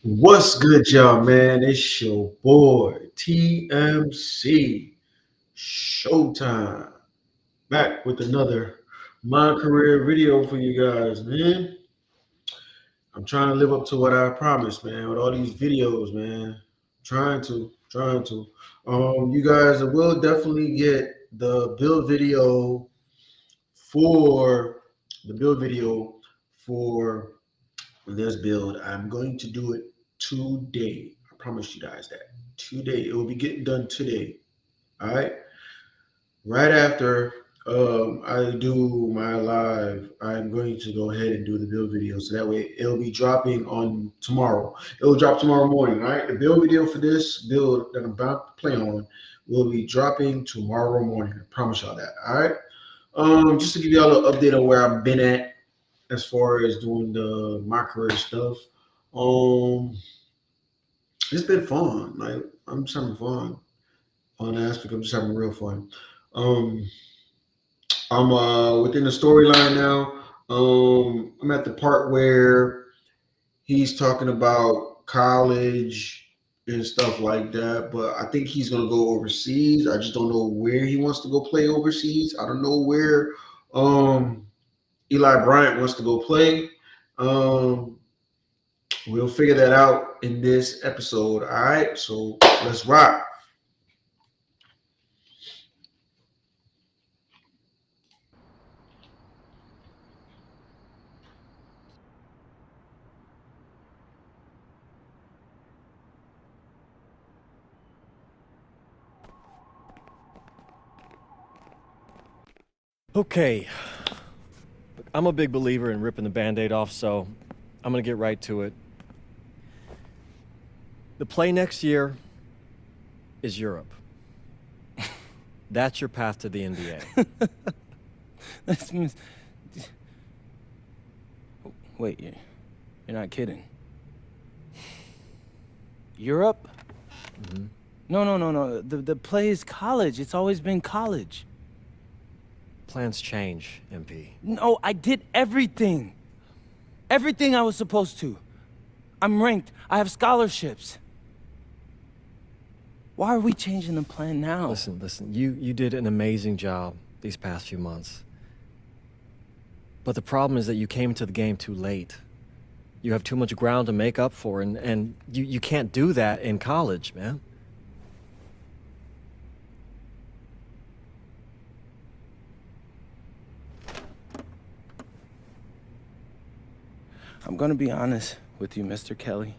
What's good, y'all, man? It's your boy TMC Showtime back with another My Career video for you guys, man. I'm trying to live up to what I promised, man, with all these videos, man. Trying to. You guys will definitely get the build video for the build video for this build. I'm going to do it today. I promise you guys that. Today. It will be getting done today. All right. Right after I do my live, I'm going to go ahead and do the build video. So that way it'll be dropping on tomorrow. It will drop tomorrow morning. All right. The build video for this build that I'm about to play on will be dropping tomorrow morning. I promise y'all that. All right. Just to give y'all a little update on where I've been at as far as doing the my career stuff. Um, it's been fun. Like I'm just having fun on that aspect. I'm just having real fun. Um, I'm within the storyline now. I'm at the part where he's talking about college and stuff like that. But I think he's gonna go overseas. I just don't know where he wants to go play overseas. I don't know where Eli Bryant wants to go play. Um, we'll figure that out in this episode. All right, so let's rock. Okay, I'm a big believer in ripping the Band-Aid off, so I'm gonna get right to it. The play next year is Europe. That's your path to the NBA. That means... Wait, you're not kidding. Europe? Mhm. No. The play is college. It's always been college. Plans change, MP. No, I did everything. Everything I was supposed to. I'm ranked. I have scholarships. Why are we changing the plan now? Listen, you did an amazing job these past few months. But the problem is that you came to the game too late. You have too much ground to make up for, and you can't do that in college, man. I'm gonna be honest with you, Mr. Kelly.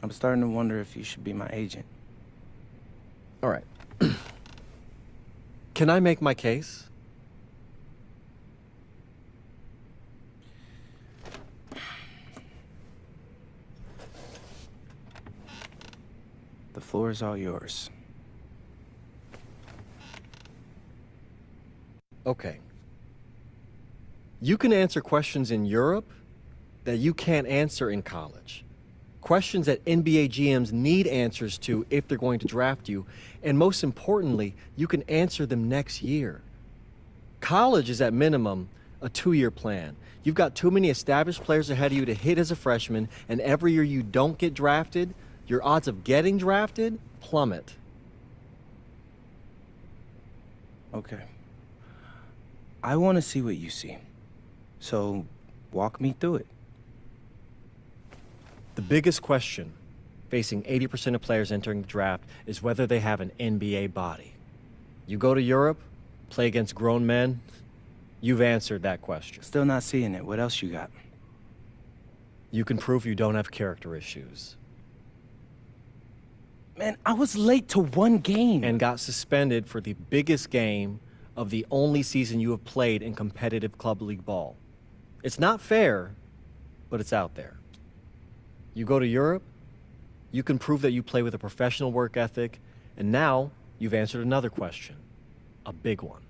I'm starting to wonder if you should be my agent. All right. Can I make my case? The floor is all yours. Okay. You can answer questions in Europe that you can't answer in college. Questions that NBA GMs need answers to if they're going to draft you. And most importantly, you can answer them next year. College is at minimum a 2-year plan. You've got too many established players ahead of you to hit as a freshman, and every year you don't get drafted, your odds of getting drafted plummet. Okay. I want to see what you see. So, walk me through it. The biggest question facing 80% of players entering the draft is whether they have an NBA body. You go to Europe, play against grown men, you've answered that question. Still not seeing it. What else you got? You can prove you don't have character issues. Man, I was late to one game. And got suspended for the biggest game of the only season you have played in competitive club league ball. It's not fair, but it's out there. You go to Europe, you can prove that you play with a professional work ethic, and now you've answered another question, a big one.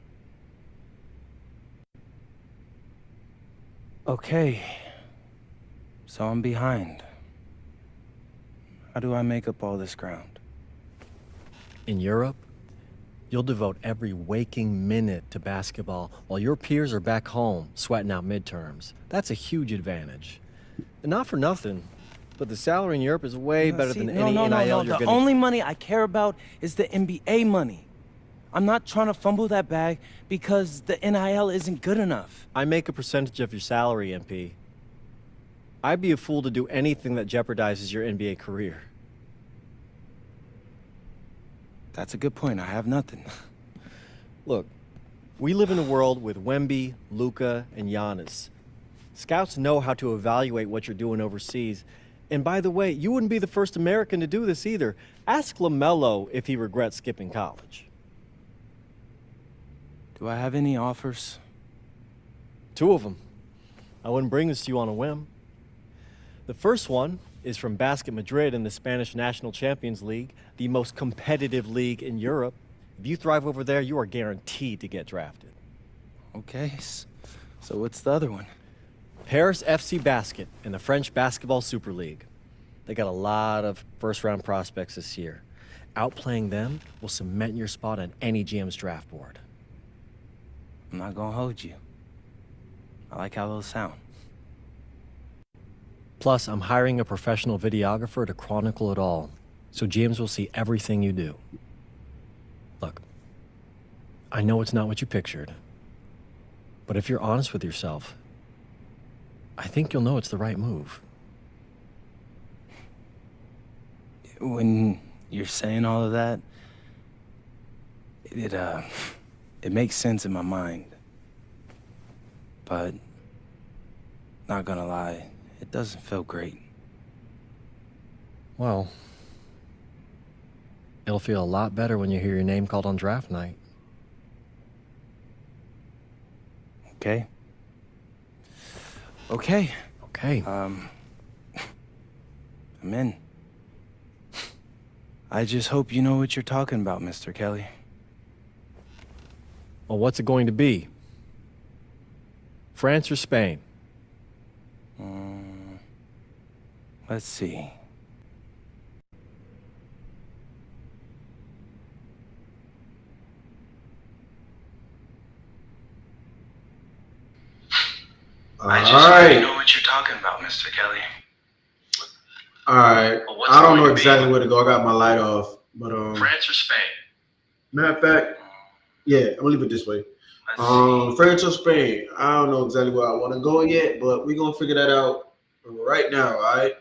Okay. So I'm behind. How do I make up all this ground? In Europe, you'll devote every waking minute to basketball while your peers are back home sweating out midterms. That's a huge advantage. And not for nothing, But the salary in Europe is way better See, than no, any no, no, NIL no. you're The getting. only money I care about is the NBA money. I'm not trying to fumble that bag because the NIL isn't good enough. I make a percentage of your salary, MP. I'd be a fool to do anything that jeopardizes your NBA career. That's a good point. I have nothing. Look, we live in a world with Wemby, Luka, and Giannis. Scouts know how to evaluate what you're doing overseas. And by the way, you wouldn't be the first American to do this either. Ask LaMelo if he regrets skipping college. Do I have any offers? 2 of them. I wouldn't bring this to you on a whim. The first one is from Basket Madrid in the Spanish National Champions League, the most competitive league in Europe. If you thrive over there, you are guaranteed to get drafted. Okay, so what's the other one? Paris FC Basket in the French Basketball Super League. They got a lot of first-round prospects this year. Outplaying them will cement your spot on any GM's draft board. I'm not gonna hold you. I like how those sound. Plus, I'm hiring a professional videographer to chronicle it all, so GMs will see everything you do. Look, I know it's not what you pictured, but if you're honest with yourself, I think you'll know it's the right move. When you're saying all of that, it makes sense in my mind. But, not gonna lie, it doesn't feel great. Well, it'll feel a lot better when you hear your name called on draft night. Okay? Okay. Okay. I'm in. I just hope you know what you're talking about, Mr. Kelly. Well, what's it going to be? France or Spain? Let's see. All right. know what you're talking about, Mr. Kelly. All right. Well, what's I don't going know to be? exactly where to go. I got my light off, but France or Spain? matter of fact, yeah, I'm gonna leave it this way. Let's see. France or Spain? I don't know exactly where I want to go yet, but we're gonna figure that out right now. All right.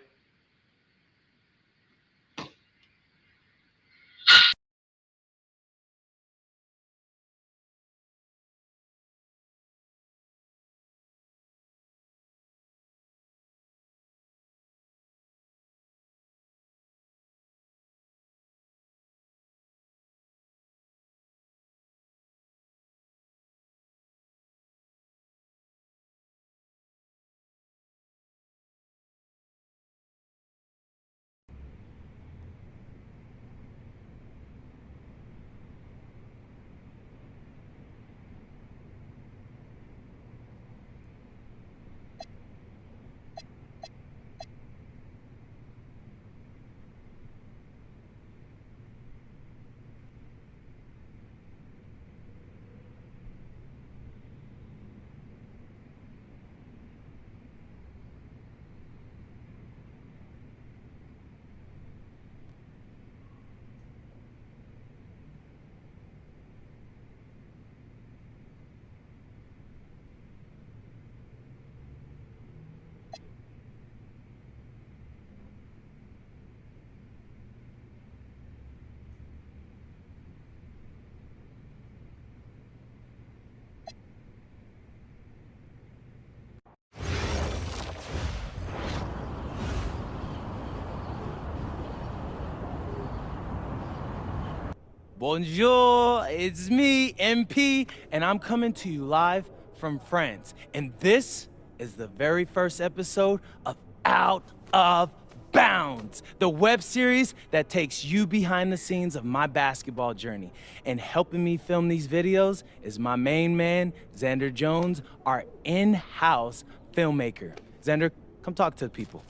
Bonjour, it's me, MP, and I'm coming to you live from France. And this is the very first episode of Out of Bounds, the web series that takes you behind the scenes of my basketball journey. And helping me film these videos is my main man, Xander Jones, our in-house filmmaker. Xander, come talk to the people.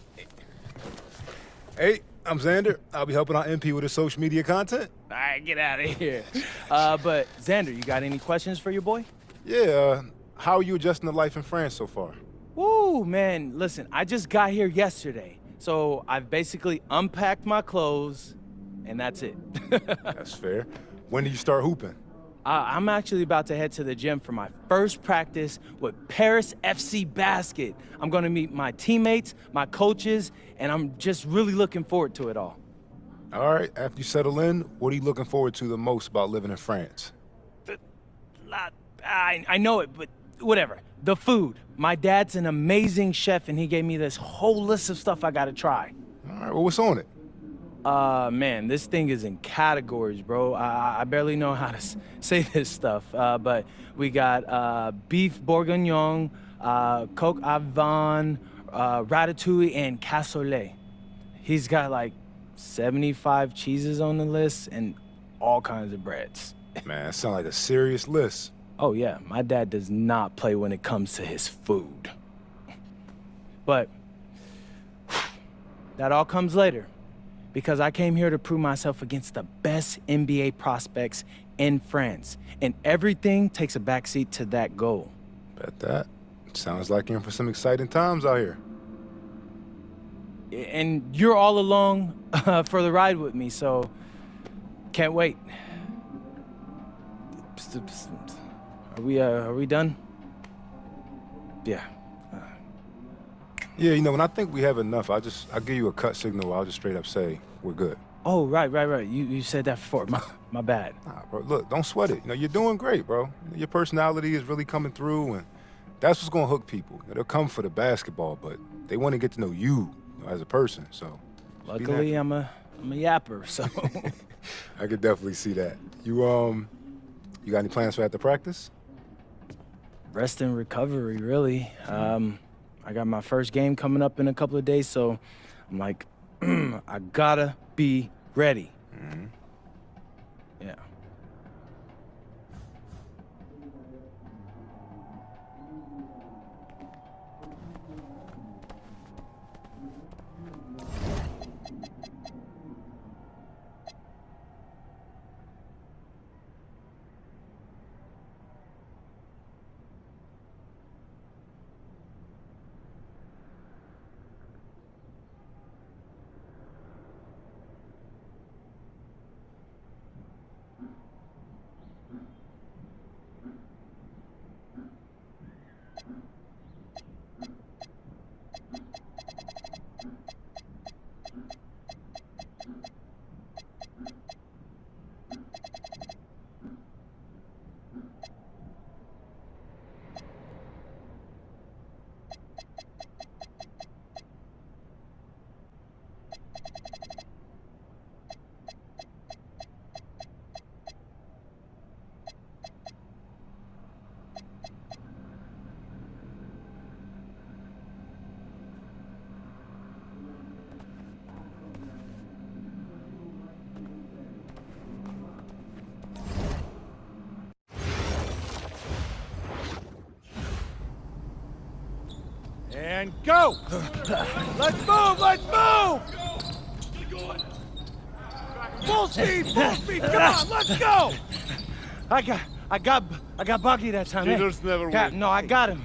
Hey, I'm Xander. I'll be helping out MP with his social media content. All right, get out of here. But Xander, you got any questions for your boy? Yeah, how are you adjusting to life in France so far? Woo, man, listen, I just got here yesterday. So I've basically unpacked my clothes, and that's it. That's fair. When do you start hooping? I'm actually about to head to the gym for my first practice with Paris FC Basket. I'm gonna meet my teammates, my coaches, and I'm just really looking forward to it all. All right, after you settle in, what are you looking forward to the most about living in France? I know it, but whatever. The food. My dad's an amazing chef, and he gave me this whole list of stuff I gotta try. All right, well, what's on it? Man, this thing is in categories, bro. I barely know how to say this stuff, but we got beef bourguignon, coq au vin, ratatouille, and cassoulet. He's got like 75 cheeses on the list and all kinds of breads. Man, that sounds like a serious list. Oh yeah, my dad does not play when it comes to his food. But that all comes later, because I came here to prove myself against the best NBA prospects in France, and everything takes a backseat to that goal. Bet that. Sounds like you're in for some exciting times out here. And you're all along for the ride with me, so can't wait. Are we done? Yeah. Yeah, you know, when I think we have enough, I'll give you a cut signal. I'll just straight up say we're good. Oh, right. You said that before. My bad. Nah, bro, look, don't sweat it. You know, you're doing great, bro. Your personality is really coming through, and that's what's gonna hook people. You know, they'll come for the basketball, but they want to get to know you, as a person. So, luckily, I'm a yapper, so. I could definitely see that. You got any plans for after practice? Rest and recovery, really. I got my first game coming up in a couple of days, so I'm like, I gotta be ready. Mm-hmm. Yeah. And go! Let's move! Let's move! Full speed! Full speed! Come on! Let's go! I got Bucky that time. Cheaters never win. No, I got him.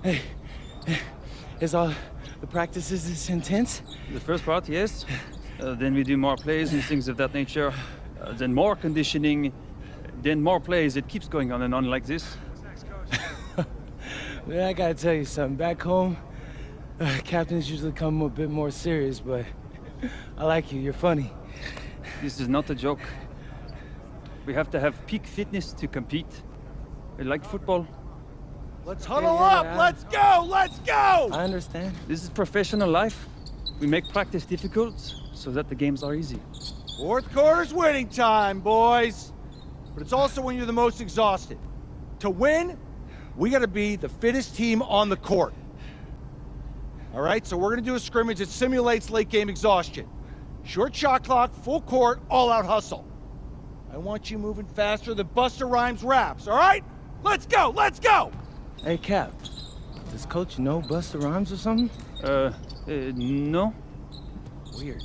Hey, is all the practices this intense? The first part, yes. Then we do more plays and things of that nature. Then more conditioning. Then more plays. It keeps going on and on like this. Man, I gotta tell you something. Back home, captains usually come a bit more serious, but I like you. You're funny. This is not a joke. We have to have peak fitness to compete. Like football. Let's huddle up! Let's go! Let's go! I understand. This is professional life. We make practice difficult so that the games are easy. Fourth quarter's winning time, boys. But it's also when you're the most exhausted. To win, we gotta be the fittest team on the court. All right, so we're gonna do a scrimmage that simulates late game exhaustion. Short shot clock, full court, all out hustle. I want you moving faster than Busta Rhymes raps, all right? Let's go, let's go! Hey, Cap. Does Coach know Busta Rhymes or something? No. Weird.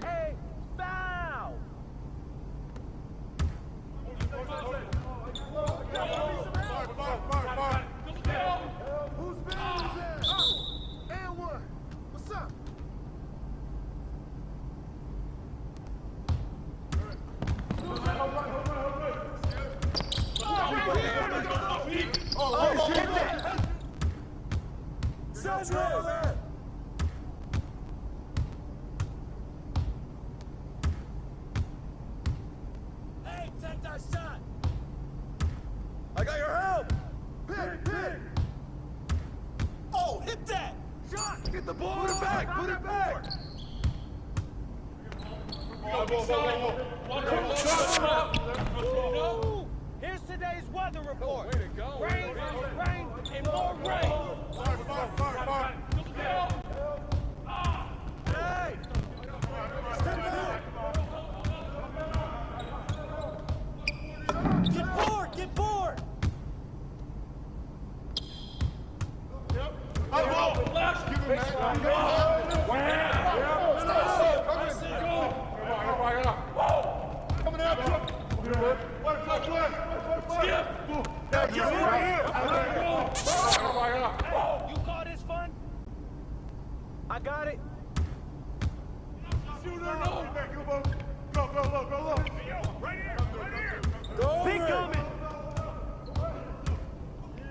Hey, foul! Who's been and what? What's up? Hey, take that shot! I got your help! Pick! Oh, hit that! Shot! Get the ball! Put it back! Put it back! Woo! Here's today's weather report. Way to go. Rain, and more rain. Hey! Get bored! You call this fun? I got it. Big coming.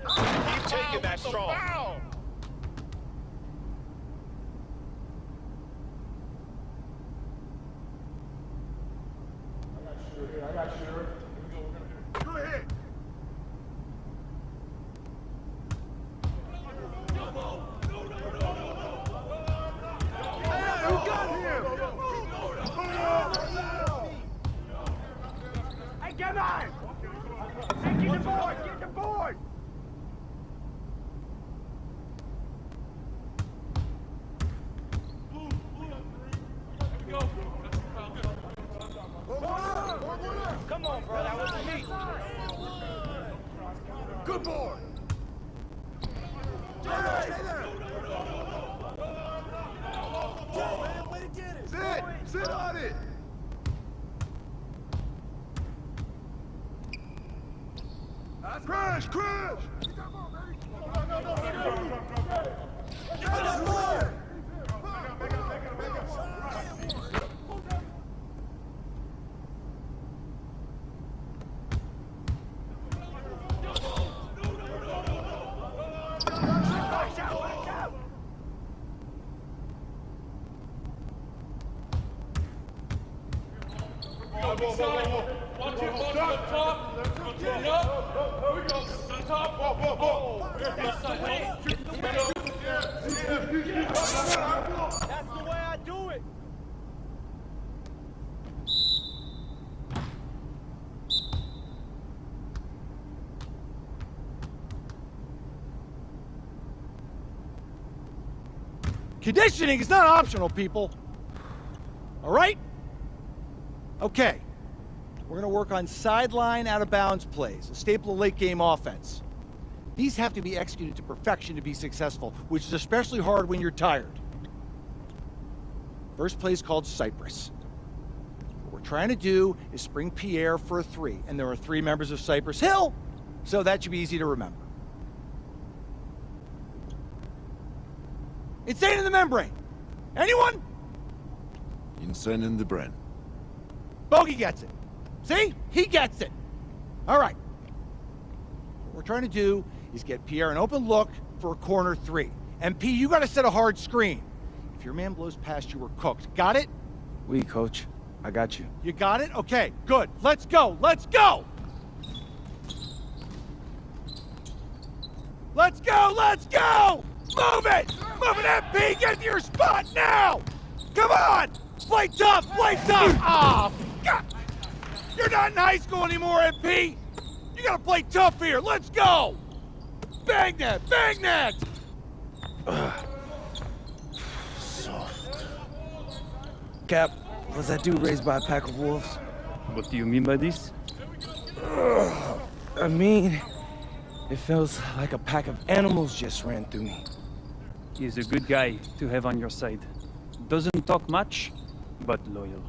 Keep taking that strong. Go ahead. Hey, who got him? Hey, come on! Hey, get the board! Get the board! Come on, bro. That wasn't me. Good boy. Sit on it. Crash! That's the way I do it. Conditioning is not optional, people. All right? Okay. We're going to work on sideline out-of-bounds plays, a staple of late-game offense. These have to be executed to perfection to be successful, which is especially hard when you're tired. First play is called Cypress. What we're trying to do is spring Pierre for a 3, and there are 3 members of Cypress Hill, so that should be easy to remember. Insane in the membrane. Anyone? Insane in the brain. Bogey gets it. See? He gets it. All right. What we're trying to do is get Pierre an open look for a corner 3. MP, you got to set a hard screen. If your man blows past you, we're cooked. Got it? Oui, coach. I got you. You got it? Okay, good. Let's go. Let's go. Let's go. Let's go. Move it. Move it, MP. Get to your spot now. Come on. Play tough. Play tough. Ah, God. You're not in high school anymore, MP. You got to play tough here. Let's go. Bang that. Bang that. Cap, was that dude raised by a pack of wolves? What do you mean by this? I mean, it feels like a pack of animals just ran through me. He's a good guy to have on your side. Doesn't talk much, but loyal.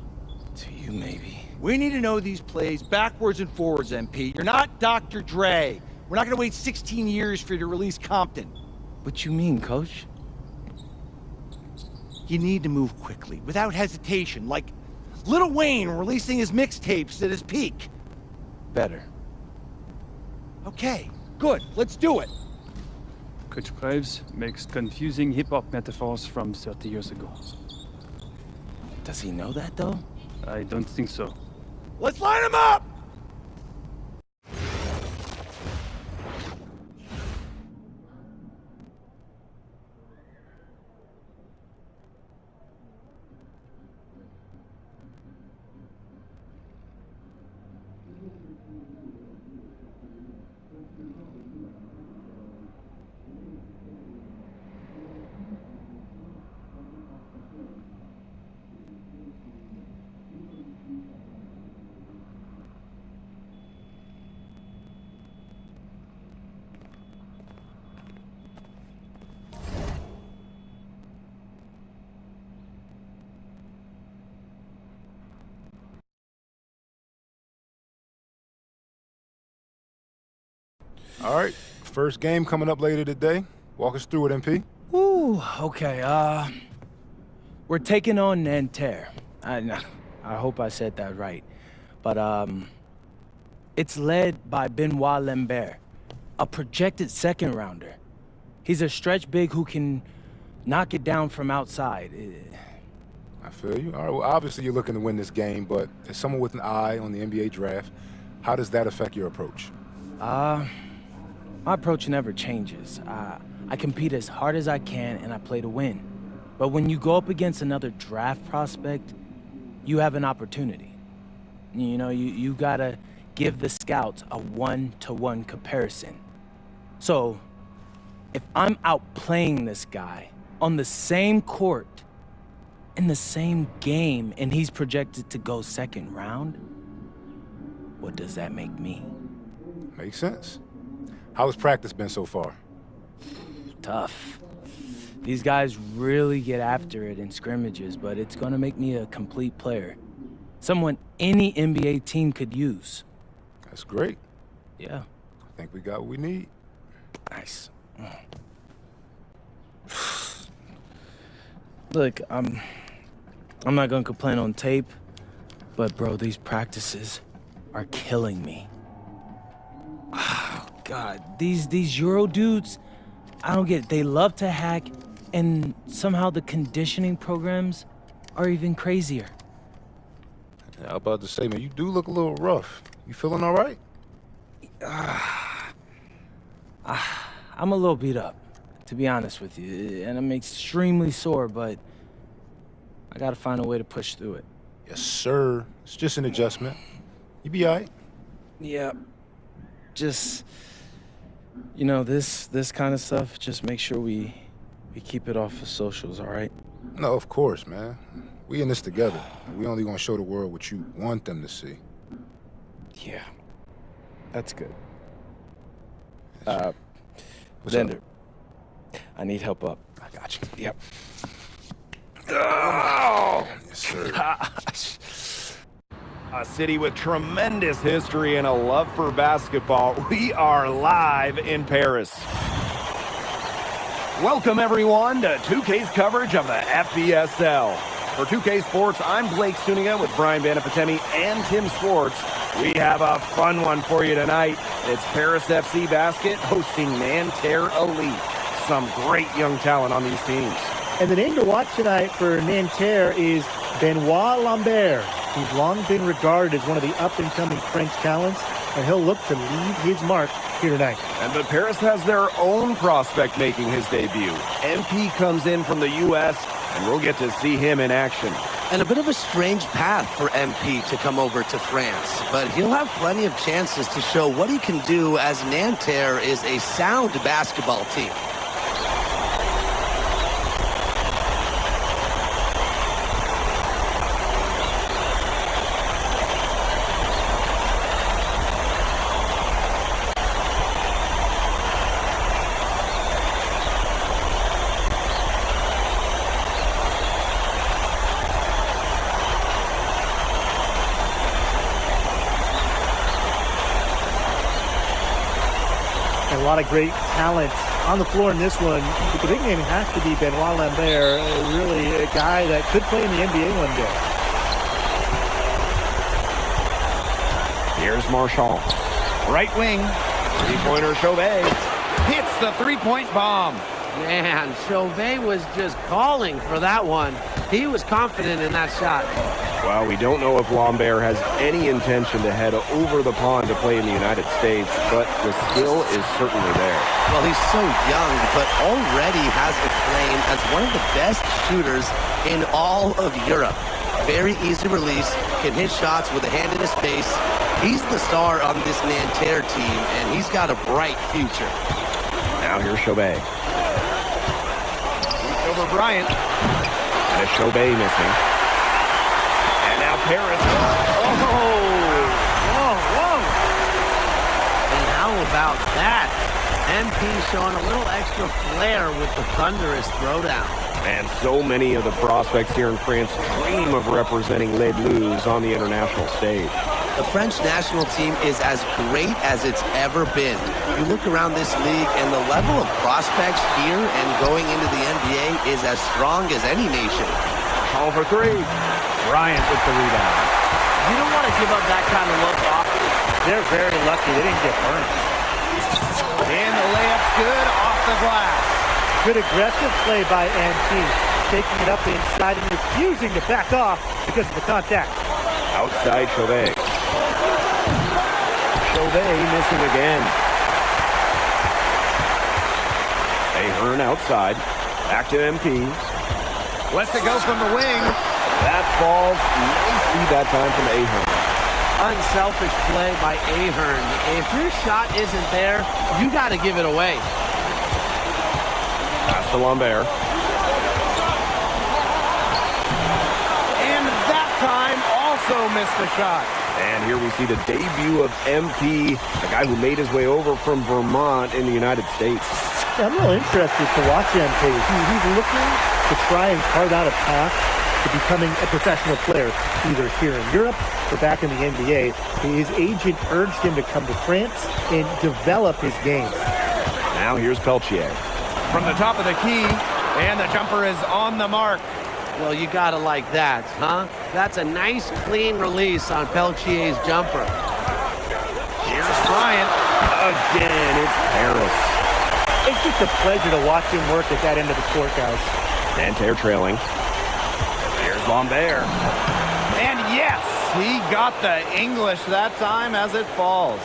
To you, maybe. We need to know these plays backwards and forwards, MP. You're not Dr. Dre. We're not gonna wait 16 years for you to release Compton. What you mean, Coach? You need to move quickly, without hesitation, like Lil Wayne releasing his mixtapes at his peak. Better. Okay, good, let's do it. Coach Graves makes confusing hip-hop metaphors from 30 years ago. Does he know that, though? I don't think so. Let's line them up! All right, first game coming up later today. Walk us through it, MP. Ooh, okay, we're taking on Nanterre. I hope I said that right. But, it's led by Benoit Lambert, a projected second rounder. He's a stretch big who can knock it down from outside. I feel you. All right, well, obviously you're looking to win this game, but as someone with an eye on the NBA draft, how does that affect your approach? My approach never changes. I compete as hard as I can and I play to win. But when you go up against another draft prospect, you have an opportunity. You know, you gotta give the scouts a one-to-one comparison. So, if I'm outplaying this guy on the same court, in the same game, and he's projected to go second round, what does that make me? Makes sense. How has practice been so far? Tough. These guys really get after it in scrimmages, but it's gonna make me a complete player. Someone any NBA team could use. That's great. Yeah. I think we got what we need. Nice. Look, I'm not gonna complain on tape, but bro, these practices are killing me. Oh, God, these Euro dudes, I don't get it. They love to hack, and somehow the conditioning programs are even crazier. Yeah, I was about to say, man, you do look a little rough. You feeling all right? I'm a little beat up, to be honest with you, and I'm extremely sore, but I gotta find a way to push through it. Yes, sir. It's just an adjustment. You be all right. Yeah, just, you know, this kind of stuff, just make sure we keep it off of socials, all right? No, of course, man. We in this together. We only gonna show the world what you want them to see. Yeah, that's good. What's Zender, up? I need help up. I got you. Yep. Oh, yes, sir. A city with tremendous history and a love for basketball. We are live in Paris. Welcome, everyone, to 2K's coverage of the FBSL. For 2K Sports, I'm Blake Suniga with Brian Banafitemi and Tim Swartz. We have a fun one for you tonight. It's Paris FC Basket hosting Nanterre Elite. Some great young talent on these teams. And the name to watch tonight for Nanterre is Benoit Lambert, who's long been regarded as one of the up-and-coming French talents, and he'll look to leave his mark here tonight. And but Paris has their own prospect making his debut. MP comes in from the U.S., and we'll get to see him in action. And a bit of a strange path for MP to come over to France, but he'll have plenty of chances to show what he can do, as Nanterre is a sound basketball team. lot of great talent on the floor in this one. But the big name has to be Benoit Lambert, really a guy that could play in the NBA one day. Here's Marchand. Right wing. Three-pointer Chauvet. Hits the three-point bomb. Man, Chauvet was just calling for that one. He was confident in that shot. Well, we don't know if Lambert has any intention to head over the pond to play in the United States, but the skill is certainly there. Well, he's so young, but already has a claim as one of the best shooters in all of Europe. Very easy release, can hit shots with a hand in his face. He's the star on this Nanterre team, and he's got a bright future. Now here's Chauvet. Over Bryant. And a Chauvet missing. And now Paris. Oh! Whoa! And how about that? MP showing a little extra flair with the thunderous throwdown. And so many of the prospects here in France dream of representing Les Bleus on the international stage. The French national team is as great as it's ever been. You look around this league and the level of prospects here and going into the NBA is as strong as any nation. Call for three. Bryant with the rebound. You don't want to give up that kind of look often. They're very lucky they didn't get burned. And the layup's good off the glass. Good aggressive play by MP, taking it up inside and refusing to back off because of the contact. Outside Chauvet. Chauvet missing again. Ahern outside. Back to MP. Lets it go from the wing. That falls. Nice feed that time from Ahern. Unselfish play by Ahern. If your shot isn't there, you got to give it away. Pass to Lambert. And that time also missed the shot. And here we see the debut of MP, a guy who made his way over from Vermont in the United States. Yeah, I'm real interested to watch MP. He's looking to try and carve out a path to becoming a professional player, either here in Europe or back in the NBA. His agent urged him to come to France and develop his game. Now here's Peltier. From the top of the key, and the jumper is on the mark. Well, you got to like that, huh? That's a nice, clean release on Peltier's jumper. Here's Bryant. Again, it's Paris. It's just a pleasure to watch him work at that end of the court, guys. Nanterre trailing. Here's Lambert. And yes, he got the English that time as it falls.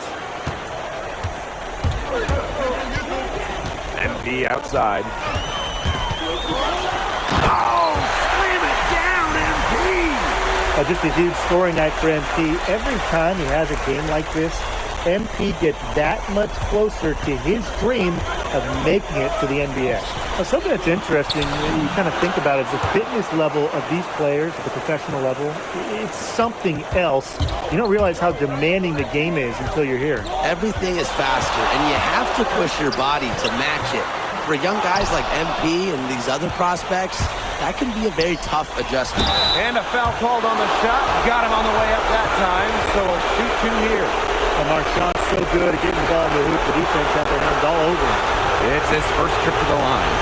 MP outside. Oh, slam it down, MP! Just a huge scoring night for MP. Every time he has a game like this, MP gets that much closer to his dream of making it to the NBA. Now, something that's interesting when you kind of think about it is the fitness level of these players at the professional level. It's something else. You don't realize how demanding the game is until you're here. Everything is faster, and you have to push your body to match it. For young guys like MP and these other prospects, that can be a very tough adjustment. And a foul called on the shot. Got him on the way up that time, so a shoot two here. Marchand's so good at getting the ball in the hoop. The defense have their hands all over him. It's his first trip to the line.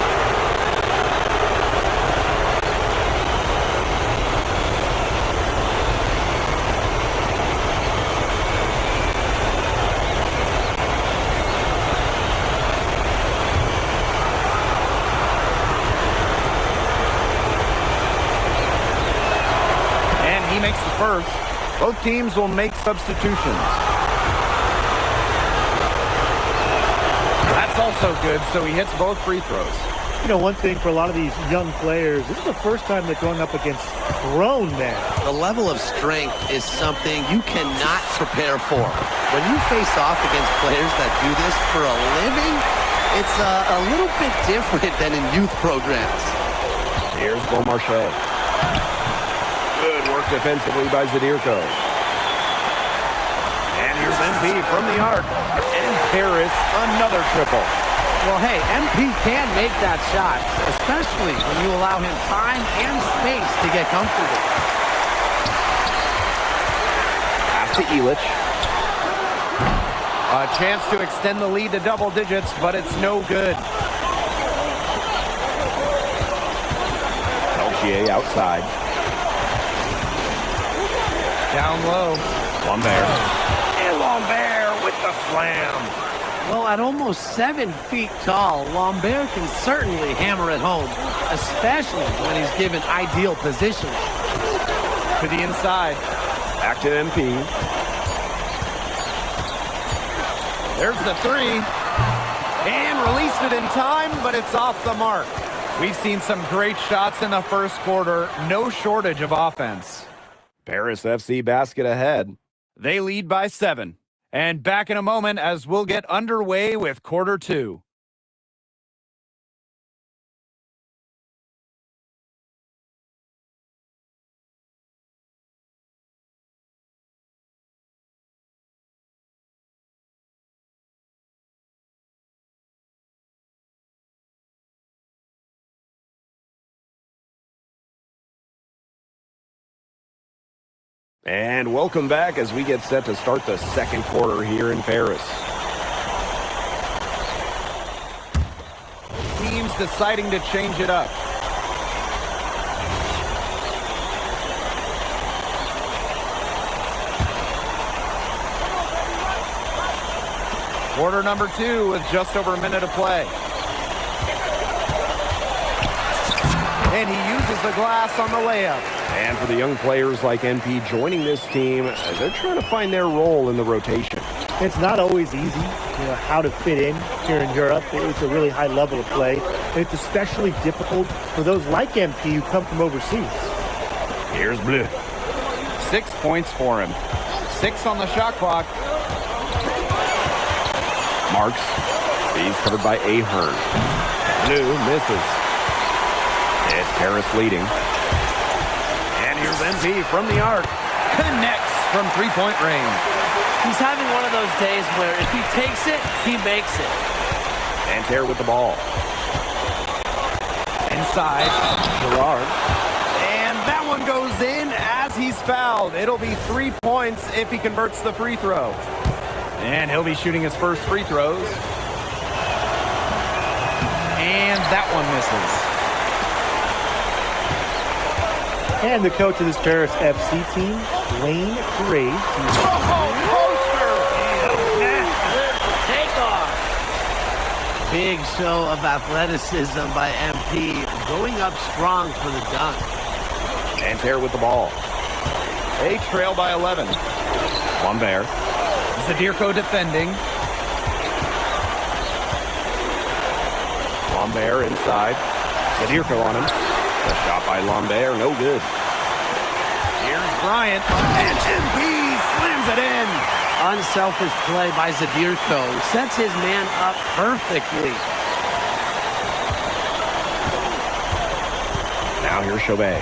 And he makes the first. Both teams will make substitutions. Also good, so he hits both free throws. You know, one thing for a lot of these young players, this is the first time they're going up against grown men. The level of strength is something you cannot prepare for. When you face off against players that do this for a living, it's a little bit different than in youth programs. Here's Beaumarchais. Good work defensively by Zadirko. And here's MP from the arc. And Paris, another triple. Well, hey, MP can make that shot, especially when you allow him time and space to get comfortable. Pass to Elich. A chance to extend the lead to double digits, but it's no good. Peltier outside. Down low. Lambert. And Lambert with the slam. Well, at almost 7 feet tall, Lambert can certainly hammer it home, especially when he's given ideal position. To the inside. Back to MP. There's the three. And released it in time, but it's off the mark. We've seen some great shots in the first quarter. No shortage of offense. Paris FC basket ahead. They lead by 7. And back in a moment as we'll get underway with quarter 2. And welcome back as we get set to start the second quarter here in Paris. Teams deciding to change it up. Quarter number 2 with just over a minute to play. And he uses the glass on the layup. And for the young players like MP joining this team, they're trying to find their role in the rotation. It's not always easy, how to fit in here in Europe. It's a really high level of play. And it's especially difficult for those like MP who come from overseas. Here's Bleu. 6 points for him. 6 on the shot clock. Marks. He's covered by Ahern. Bleu misses. It's Paris leading. Here's MP from the arc. Connects from three-point range. He's having one of those days where if he takes it, he makes it. Santerre with the ball. Inside, Girard. And that one goes in as he's fouled. It'll be 3 points if he converts the free throw. And he'll be shooting his first free throws. And that one misses. And the coach of this Paris FC team, Wayne Graves. Take off. Big show of athleticism by MP, going up strong for the dunk. Santerre with the ball. They trail by 11. Lambert. Zadirko defending. Lambert inside. Zadirko on him. The shot by Lambert, no good. Here's Bryant, and MP slams it in. Unselfish play by Zadirko. Sets his man up perfectly. Now here's Chauvet.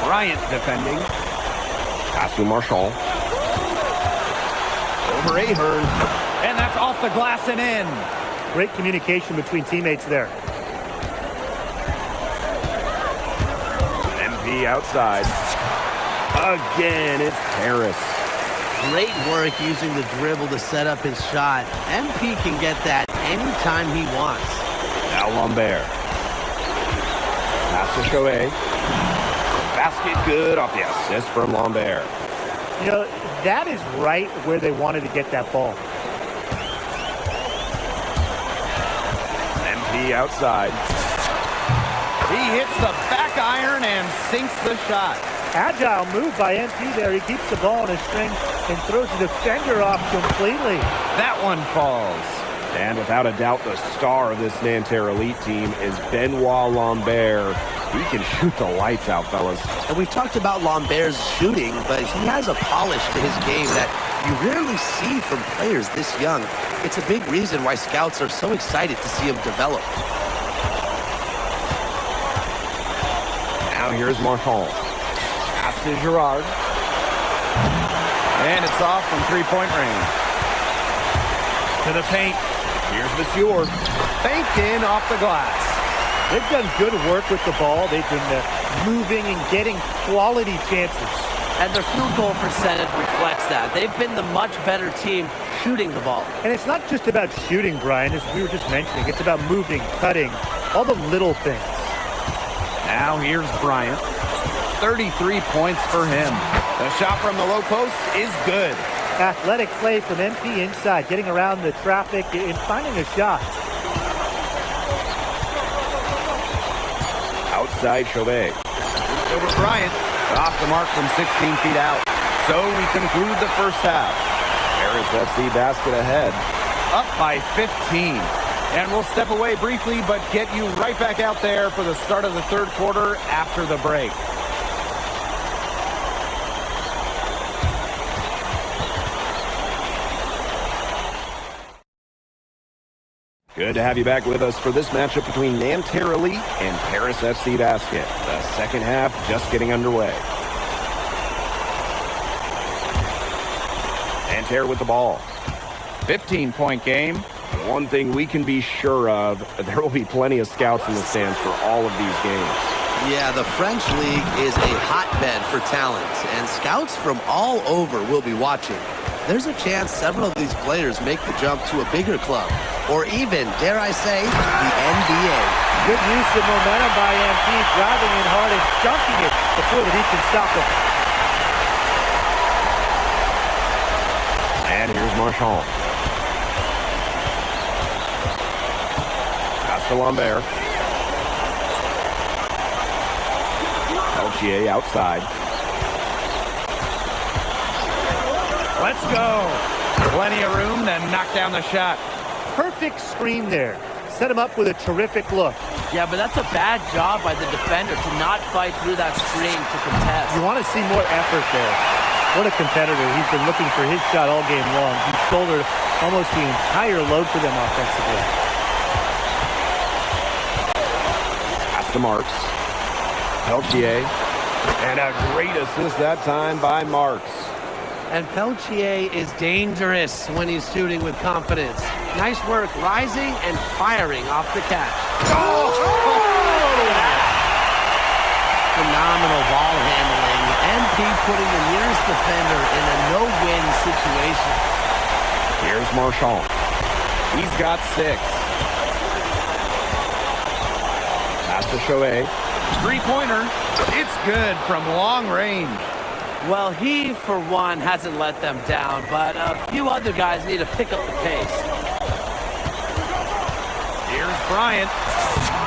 Bryant defending. Pass to Marchand. Over Ahern. And that's off the glass and in. Great communication between teammates there. Outside. Again, it's Paris. Great work using the dribble to set up his shot. MP can get that anytime he wants. Now Lambert. Pass to Chauvet. Basket good off the assist from Lambert. That is right where they wanted to get that ball. MP outside. He hits the back iron and sinks the shot. Agile move by MP there. He keeps the ball on a string and throws the defender off completely. That one falls. And without a doubt, the star of this Nanterre Elite team is Benoit Lambert. He can shoot the lights out, fellas. And we've talked about Lambert's shooting, but he has a polish to his game that you rarely see from players this young. It's a big reason why scouts are so excited to see him develop. Now here's Marchand. Pass to Girard. And it's off from three-point range. To the paint. Here's Monsieur. Banked in off the glass. They've done good work with the ball. They've been moving and getting quality chances. And their field goal percentage reflects that. They've been the much better team shooting the ball. And it's not just about shooting, Brian, as we were just mentioning. It's about moving, cutting, all the little things. Now here's Bryant. 33 points for him. The shot from the low post is good. Athletic play from MP inside, getting around the traffic and finding a shot. Outside Chauvet. Over Bryant. Off the mark from 16 feet out. So we conclude the first half. Paris FC basket ahead. Up by 15. And we'll step away briefly, but get you right back out there for the start of the third quarter after the break. Good to have you back with us for this matchup between Nanterre Elite and Paris FC Basket. The second half just getting underway. Nanterre with the ball. 15-point game. One thing we can be sure of, there will be plenty of scouts in the stands for all of these games. Yeah, the French league is a hotbed for talent, and scouts from all over will be watching. There's a chance several of these players make the jump to a bigger club, or even, dare I say, the NBA. Good use of momentum by MP, driving in hard and dunking it before the Heat can stop him. And here's Marchand. Pass to Lambert. Peltier outside. Let's go. Plenty of room, then knock down the shot. Perfect screen there. Set him up with a terrific look. Yeah, but that's a bad job by the defender to not fight through that screen to contest. You want to see more effort there. What a competitor. He's been looking for his shot all game long. He shouldered almost the entire load for them offensively. Pass to Marks. Peltier. And a great assist that time by Marks. And Peltier is dangerous when he's shooting with confidence. Nice work rising and firing off the catch. Oh! Phenomenal ball handling. MP putting the nearest defender in a no-win situation. Here's Marchand. He's got 6. Pass to Chauvet. Three-pointer. It's good from long range. Well, he, for one, hasn't let them down, but a few other guys need to pick up the pace. Here's Bryant,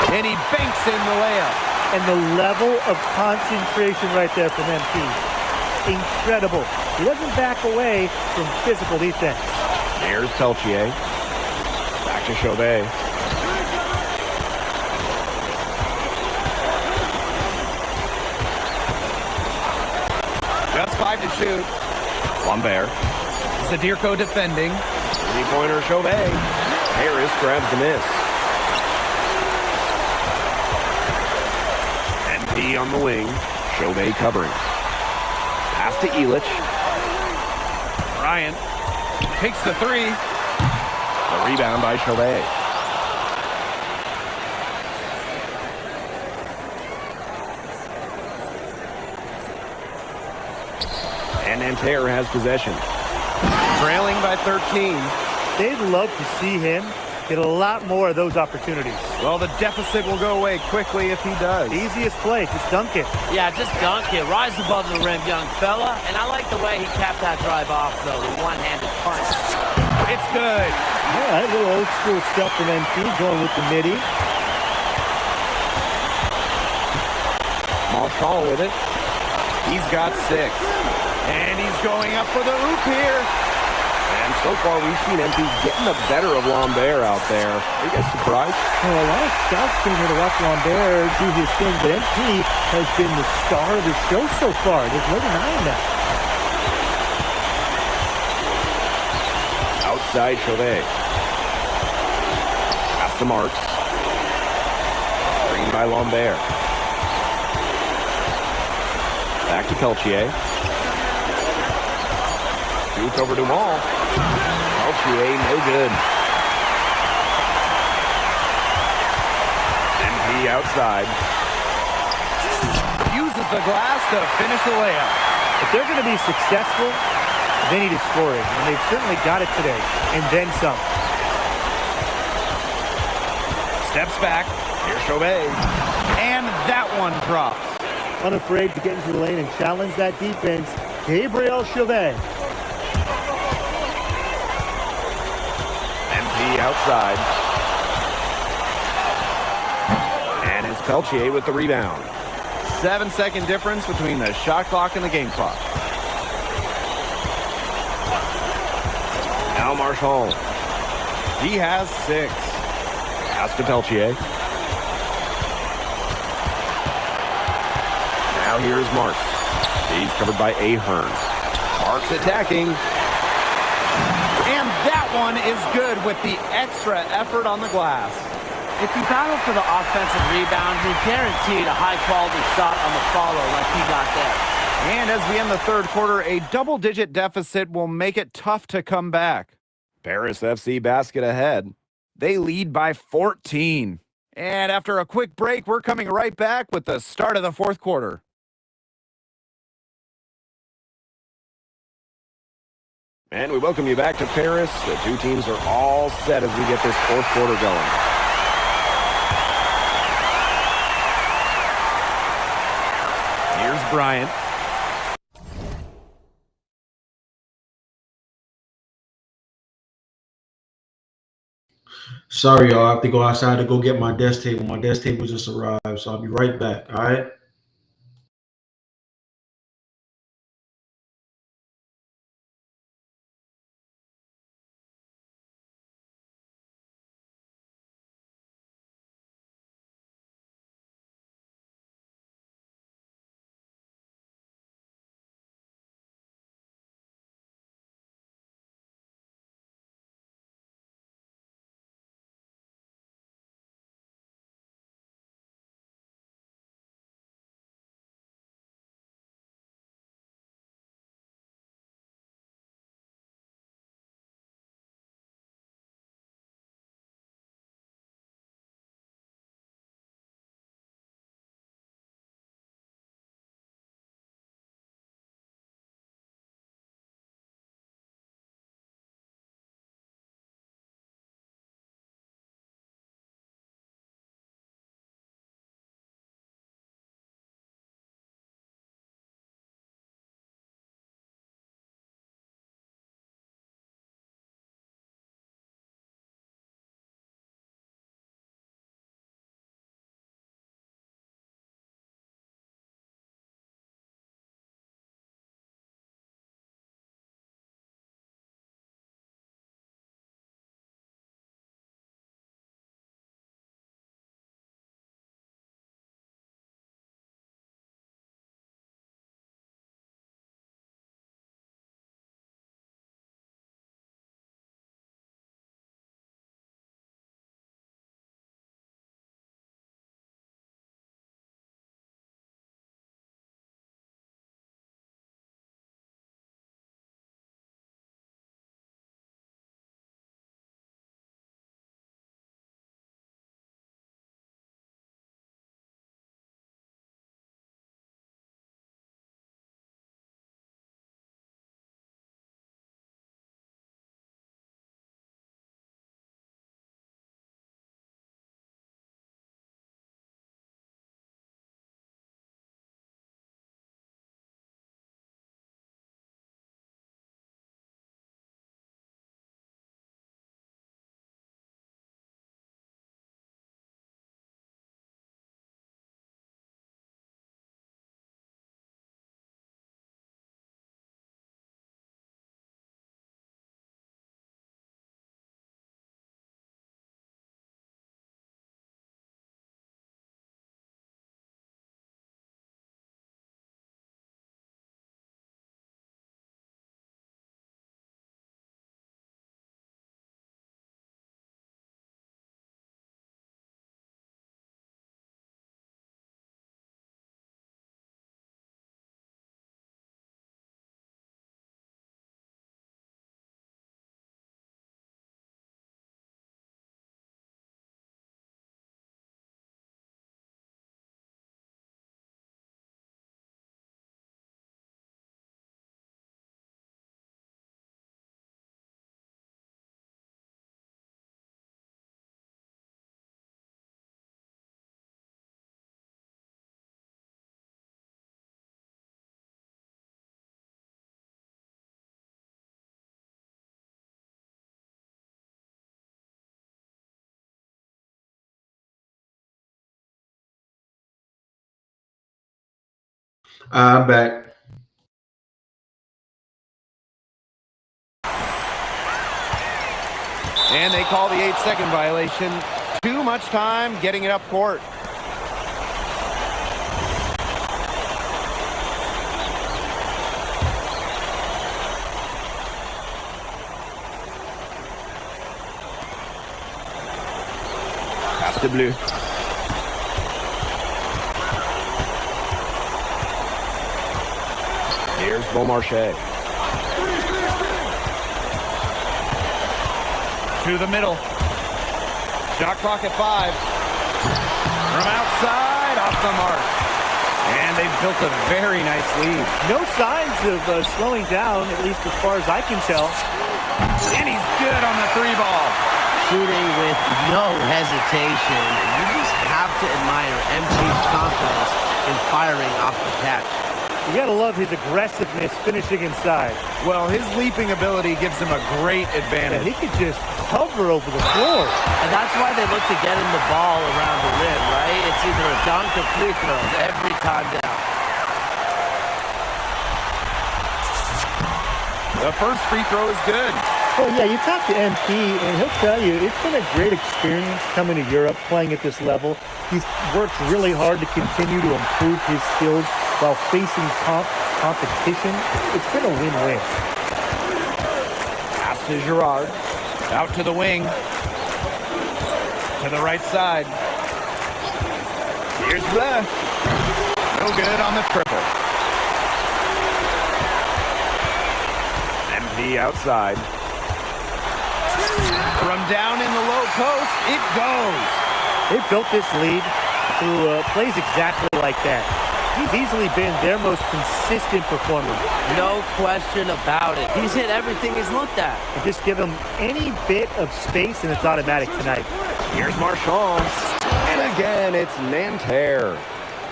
and he banks in the layup. And the level of concentration right there from MP. Incredible. He doesn't back away from physical defense. Here's Peltier. Back to Chauvet. Just 5 to shoot. Lambert. Zadirko defending. Three-pointer Chauvet. Harris grabs the miss. MP on the wing. Chauvet covering. Pass to Elich. Bryant takes the 3. The rebound by Chauvet. And Nanterre has possession. Trailing by 13. They'd love to see him get a lot more of those opportunities. Well, the deficit will go away quickly if he does. Easiest play, just dunk it. Yeah, just dunk it. Rise above the rim, young fella. And I like the way he capped that drive off, though, with one-handed punch. It's good. All right, a little old school stuff from MP, going with the midi. Marchand with it. He's got 6. And he's going up for the hoop here. And so far, we've seen MP getting the better of Lambert out there. Are you guys surprised? Well, a lot of scouts came here to watch Lambert do his thing, but MP has been the star of the show so far. There's no denying that. Outside Chauvet. Pass to Marks. Screen by Lambert. Back to Peltier. Shoots over to Mall. Peltier, no good. MP outside. Uses the glass to finish the layup. If they're going to be successful, they needed scoring, and they've certainly got it today, and then some. Steps back. Here's Chauvet. And that one drops. Unafraid to get into the lane and challenge that defense, Gabriel Chauvet. MP outside. And it's Peltier with the rebound. 7-second difference between the shot clock and the game clock. Now Marshall. He has 6. Pass to Peltier. Now here's Marks. He's covered by Ahern. Marks attacking. And that one is good with the extra effort on the glass. If you battle for the offensive rebound, you're guaranteed a high-quality shot on the follow like he got there. And as we end the third quarter, a double-digit deficit will make it tough to come back. Paris FC basket ahead. They lead by 14. And after a quick break, we're coming right back with the start of the fourth quarter. And we welcome you back to Paris. The two teams are all set as we get this fourth quarter going. Here's Bryant. Sorry, y'all. I have to go outside to go get my desk table. My desk table just arrived, so I'll be right back. All right. I'm back. And they call the 8-second violation. Too much time getting it up court. Pass to Blue. Here's Beaumarchais. To the middle. Shot clock at 5. From outside, off the mark. And they've built a very nice lead. No signs of slowing down, at least as far as I can tell. And he's good on the 3 ball. Shooting with no hesitation. You just have to admire MP's confidence in firing off the catch. You gotta love his aggressiveness finishing inside. Well, his leaping ability gives him a great advantage. Yeah, he could just hover over the floor. And that's why they look to get him the ball around the rim, right? It's either a dunk or free throws every time down. The first free throw is good. Oh, yeah, you talk to MP, and he'll tell you it's been a great experience coming to Europe, playing at this level. He's worked really hard to continue to improve his skills while facing competition. It's been a win-win. Pass to Girard. Out to the wing. To the right side. Here's Bleu. No good on the triple. MP outside. From down in the low post, it goes. They built this lead who plays exactly like that. He's easily been their most consistent performer. No question about it. He's hit everything he's looked at. And just give him any bit of space and it's automatic tonight. Here's Marchand. And again, it's Nanterre.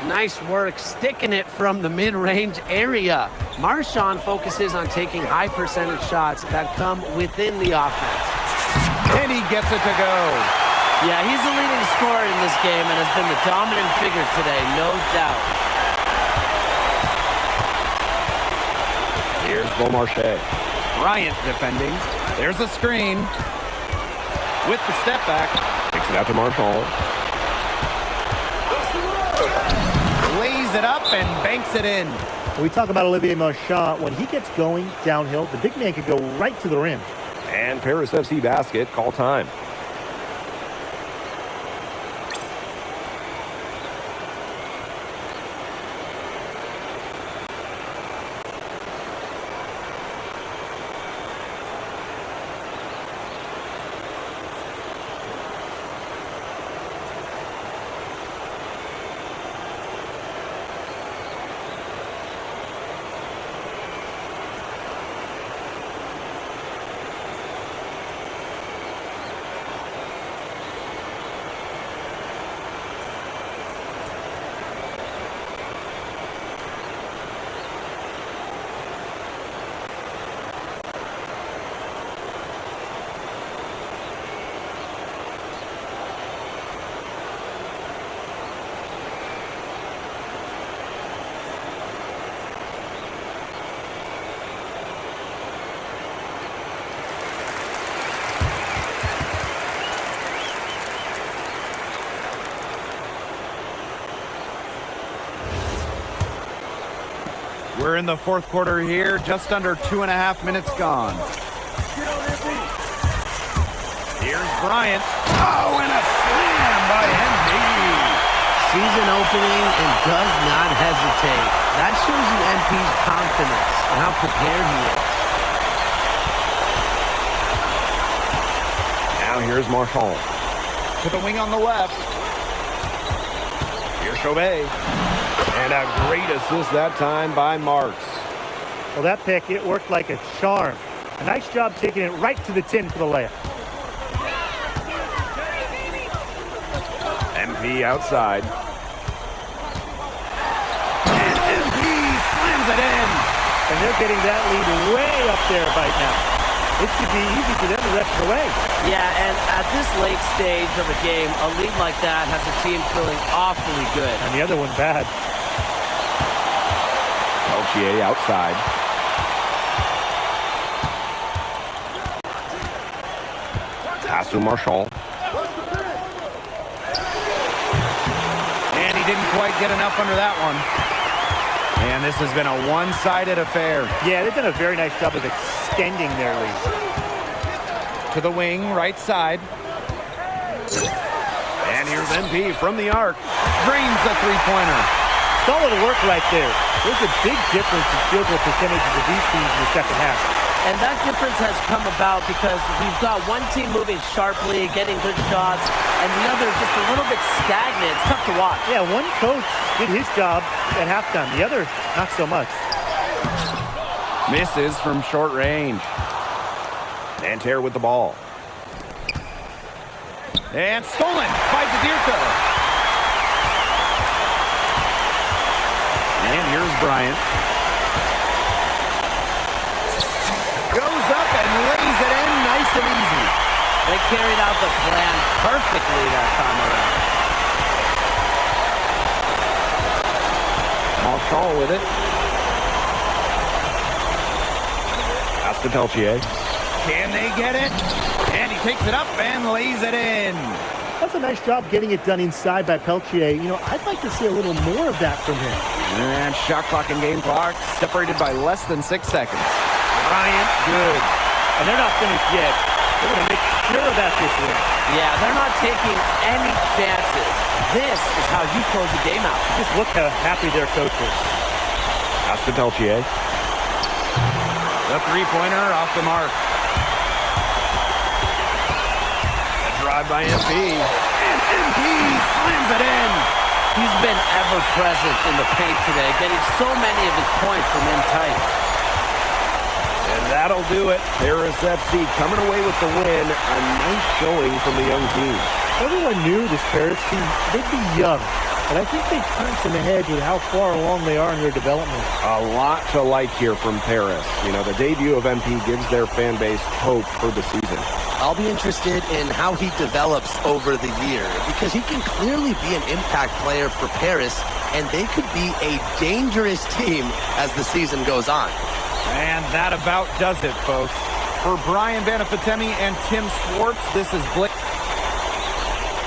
Nice work sticking it from the mid-range area. Marchand focuses on taking high percentage shots that come within the offense. And he gets it to go. Yeah, he's the leading scorer in this game and has been the dominant figure today, no doubt. Here's Beaumarchais. Bryant defending. There's a screen. With the step back. Kicks it out to Marchand. Lays it up and banks it in. When we talk about Olivier Marchand, when he gets going downhill, the big man could go right to the rim. And Paris FC basket, call time. We're in the fourth quarter here, just under 2.5 minutes gone. Here's Bryant. Oh, and a slam by MB. Season opening and does not hesitate. That shows you MP's confidence and how prepared he is. Now here's Marchand. To the wing on the left. Here's Chauvet. And a great assist that time by Marks. Well, that pick, it worked like a charm. A nice job taking it right to the tin for the layup. MP outside. And MP slams it in. And they're getting that lead way up there right now. It should be easy for them the rest of the way. Yeah, and at this late stage of a game, a lead like that has a team feeling awfully good. And the other one bad. Peltier outside. Pass to Marshall. And he didn't quite get enough under that one. And this has been a one-sided affair. Yeah, they've done a very nice job of extending their lead. To the wing, right side. And here's MP from the arc. Drains the three-pointer. Solid work right there. There's a big difference in field goal percentages of these teams in the second half. And that difference has come about because we've got one team moving sharply, getting good shots, and the other just a little bit stagnant. It's tough to watch. Yeah, one coach did his job at halftime. The other, not so much. Misses from short range. Nanterre with the ball. And stolen by Zadirka. And here's Bryant. Goes up and lays it in nice and easy. They carried out the plan perfectly that time around. Marshall with it. Pass to Peltier. Can they get it? And he takes it up and lays it in. That's a nice job getting it done inside by Peltier. You know, I'd like to see a little more of that from him. And shot clock and game clock separated by less than 6 seconds. Bryant, good. And they're not finished yet. They're going to make sure of that this week. Yeah, they're not taking any chances. This is how you close the game out. Just look how happy their coach is. Pass to Peltier. The three-pointer off the mark. A drive by MP. And MP slams it in. He's been ever present in the paint today, getting so many of his points from in tight. And that'll do it. Paris FC coming away with the win. A nice showing from the young team. Everyone knew this Paris team, they'd be young. But I think they've turned some ahead with how far along they are in their development. A lot to like here from Paris. You know, the debut of MP gives their fan base hope for the season. I'll be interested in how he develops over the year because he can clearly be an impact player for Paris, and they could be a dangerous team as the season goes on. And that about does it, folks. For Brian Banafitemi and Tim Swartz, this is Blake.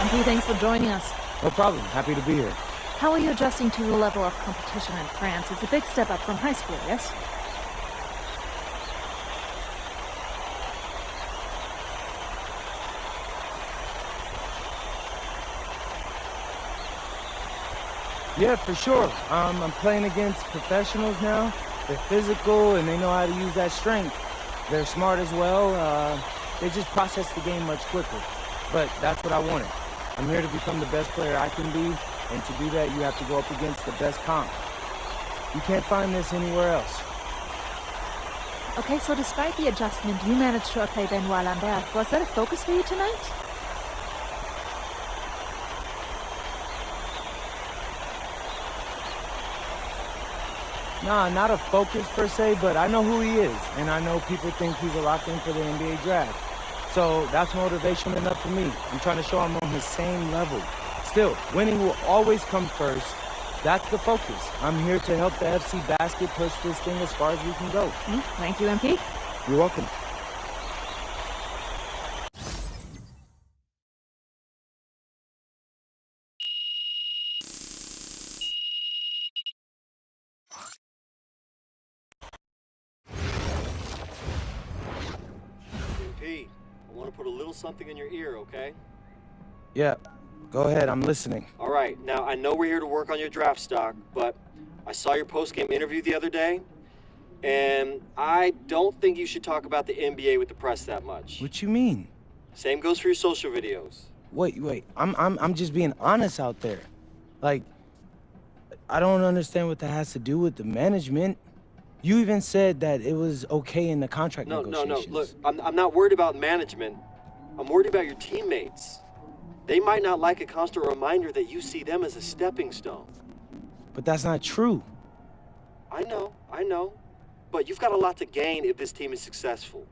MP, thanks for joining us. No problem. Happy to be here. How are you adjusting to the level of competition in France? It's a big step up from high school, yes? Yeah, for sure. I'm playing against professionals now. They're physical and they know how to use that strength. They're smart as well. They just process the game much quicker. But that's what I wanted. I'm here to become the best player I can be, and to do that, you have to go up against the best comp. You can't find this anywhere else. Okay, so despite the adjustment, you managed to outplay Benoit Lambert. Was that a focus for you tonight? Nah, not a focus per se, but I know who he is, and I know people think he's a lock-in for the NBA draft. So that's motivation enough for me. I'm trying to show I'm on his same level. Still, winning will always come first. That's the focus. I'm here to help the FC Basket push this thing as far as we can go. Thank you, MP. You're welcome. MP, I want to put a little something in your ear, okay? Yeah, go ahead. I'm listening. All right, now I know we're here to work on your draft stock, but I saw your post-game interview the other day, and I don't think you should talk about the NBA with the press that much. What you mean? Same goes for your social videos. Wait. I'm just being honest out there. Like, I don't understand what that has to do with the management. You even said that it was okay in the contract negotiations. No. Look, I'm not worried about management. I'm worried about your teammates. They might not like a constant reminder that you see them as a stepping stone. But that's not true. I know. But you've got a lot to gain if this team is successful.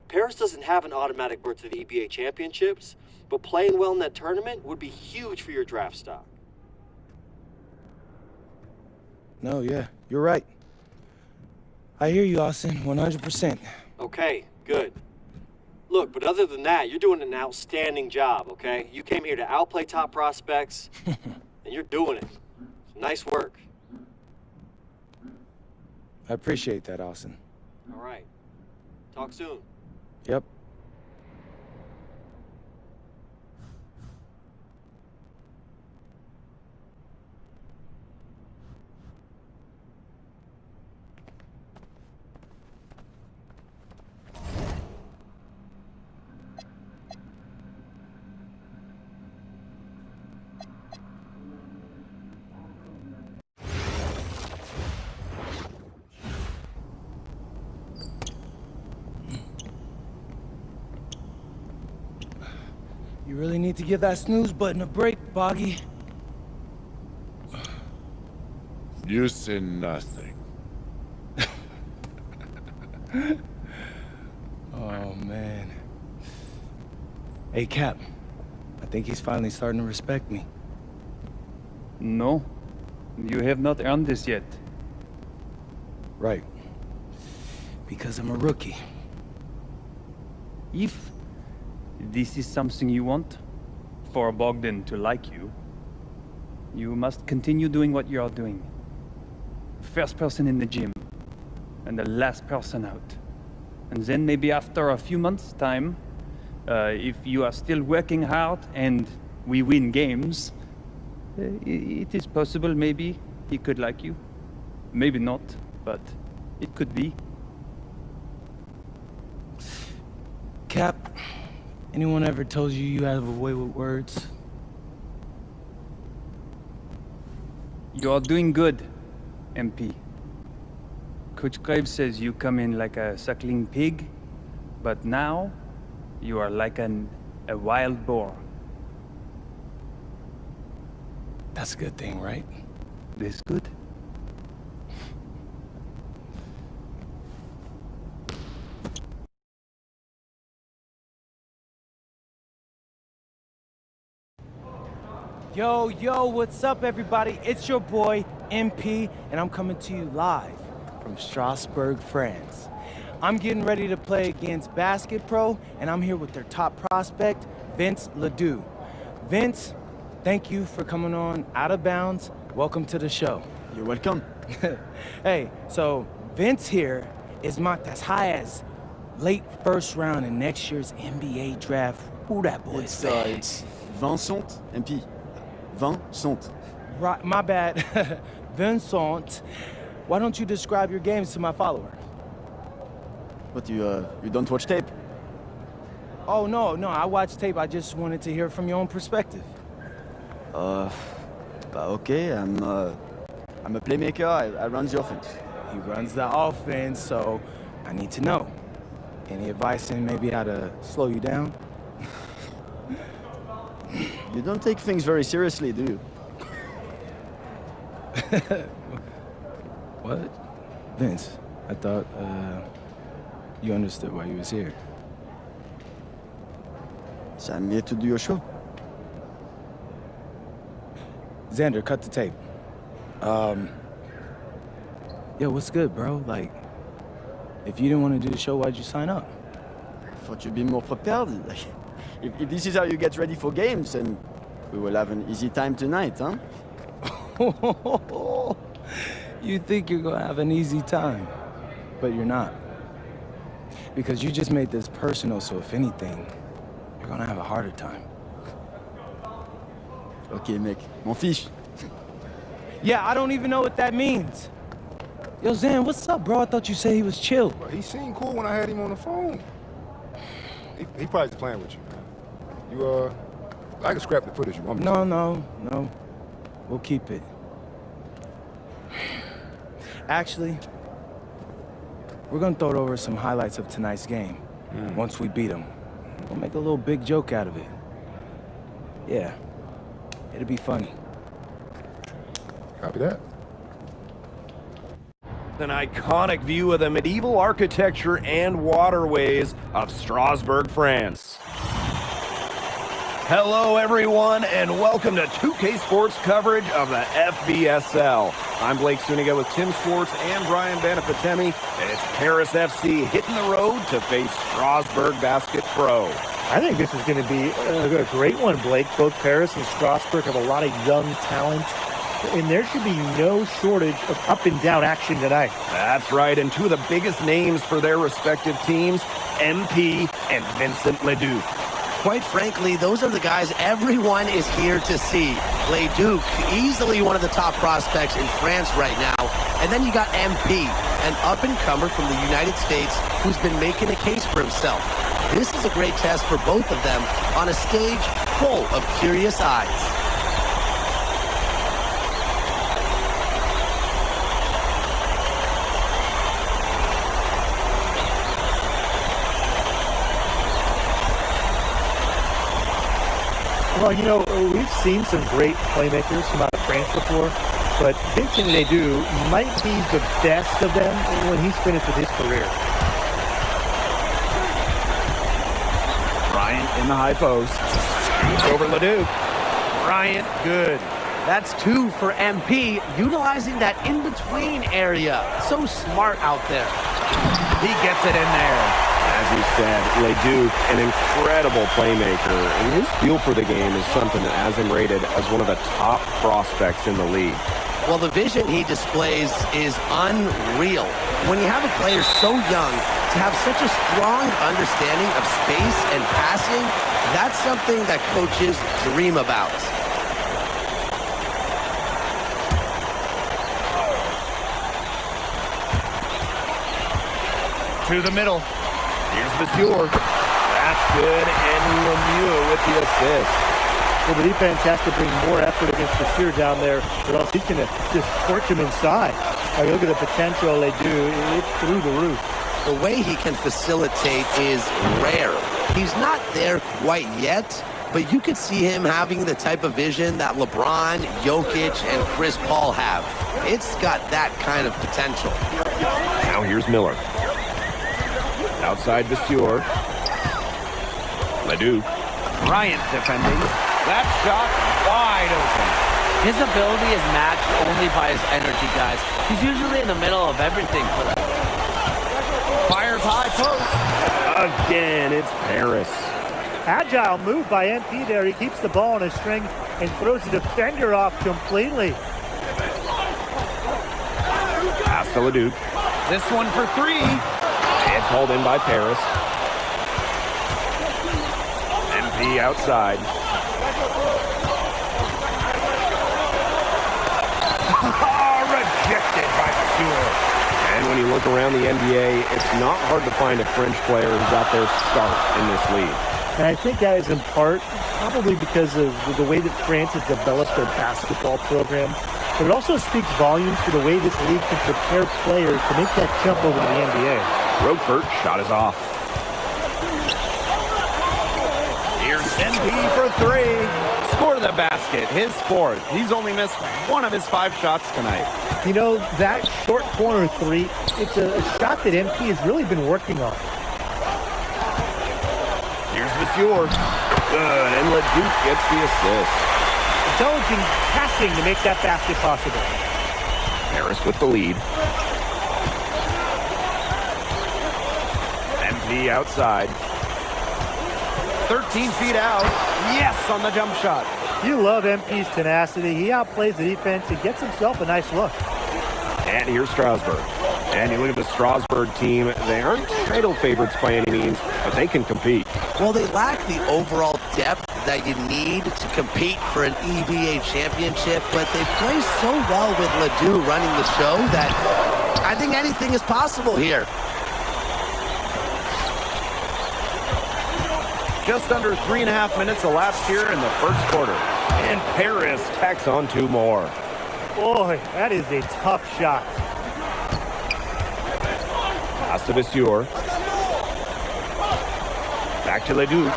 Paris doesn't have an automatic berth to the EBA championships, but playing well in that tournament would be huge for your draft stock. No, yeah, you're right. I hear you, Austin, 100%. Okay, good. Look, but other than that, you're doing an outstanding job, okay? You came here to outplay top prospects, and you're doing it. Nice work. I appreciate that, Austin. All right. Talk soon. Yep. You really need to give that snooze button a break, Boggy. You say nothing. Oh, man. Hey, Cap. I think he's finally starting to respect me. No, you have not earned this yet. Right. Because I'm a rookie. If this is something you want, for Bogdan to like you, you must continue doing what you are doing. First person in the gym, and the last person out. And then maybe after a few months' time, if you are still working hard and we win games, it is possible maybe he could like you. Maybe not, but it could be. Cap, anyone ever told you you have a way with words? You are doing good, MP. Coach Graves says you come in like a suckling pig, but now you are like a wild boar. That's a good thing, right? This good? Yo, what's up, everybody? It's your boy, MP, and I'm coming to you live from Strasbourg, France. I'm getting ready to play against Basket Pro, and I'm here with their top prospect, Vince Ledoux. Vince, thank you for coming on Out of Bounds. Welcome to the show. You're welcome. Hey, so Vince here is mocked as high as late first round in next year's NBA draft. Who that boy It's say? Vincent, MP. Vincent. Right, my bad. Vincent, why don't you describe your games to my follower? What, you don't watch tape? Oh, no, I watched tape. I just wanted to hear from your own perspective. Okay, I'm a playmaker, I run the offense. He runs the offense, so I need to know. Any advice in maybe how to slow you down? You don't take things very seriously, do you? What? Vince, I thought, you understood why you was here. So I'm here to do your show. Xander, cut the tape. Yo, what's good, bro? Like, if you didn't want to do the show, why'd you sign up? I thought you'd be more prepared. If this is how you get ready for games, then we will have an easy time tonight, huh? You think you're gonna have an easy time, but you're not. Because you just made this personal, so if anything, you're gonna have a harder time. Okay, mec. M'en fiche. Yeah, I don't even know what that means. Yo, Zan, what's up, bro? I thought you said he was chill. Bro, he seemed cool when I had him on the phone. He probably just playing with you. I can scrap the footage you want me to. No. We'll keep it. Actually, we're gonna throw it over some highlights of tonight's game. Once we beat them, we'll make a little big joke out of it. Yeah, it'll be funny. Copy that. An iconic view of the medieval architecture and waterways of Strasbourg, France. Hello, everyone, and welcome to 2K Sports coverage of the FBSL. I'm Blake Suniga with Tim Swartz and Brian Banafitemi, and it's Paris FC hitting the road to face Strasbourg Basket Pro. I think this is going to be a great one, Blake. Both Paris and Strasbourg have a lot of young talent, and there should be no shortage of up and down action tonight. That's right, and two of the biggest names for their respective teams, MP and Vincent Leduc. Quite frankly, those are the guys everyone is here to see. Leduc, easily one of the top prospects in France right now. And then you got MP, an up-and-comer from the United States who's been making a case for himself. This is a great test for both of them on a stage full of curious eyes. Well, you know, we've seen some great playmakers come out of France before, but Vincent Ledoux might be the best of them when he's finished with his career. Bryant in the high post. It's over Leduc. Bryant, good. That's 2 for MP, utilizing that in-between area. So smart out there. He gets it in there. As you said, Leduc, an incredible playmaker, and his feel for the game is something that has him rated as one of the top prospects in the league. Well, the vision he displays is unreal. When you have a player so young, to have such a strong understanding of space and passing, that's something that coaches dream about. To the middle. Here's Vasseur. That's good, and Lemieux with the assist. Well, the defense has to bring more effort against Vasseur down there, or else he's going to just torch him inside. Look at the potential they do. It's through the roof. The way he can facilitate is rare. He's not there quite yet, but you could see him having the type of vision that LeBron, Jokic, and Chris Paul have. It's got that kind of potential. Now here's Miller. Outside Vasseur. Leduc. Bryant defending. That shot wide open. His ability is matched only by his energy, guys. He's usually in the middle of everything for them. Fires high post. Again, it's Paris. Agile move by MP there. He keeps the ball on a string and throws the defender off completely. Pass to Leduc. This one for 3. It's hauled in by Paris. MP outside. Rejected by Vasseur. And when you look around the NBA, it's not hard to find a French player who got their start in this league. And I think that is in part probably because of the way that France has developed their basketball program. But it also speaks volumes for the way this league can prepare players to make that jump over to the NBA. Roquefort shot is off. Here's MP for 3. Score to the basket, his 4th. He's only missed 1 of his 5 shots tonight. You know, that short corner 3, it's a shot that MP has really been working on. Here's Vasseur. Good, and Leduc gets the assist. Intelligent passing to make that basket possible. Paris with the lead. MP outside. 13 feet out. Yes, on the jump shot. You love MP's tenacity. He outplays the defense and gets himself a nice look. And here's Strasbourg. And you look at the Strasbourg team. They aren't title favorites by any means, but they can compete. Well, they lack the overall depth that you need to compete for an EBA championship, but they play so well with Ledoux running the show that I think anything is possible here. Just under 3.5 minutes elapsed here in the first quarter. And Paris tacks on 2 more. Boy, that is a tough shot. Pass to Vasseur. Back to Leduc.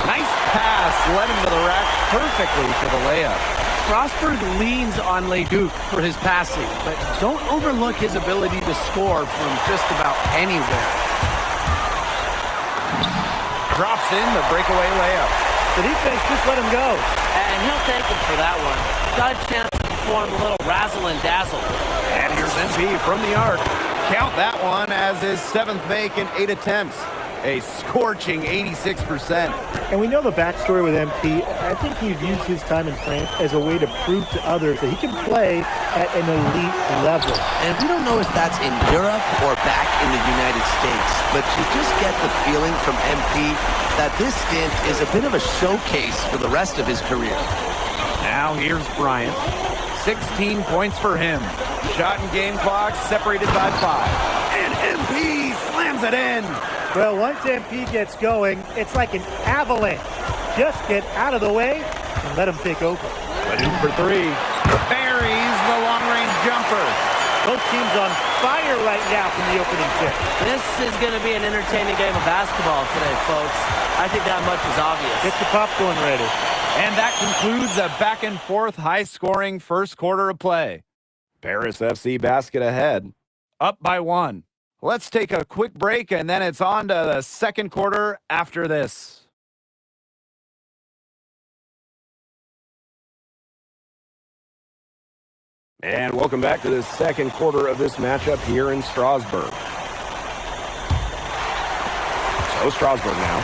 Nice pass, led him to the rack perfectly for the layup. Strasbourg leans on Leduc for his passing, but don't overlook his ability to score from just about anywhere. Drops in the breakaway layup. The defense just let him go. And he'll thank him for that one. Got a chance to perform a little razzle and dazzle. And here's MP from the arc. Count that one as his 7th make in 8 attempts. A scorching 86%. And we know the backstory with MP. I think he views his time in France as a way to prove to others that he can play at an elite level. And we don't know if that's in Europe or back in the United States, but you just get the feeling from MP that this stint is a bit of a showcase for the rest of his career. Now here's Bryant. 16 points for him. Shot and game clock separated by 5. And MP slams it in. Well, once MP gets going, it's like an avalanche. Just get out of the way and let him take over. Ledoux for 3. Buries the long-range jumper. Both teams on fire right now from the opening tip. This is going to be an entertaining game of basketball today, folks. I think that much is obvious. Get your popcorn ready. And that concludes a back-and-forth, high-scoring first quarter of play. Paris FC basket ahead, up by 1. Let's take a quick break, and then it's on to the second quarter after this. And welcome back to the second quarter of this matchup here in Strasbourg. So Strasbourg now.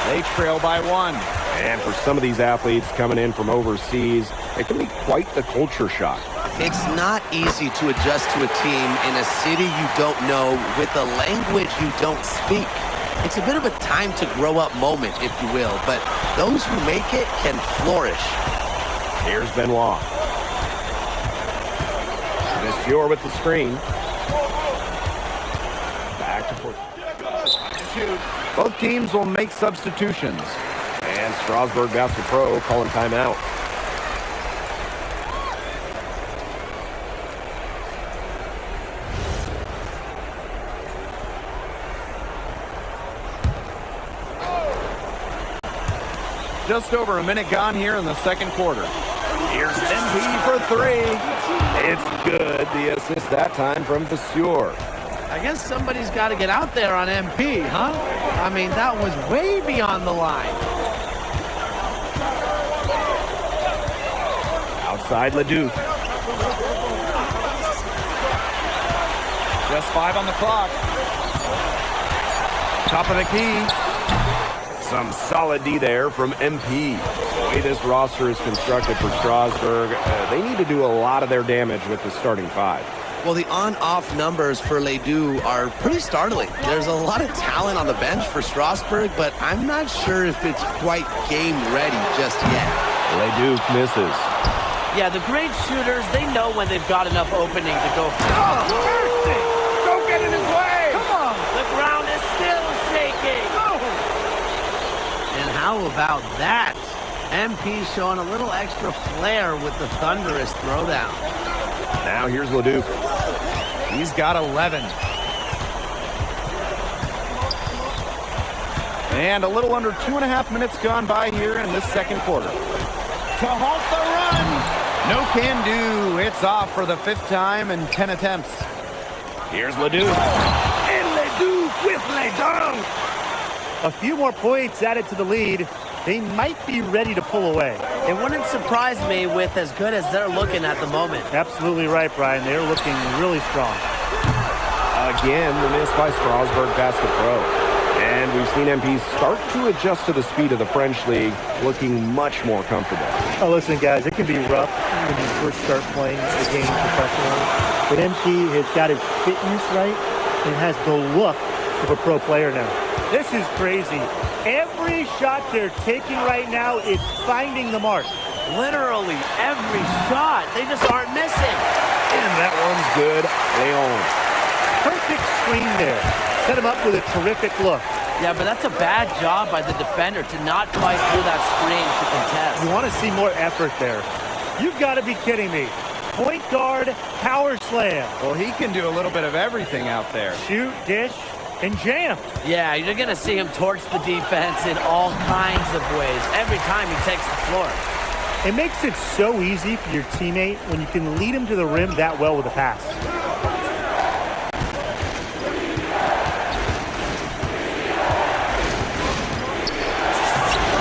They trail by 1. And for some of these athletes coming in from overseas, it can be quite the culture shock. It's not easy to adjust to a team in a city you don't know with a language you don't speak. It's a bit of a time to grow up moment, if you will, but those who make it can flourish. Here's Benoit. Monsieur with the screen. Back to Portugal. Both teams will make substitutions. And Strasbourg Basket Pro calling timeout. Just over a minute gone here in the second quarter. Here's MP for 3. It's good. The assist that time from Vasseur. I guess somebody's got to get out there on MP, huh? I mean, that was way beyond the line. Outside Ledoux. Just 5 on the clock. Top of the key. Some solid D there from MP. The way this roster is constructed for Strasbourg, they need to do a lot of their damage with the starting 5. Well, the on-off numbers for Ledoux are pretty startling. There's a lot of talent on the bench for Strasbourg, but I'm not sure if it's quite game ready just yet. Ledoux misses. Yeah, the great shooters, they know when they've got enough opening to go for it. Oh, mercy! Don't get in his way! Come on! The ground is still shaking! Oh. And how about that? MP showing a little extra flair with the thunderous throwdown. Now here's Ledoux. He's got 11. And a little under 2.5 minutes gone by here in this second quarter. To halt the run! No can do. It's off for the 5th time in 10 attempts. Here's Ledoux. And Ledoux with Le Dunk. A few more points added to the lead. They might be ready to pull away. It wouldn't surprise me with as good as they're looking at the moment. Absolutely right, Brian. They're looking really strong. Again, the miss by Strasbourg Basket Pro. And we've seen MP start to adjust to the speed of the French league, looking much more comfortable. Oh, listen, guys, it can be rough when you first start playing the game professionally. But MP has got his fitness right and has the look of a pro player now. This is crazy. Every shot they're taking right now is finding the mark. Literally every shot. They just aren't missing. And that one's good. Leon. Perfect screen there. Set him up with a terrific look. Yeah, but that's a bad job by the defender to not fight through that screen to contest. You want to see more effort there. You've got to be kidding me. Point guard, power slam. Well, he can do a little bit of everything out there. Shoot, dish, and jam. Yeah, you're going to see him torch the defense in all kinds of ways every time he takes the floor. It makes it so easy for your teammate when you can lead him to the rim that well with a pass.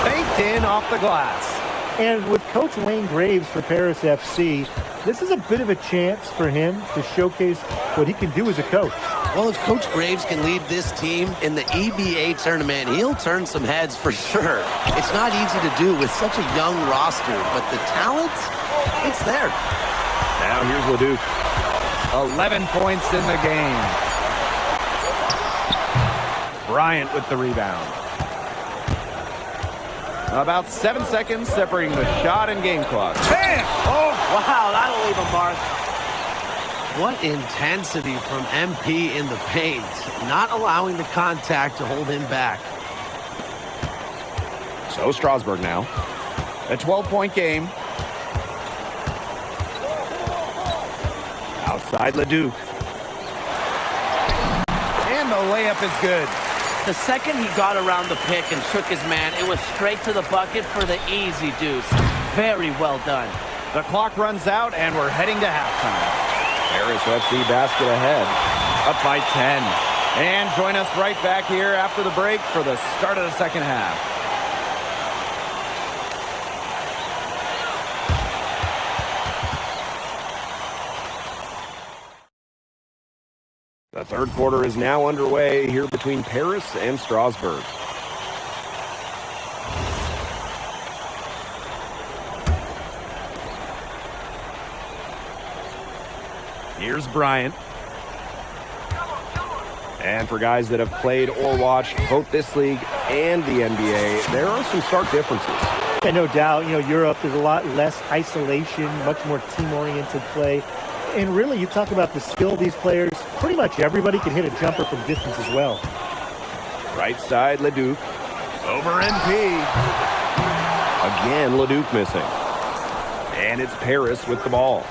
Faked in off the glass. And with Coach Wayne Graves for Paris FC, this is a bit of a chance for him to showcase what he can do as a coach. Well, if Coach Graves can lead this team in the EBA tournament, he'll turn some heads for sure. It's not easy to do with such a young roster, but the talent, it's there. Now here's Leduc. 11 points in the game. Bryant with the rebound. About 7 seconds separating the shot and game clock. Bam! Oh, wow, that'll leave a mark. What intensity from MP in the paint, not allowing the contact to hold him back. So Strasburg now. A 12-point game. Outside Leduc. And the layup is good. The second he got around the pick and shook his man, it was straight to the bucket for the easy deuce. Very well done. The clock runs out and we're heading to halftime. Paris FC basket ahead, up by 10. And join us right back here after the break for the start of the second half. The third quarter is now underway here between Paris and Strasburg. Here's Bryant. And for guys that have played or watched both this league and the NBA, there are some stark differences. Yeah, no doubt. You know, Europe, there's a lot less isolation, much more team-oriented play. And really, you talk about the skill of these players, pretty much everybody can hit a jumper from distance as well. Right side, Leduc. Over MP. Again, Leduc missing. And it's Paris with the ball.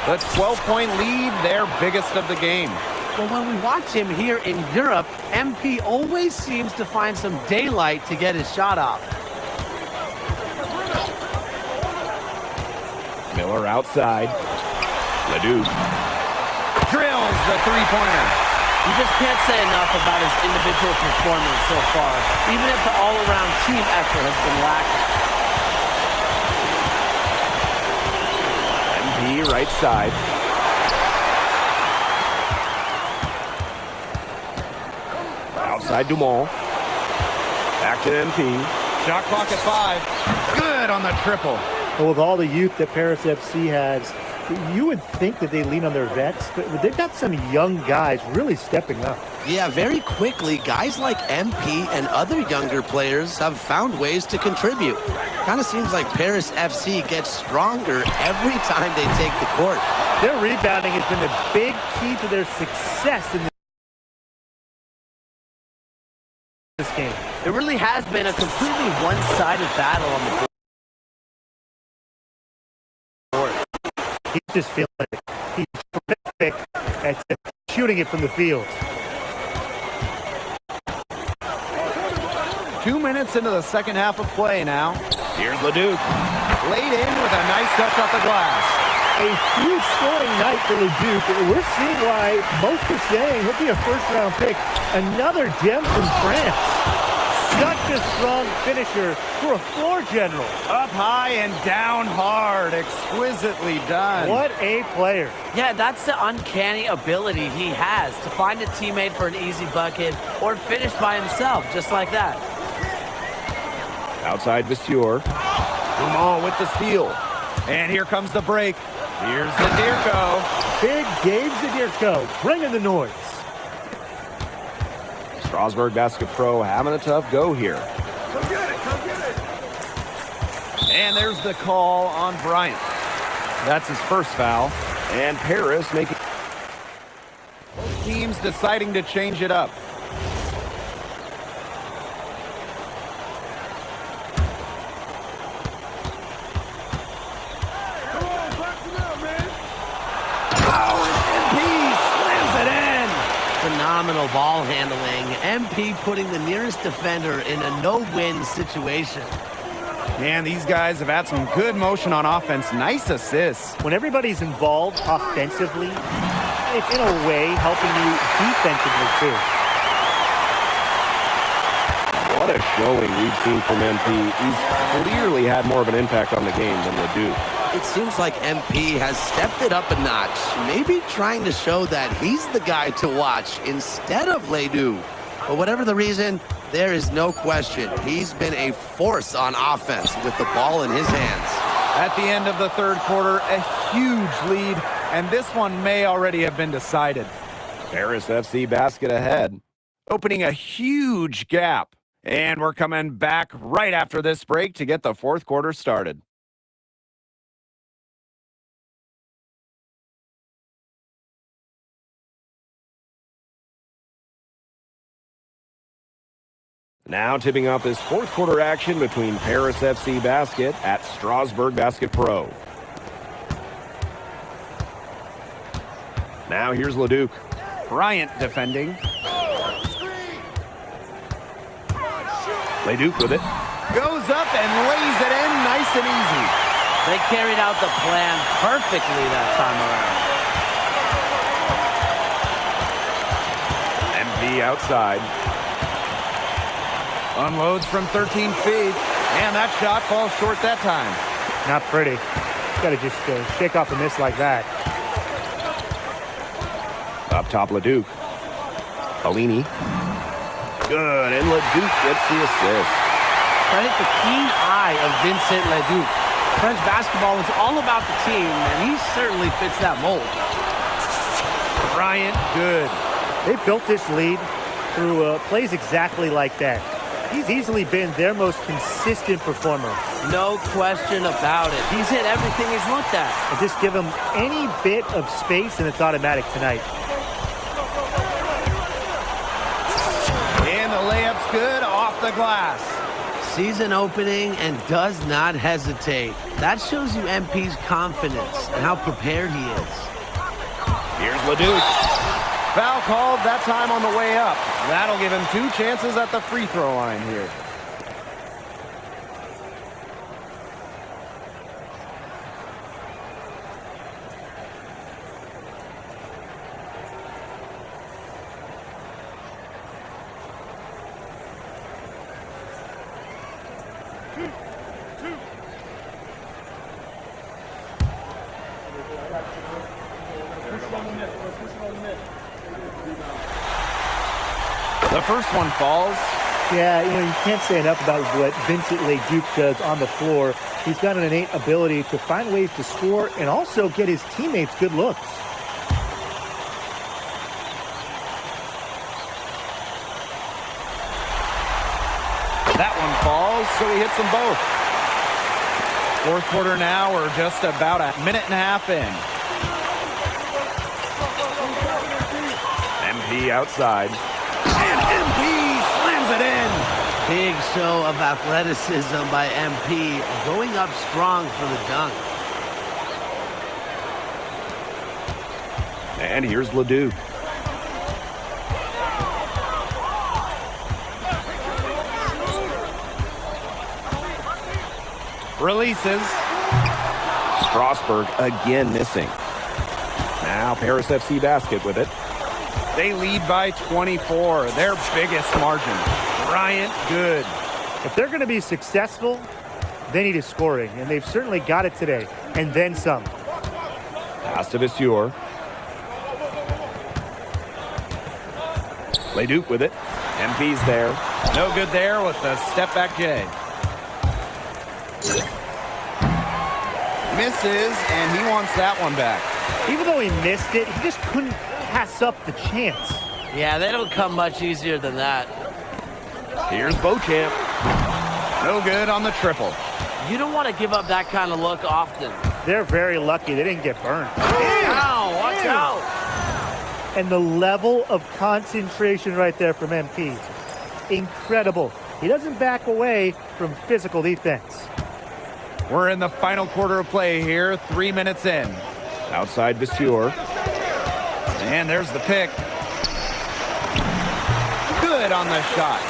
The 12-point lead, their biggest of the game. Well, when we watch him here in Europe, MP always seems to find some daylight to get his shot off. Miller outside. Leduc drills the three-pointer. You just can't say enough about his individual performance so far, even if the all-around team effort has been lacking. MP right side. Outside Dumont. Back to MP. Shot clock at 5. Good on the triple. Well, with all the youth that Paris FC has, you would think that they lean on their vets, but they've got some young guys really stepping up. Yeah, very quickly, guys like MP and other younger players have found ways to contribute. Kind of seems like Paris FC gets stronger every time they take the court. Their rebounding has been a big key to their success in this game. It really has been a completely one-sided battle on the board. He's just feeling it. He's terrific at shooting it from the field. 2 minutes into the second half of play now. Here's Leduc. Laid in with a nice touch off the glass. A huge scoring night for Leduc. We're seeing why most are saying he'll be a first-round pick. Another gem from France. Such a strong finisher for a floor general. Up high and down hard. Exquisitely done. What a player. Yeah, that's the uncanny ability he has to find a teammate for an easy bucket or finish by himself, just like that. Outside Vasseur. Dumont with the steal. And here comes the break. Here's Zadirko. Big Gabe Zadirko, bringing the noise. Strasburg Basket Pro having a tough go here. Come get it, come get it. And there's the call on Bryant. That's his first foul. And Paris making... Both teams deciding to change it up. Come on, box it out, man. Oh, and MP slams it in. Phenomenal ball handling. MP putting the nearest defender in a no-win situation. Man, these guys have had some good motion on offense. Nice assists. When everybody's involved offensively, it's in a way helping you defensively too. What a showing we've seen from MP. He's clearly had more of an impact on the game than Leduc. It seems like MP has stepped it up a notch, maybe trying to show that he's the guy to watch instead of Leduc. But whatever the reason, there is no question he's been a force on offense with the ball in his hands. At the end of the third quarter, a huge lead, and this one may already have been decided. Paris FC basket ahead, Opening a huge gap. And we're coming back right after this break to get the fourth quarter started. Now tipping off this fourth quarter action between Paris FC Basket at Strasbourg Basket Pro. Now here's Leduc. Bryant defending. Leduc with it. Goes up and lays it in nice and easy. They carried out the plan perfectly that time around. MP outside. Unloads from 13 feet, and that shot falls short that time. Not pretty. Got to just shake off a miss like that. Up top, Leduc. Bellini. Good, and Leduc gets the assist. Credit the keen eye of Vincent Leduc. French basketball is all about the team, and he certainly fits that mold. Bryant, good. They built this lead through plays exactly like that. He's easily been their most consistent performer. No question about it. He's hit everything he's looked at. And just give him any bit of space and it's automatic tonight. And the layup's good off the glass. Season opening and does not hesitate. That shows you MP's confidence and how prepared he is. Here's Leduc. Foul called that time on the way up. That'll give him 2 chances at the free throw line here. The first one falls. Yeah, you can't say enough about what Vincent Leduc does on the floor. He's got an innate ability to find ways to score and also get his teammates good looks. That one falls, so he hits them both. Fourth quarter now, we're just about a minute and a half in. MP outside. And MP slams it in. Big show of athleticism by MP, going up strong for the dunk. And here's Leduc. Releases. Strasbourg again missing. Now Paris FC Basket with it. They lead by 24, their biggest margin. Bryant, good. If they're going to be successful, they need his scoring, and they've certainly got it today, and then some. Pass to Vasseur. Leduc with it. MP's there. No good there with the step back J. Misses, and he wants that one back. Even though he missed it, he just couldn't pass up the chance. Yeah, they don't come much easier than that. Here's Beauchamp. No good on the triple. You don't want to give up that kind of look often. They're very lucky they didn't get burned. Ow, watch out. And the level of concentration right there from MP. Incredible. He doesn't back away from physical defense. We're in the final quarter of play here, 3 minutes in. Outside Vasseur. And there's the pick. Good on the shot.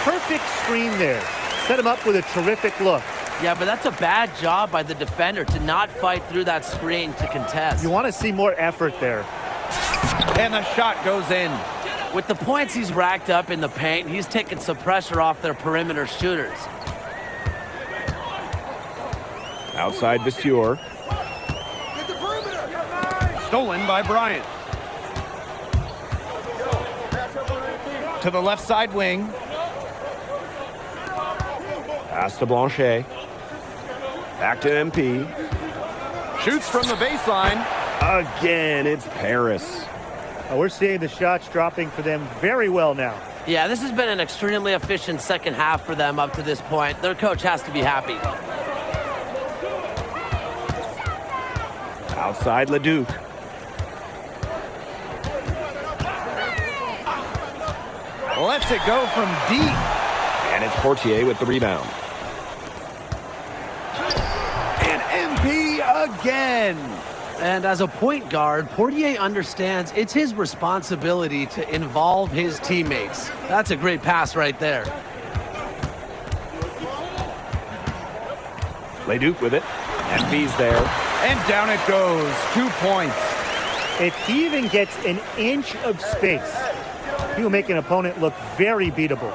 Perfect screen there. Set him up with a terrific look. Yeah, but that's a bad job by the defender to not fight through that screen to contest. You want to see more effort there. And the shot goes in. With the points he's racked up in the paint, he's taken some pressure off their perimeter shooters. Outside Vasseur. Stolen by Bryant. To the left side wing. Pass to Blanchet. Back to MP. Shoots from the baseline. Again, it's Paris. We're seeing the shots dropping for them very well now. Yeah, this has been an extremely efficient second half for them up to this point. Their coach has to be happy. Outside Leduc. Lets it go from deep. And it's Portier with the rebound. And MP again. And as a point guard, Portier understands it's his responsibility to involve his teammates. That's a great pass right there. Leduc with it. MP's there. And down it goes. 2 points. If he even gets an inch of space, he will make an opponent look very beatable.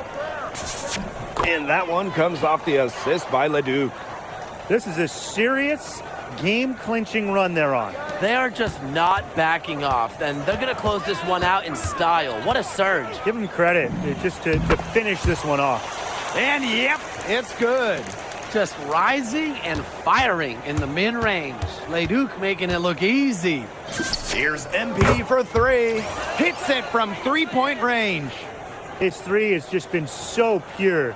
And that one comes off the assist by Leduc. This is a serious game-clinching run they're on. They are just not backing off, and they're going to close this one out in style. What a surge. Give them credit just to finish this one off. And yep, it's good. Just rising and firing in the mid-range. Leduc making it look easy. Here's MP for 3. Hits it from three-point range. His three has just been so pure,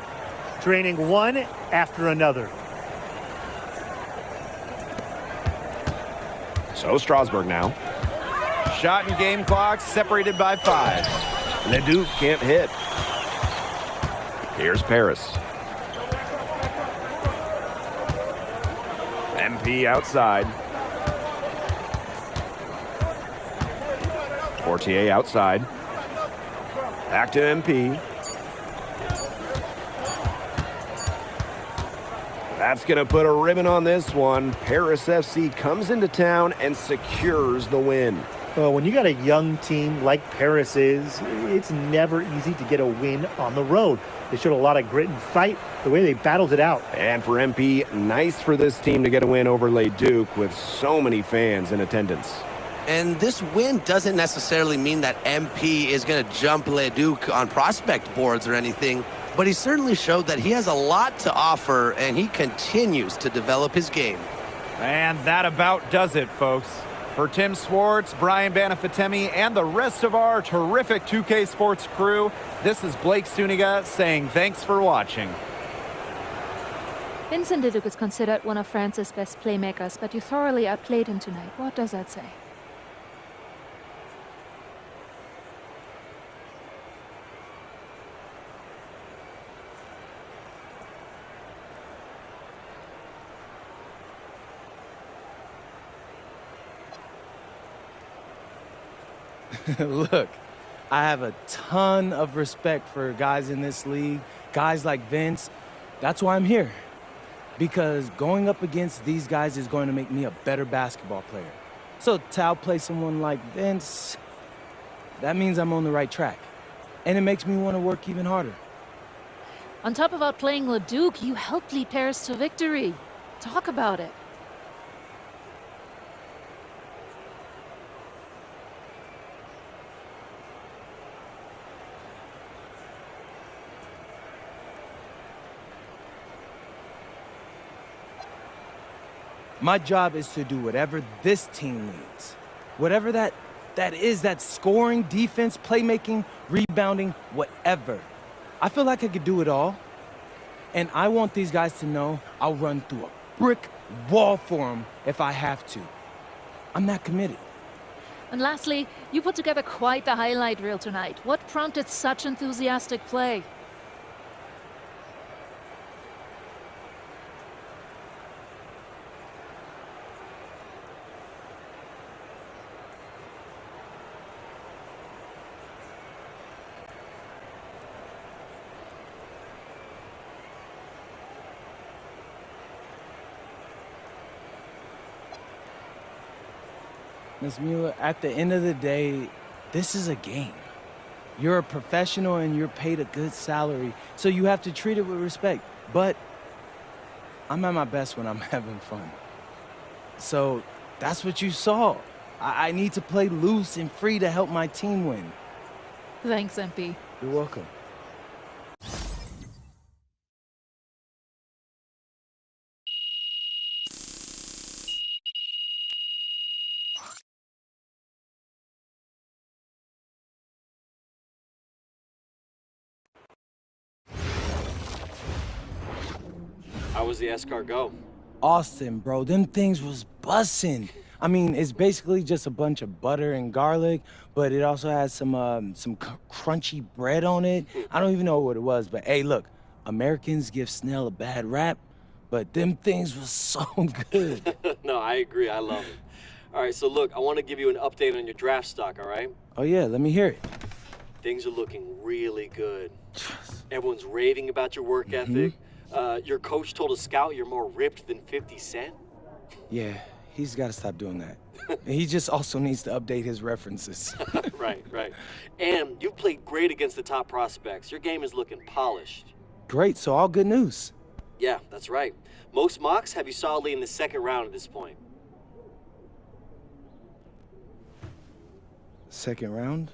draining one after another. So Strasburg now. Shot and game clock separated by 5. Leduc can't hit. Here's Paris. MP outside. Portier outside. Back to MP. That's going to put a ribbon on this one. Paris FC comes into town and secures the win. Well, when you got a young team like Paris is, it's never easy to get a win on the road. They showed a lot of grit and fight, the way they battled it out. And for MP, nice for this team to get a win over Leduc with so many fans in attendance. And this win doesn't necessarily mean that MP is going to jump Leduc on prospect boards or anything, but he certainly showed that he has a lot to offer, and he continues to develop his game. And that about does it, folks. For Tim Swartz, Brian Banafitemi, and the rest of our terrific 2K Sports crew, this is Blake Suniga saying thanks for watching. Vincent Leduc is considered one of France's best playmakers, but you thoroughly outplayed him tonight. What does that say? Look, I have a ton of respect for guys in this league, guys like Vince. That's why I'm here. Because going up against these guys is going to make me a better basketball player. So to outplay someone like Vince, that means I'm on the right track. And it makes me want to work even harder. On top of outplaying Leduc, you helped lead Paris to victory. Talk about it. My job is to do whatever this team needs. Whatever that is, that scoring, defense, playmaking, rebounding, whatever. I feel like I could do it all. And I want these guys to know I'll run through a brick wall for them if I have to. I'm not committed. And lastly, you put together quite the highlight reel tonight. What prompted such enthusiastic play? Ms. Mueller, at the end of the day, this is a game. You're a professional and you're paid a good salary, so you have to treat it with respect. But I'm at my best when I'm having fun. So that's what you saw. I need to play loose and free to help my team win. Thanks, MP. You're welcome. How was the escargot? Austin, bro, them things was bussin'. I mean, it's basically just a bunch of butter and garlic, but it also has some crunchy bread on it. I don't even know what it was, but hey, look, Americans give Snell a bad rap, but them things was so good. No, I agree. I love it. All right, so look, I want to give you an update on your draft stock, all right? Oh yeah, let me hear it. Things are looking really good. Everyone's raving about your work ethic. Your coach told a scout you're more ripped than 50 Cent. Yeah, he's got to stop doing that. And he just also needs to update his references. Right. And you've played great against the top prospects. Your game is looking polished. Great, so all good news. Yeah, that's right. Most mocks have you solidly in the second round at this point. Second round?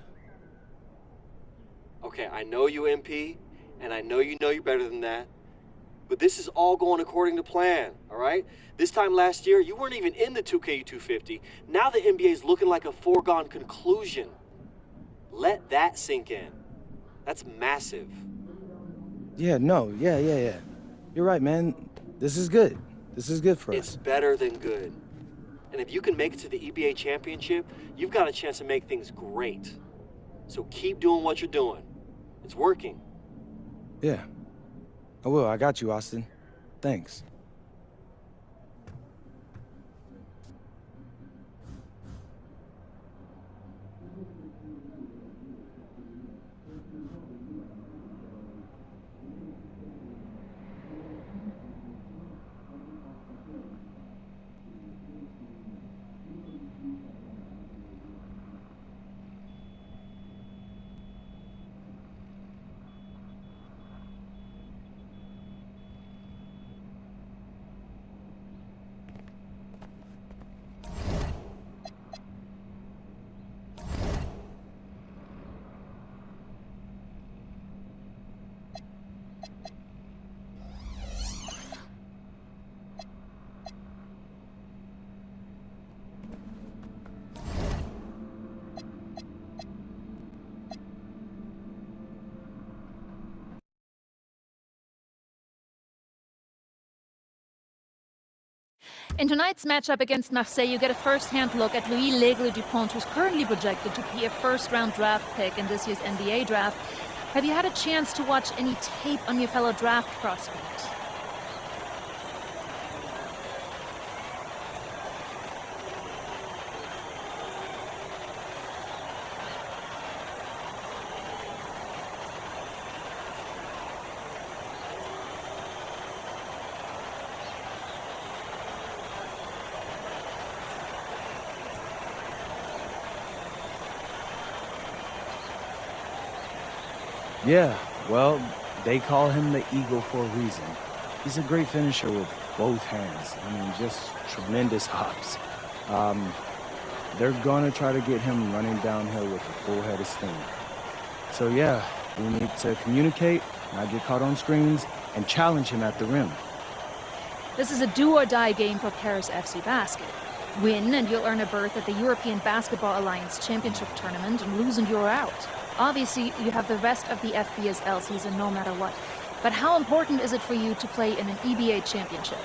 Okay, I know you, MP, and I know you're better than that. But this is all going according to plan, all right? This time last year, you weren't even in the 2K250. Now the NBA is looking like a foregone conclusion. Let that sink in. That's massive. Yeah. You're right, man. This is good. This is good for us. It's better than good. And if you can make it to the EBA championship, you've got a chance to make things great. So keep doing what you're doing. It's working. Yeah. I will. I got you, Austin. Thanks. In tonight's matchup against Marseille, you get a first-hand look at Louis L'Aigle Dupont, who's currently projected to be a first-round draft pick in this year's NBA draft. Have you had a chance to watch any tape on your fellow draft prospect? Yeah, well, they call him the Eagle for a reason. He's a great finisher with both hands. I mean, just tremendous hops. They're gonna try to get him running downhill with a full head of steam. So yeah, we need to communicate, not get caught on screens, and challenge him at the rim. This is a do-or-die game for Paris FC Basket. Win and you'll earn a berth at the European Basketball Alliance Championship Tournament, and lose and you're out. Obviously, you have the rest of the FBSL season no matter what. But how important is it for you to play in an EBA championship?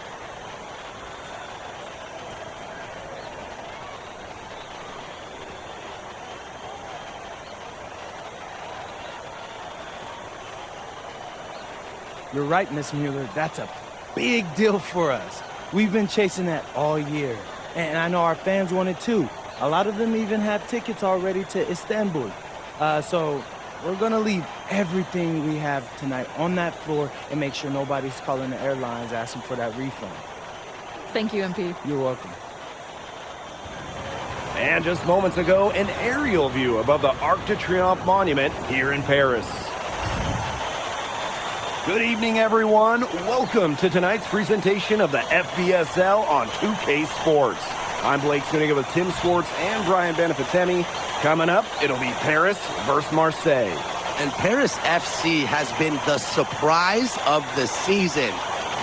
You're right, Miss Mueller. That's a big deal for us. We've been chasing that all year. And I know our fans want it too. A lot of them even have tickets already to Istanbul. So we're gonna leave everything we have tonight on that floor and make sure nobody's calling the airlines asking for that refund. Thank you, MP. You're welcome. And just moments ago, an aerial view above the Arc de Triomphe monument here in Paris. Good evening, everyone. Welcome to tonight's presentation of the FBSL on 2K Sports. I'm Blake Suniga with Tim Swartz and Brian Benefitemi. Coming up, it'll be Paris versus Marseille. And Paris FC has been the surprise of the season.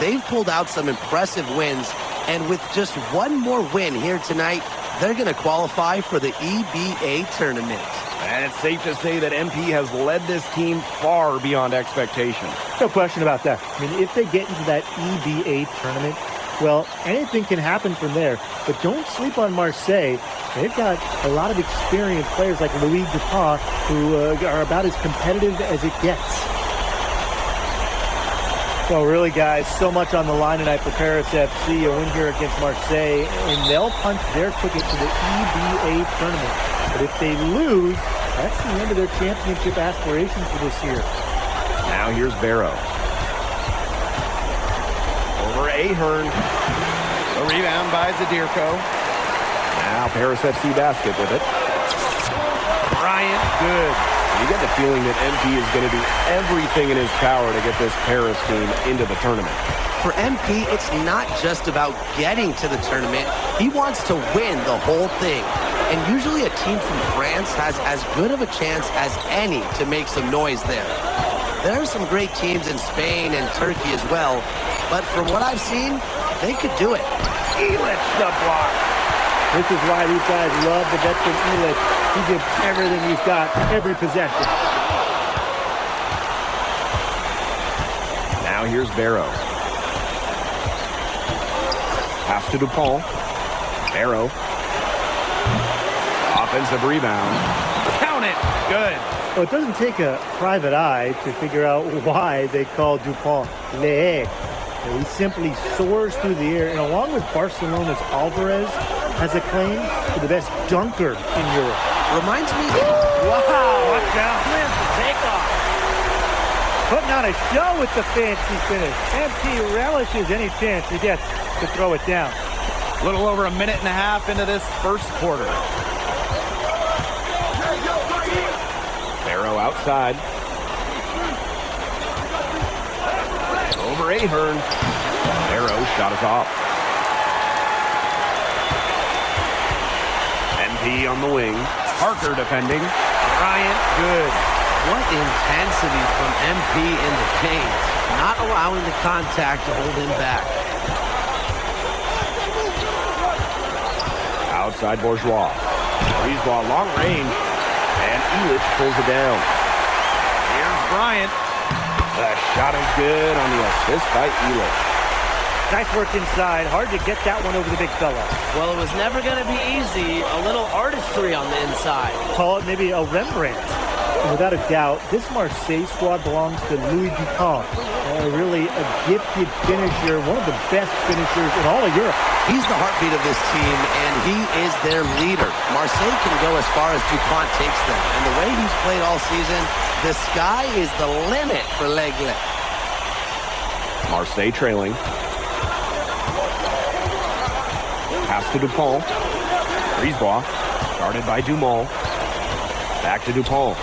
They've pulled out some impressive wins, and with just one more win here tonight, they're going to qualify for the EBA tournament. And it's safe to say that MP has led this team far beyond expectation. No question about that. I mean, if they get into that EBA tournament, well, anything can happen from there. But don't sleep on Marseille. They've got a lot of experienced players like Louis Dupont, who are about as competitive as it gets. Well, really, guys, so much on the line tonight for Paris FC, a win here against Marseille, and they'll punch their ticket to the EBA tournament. But if they lose, that's the end of their championship aspirations for this year. Now here's Barrow. Over Ahern. A rebound by Zadirko. Now Paris FC basket with it. Bryant, good. You get the feeling that MP is going to do everything in his power to get this Paris team into the tournament. For MP, it's not just about getting to the tournament. He wants to win the whole thing. And usually a team from France has as good of a chance as any to make some noise there. There are some great teams in Spain and Turkey as well, but from what I've seen, they could do it. Elitch the block. This is why these guys love the veteran Elitch. He gives everything he's got, every possession. Now here's Barrow. Pass to Dupont. Barrow. Offensive rebound. Count it. Good. Well, it doesn't take a private eye to figure out why they call Dupont Le. He simply soars through the air, and along with Barcelona's Alvarez, has a claim to the best dunker in Europe. Reminds me... Wow! Watch out. Slams the takeoff. Putting on a show with the fancy finish. MP relishes any chance he gets to throw it down. A little over a minute and a half into this first quarter. Barrow outside. Over Ahern. Barrow shot is off. MP on the wing. Parker defending. Bryant, good. What intensity from MP in the paint. Not allowing the contact to hold him back. Outside Bourgeois. Bourgeois long range. And Elitch pulls it down. Here's Bryant. The shot is good on the assist by Elitch. Nice work inside. Hard to get that one over the big fella. Well, it was never going to be easy. A little artistry on the inside. Call it maybe a Rembrandt. And without a doubt, this Marseille squad belongs to Louis Dupont. Really a gifted finisher, one of the best finishers in all of Europe. He's the heartbeat of this team, and he is their leader. Marseille can go as far as Dupont takes them. And the way he's played all season, the sky is the limit for L'Aigle. Marseille trailing. Pass to Dupont. Brisebois, guarded by Dumont. Back to Dupont.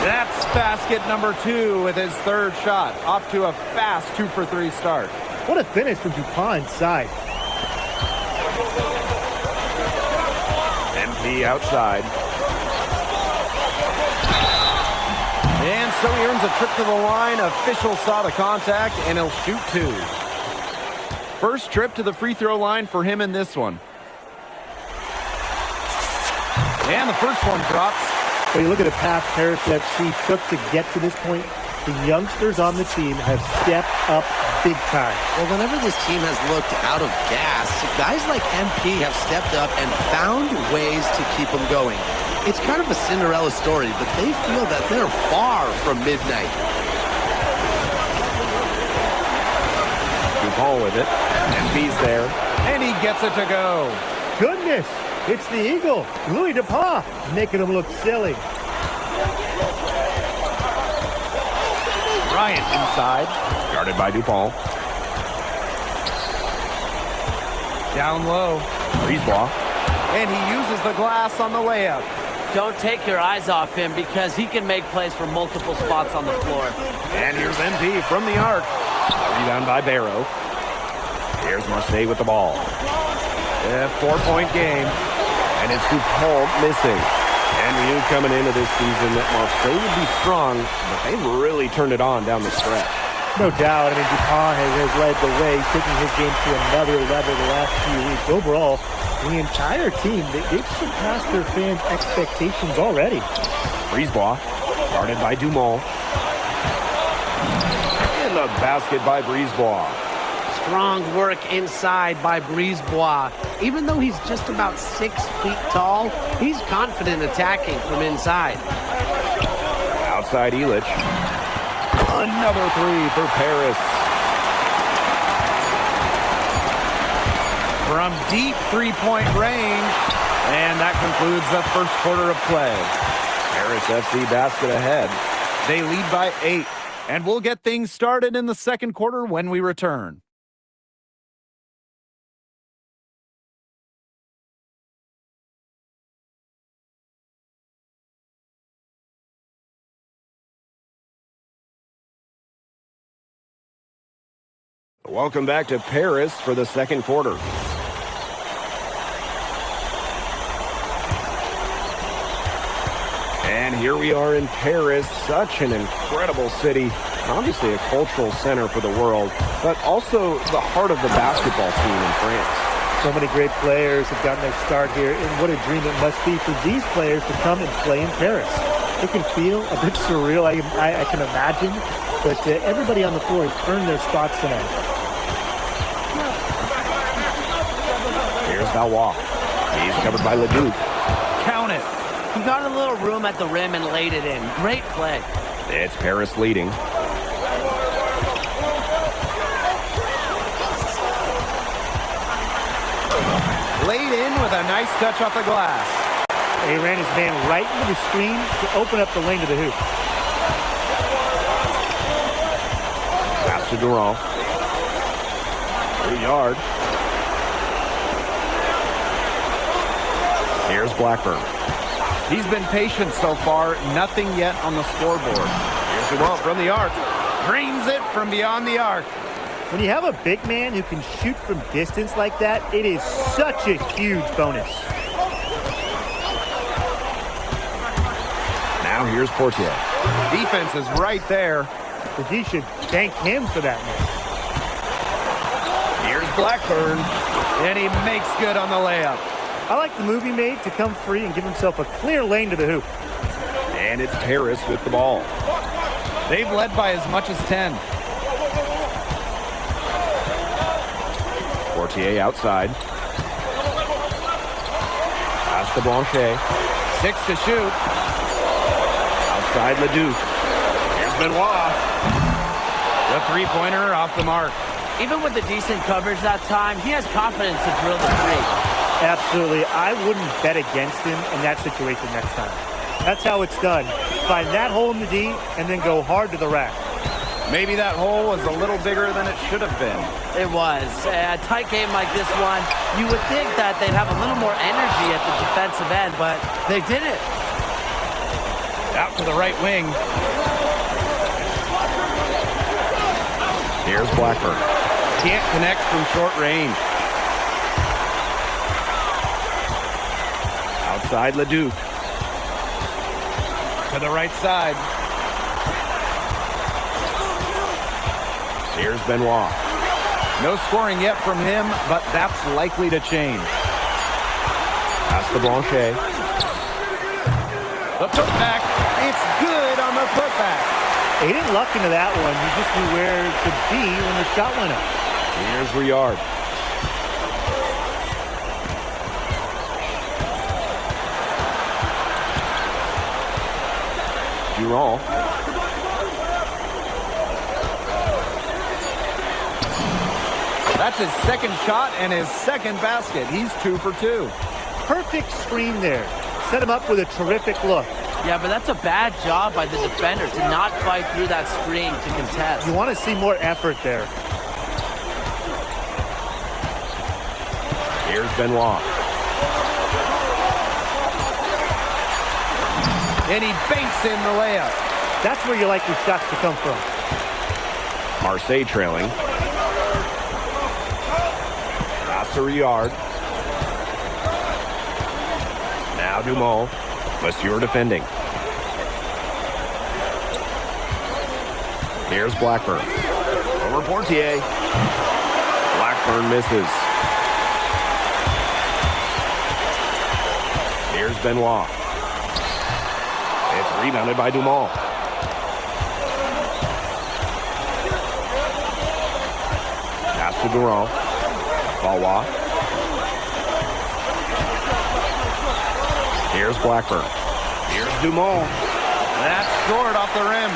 That's basket number 2 with his third shot. Off to a fast 2-for-3 start. What a finish from Dupont inside. MP outside. And so he earns a trip to the line. Official saw the contact, and he'll shoot 2. First trip to the free throw line for him in this one. And the first one drops. When you look at the path Paris FC took to get to this point, the youngsters on the team have stepped up big time. Well, whenever this team has looked out of gas, guys like MP have stepped up and found ways to keep them going. It's kind of a Cinderella story, but they feel that they're far from midnight. Dupont with it. MP's there. And he gets it to go. Goodness, it's the Eagle, Louis Dupont, making him look silly. Bryant inside. Guarded by Dupont. Down low. Brisebois. and he uses the glass on the layup. Don't take your eyes off him because he can make plays from multiple spots on the floor. And here's MP from the arc. Rebound by Barrow. Here's Marseille with the ball. A 4-point game, and it's Dupont missing. And we knew coming into this season that Marseille would be strong, but they've really turned it on down the stretch. No doubt. I mean, Dupont has led the way, taking his game to another level the last few weeks. Overall, the entire team, they've surpassed their fans' expectations already. Brisebois, guarded by Dumont. And the basket by Brisebois. Strong work inside by Brisebois. Even though he's just about 6 feet tall, he's confident attacking from inside. Outside Elich. Another three for Paris. From deep three-point range, and that concludes the first quarter of play. Paris FC basket ahead. They lead by 8, and we'll get things started in the second quarter when we return. Welcome back to Paris for the second quarter. And here we are in Paris, such an incredible city. Obviously a cultural center for the world, but also the heart of the basketball scene in France. So many great players have gotten their start here, and what a dream it must be for these players to come and play in Paris. It can feel a bit surreal, I can imagine, but everybody on the floor has earned their spots tonight. Here's Valois. He's covered by Leduc. Count it. He got a little room at the rim and laid it in. Great play. It's Paris leading. Laid in with a nice touch off the glass. He ran his man right into the screen to open up the lane to the hoop. Pass to Durand. 3 yard. Here's Blackburn. He's been patient so far. Nothing yet on the scoreboard. Here's Durand from the arc. Drains it from beyond the arc. When you have a big man who can shoot from distance like that, it is such a huge bonus. Now here's Portier. Defense is right there. But he should thank him for that miss. Here's Blackburn. And he makes good on the layup. I like the move he made to come free and give himself a clear lane to the hoop. And it's Paris with the ball. They've led by as much as 10. Portier outside. Pass to Blanchet. 6 to shoot. Outside Leduc. Here's Benoit. The three-pointer off the mark. Even with the decent coverage that time, he has confidence to drill the three. Absolutely. I wouldn't bet against him in that situation next time. That's how it's done. Find that hole in the D and then go hard to the rack. Maybe that hole was a little bigger than it should have been. It was. A tight game like this one, you would think that they'd have a little more energy at the defensive end, but they didn't. Out to the right wing. Here's Blackburn. Can't connect from short range. Outside Leduc. To the right side. Here's Benoit. No scoring yet from him, but that's likely to change. Pass to Blanchet. The putback. It's good on the putback. He didn't luck into that one. He just knew where to be when the shot went up. Here's Riard. Durand. That's his second shot and his second basket. He's 2 for 2. Perfect screen there. Set him up with a terrific look. Yeah, but that's a bad job by the defender to not fight through that screen to contest. You want to see more effort there. Here's Benoit. and he banks in the layup. That's where you like your shots to come from. Marseille trailing. Yard. Now Dumont. Monsieur defending. Here's Blackburn. Over Portier. Blackburn misses. Here's Benoit. It's rebounded by Dumont. Pass to Durant. Valois. Here's Blackburn. Here's Dumont. That's short off the rim.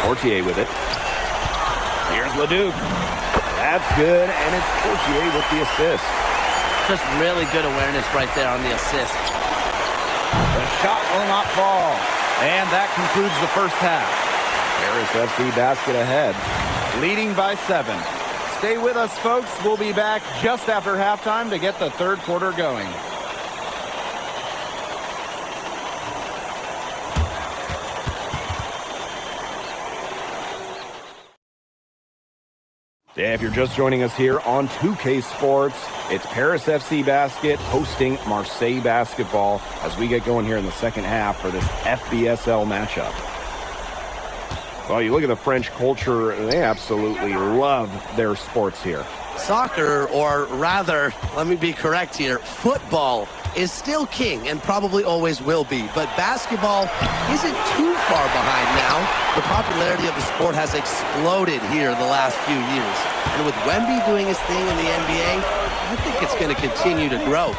Portier with it. Here's Leduc. That's good, and it's Portier with the assist. Just really good awareness right there on the assist. The shot will not fall. And that concludes the first half. Paris FC basket ahead. Leading by 7. Stay with us, folks. We'll be back just after halftime to get the third quarter going. If you're just joining us here on 2K Sports, it's Paris FC Basket hosting Marseille Basketball as we get going here in the second half for this FBSL matchup. Well, you look at the French culture, they absolutely love their sports here. Soccer, or rather, let me be correct here, football is still king and probably always will be, but basketball isn't too far behind now. The popularity of the sport has exploded here the last few years. And with Wemby doing his thing in the NBA, I think it's going to continue to grow.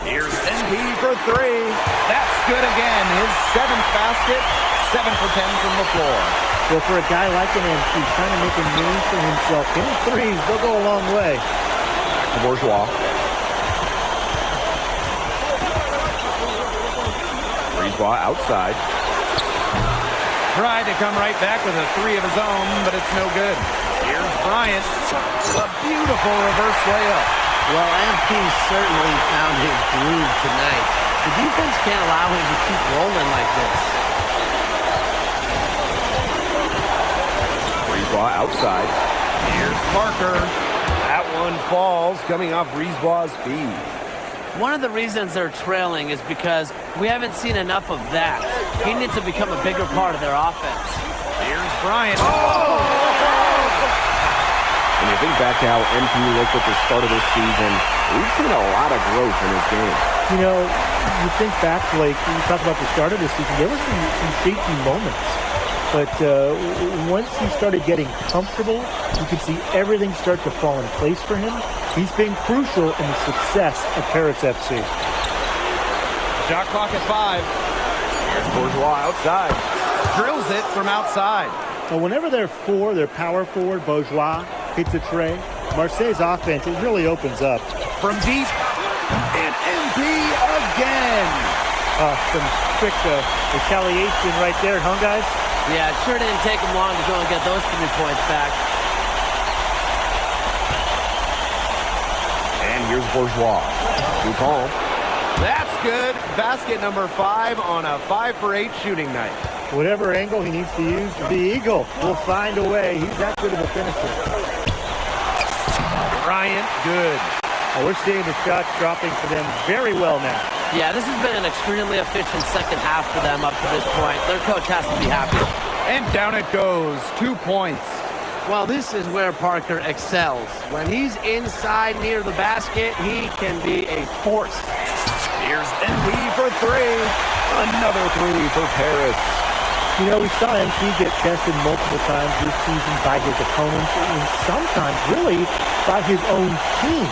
Here's NP for 3. That's good again. His 7th basket, 7 for 10 from the floor. Well, for a guy like an MP, trying to make a name for himself, hitting threes, they'll go a long way. Back to Bourgeois. Bourgeois outside. Tried to come right back with a 3 of his own, but it's no good. Here's Bryant. A beautiful reverse layup. Well, MP certainly found his groove tonight. The defense can't allow him to keep rolling like this. Outside. Here's Parker. That one falls, coming off Brisebois' feed. One of the reasons they're trailing is because we haven't seen enough of that. He needs to become a bigger part of their offense. Here's Bryant. When you think back to how MP looked at the start of this season, we've seen a lot of growth in his game. You know, you think back, Blake, you talk about the start of this season, there were some shaky moments. But once he started getting comfortable, you could see everything start to fall in place for him. He's been crucial in the success of Paris FC. Shot clock at 5. Here's Bourgeois outside. Drills it from outside. Well, whenever their power forward, Bourgeois, hits a tray, Marseille's offense, it really opens up. From deep, and MP again. Some quick retaliation right there, huh, guys? Yeah, it sure didn't take him long to go and get those 3 points back. And here's Bourgeois. Dupont. That's good. Basket number 5 on a 5 for 8 shooting night. Whatever angle he needs to use, the Eagle will find a way. He's that good of a finisher. Bryant, good. We're seeing the shots dropping for them very well now. Yeah, this has been an extremely efficient second half for them up to this point. Their coach has to be happy. And down it goes. 2 points. Well, this is where Parker excels. When he's inside near the basket, he can be a force. Here's MP for 3. Another 3 for Paris. You know, we saw MP get tested multiple times this season by his opponents and sometimes really by his own team.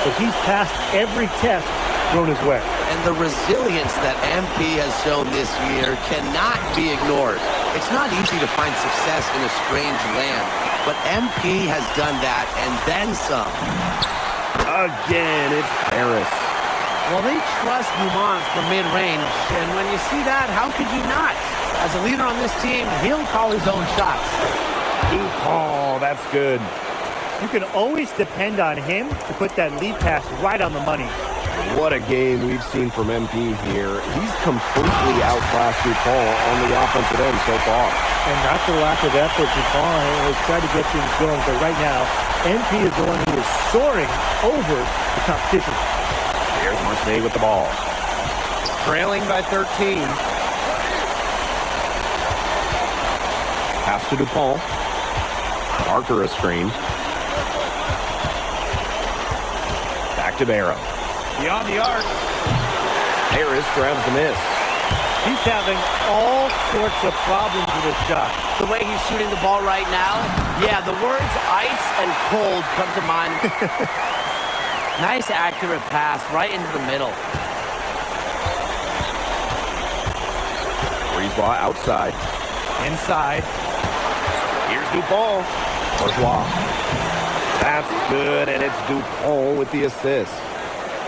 But he's passed every test thrown his way. And the resilience that MP has shown this year cannot be ignored. It's not easy to find success in a strange land, but MP has done that and then some. Again, it's Paris. Well, they trust Dumont from mid-range, and when you see that, how could you not? As a leader on this team, he'll call his own shots. Dupont, that's good. You can always depend on him to put that lead pass right on the money. What a game we've seen from MP here. He's completely outclassed DuPont on the offensive end so far. And not the lack of effort. DuPont has tried to get things going, but right now, MP is the one who is soaring over the competition. Here's Marseille with the ball. Trailing by 13. Pass to DuPont. Parker a screen. Back to Barrow. Beyond the arc. Harris grabs the miss. He's having all sorts of problems with his shot. The way he's shooting the ball right now, yeah, the words ice and cold come to mind. Nice accurate pass right into the middle. Brisebois outside. Inside. Here's Dupont. Bourgeois. That's good, and it's Dupont with the assist.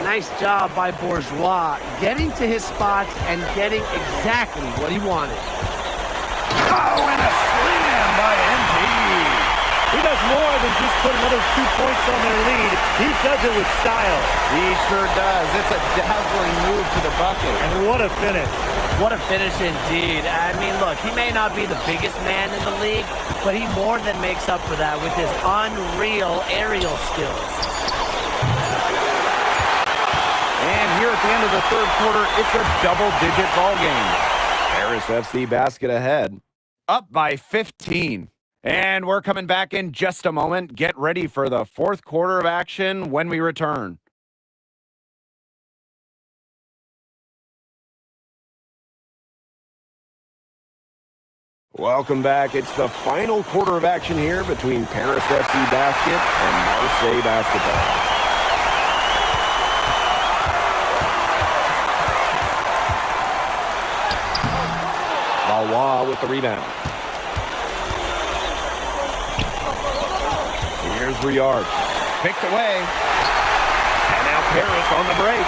Nice job by Bourgeois getting to his spots and getting exactly what he wanted. Oh, and a slam by MP. He does more than just put another 2 points on their lead. He does it with style. He sure does. It's a dazzling move to the bucket. And what a finish. What a finish indeed. I mean, look, he may not be the biggest man in the league, but he more than makes up for that with his unreal aerial skills. And here at the end of the third quarter, it's a double-digit ball game. Paris FC basket ahead. Up by 15. And we're coming back in just a moment. Get ready for the fourth quarter of action when we return. Welcome back. It's the final quarter of action here between Paris FC basket and Marseille basketball. Valois with the rebound. Here's Riard. Picked away. And now Paris on the break.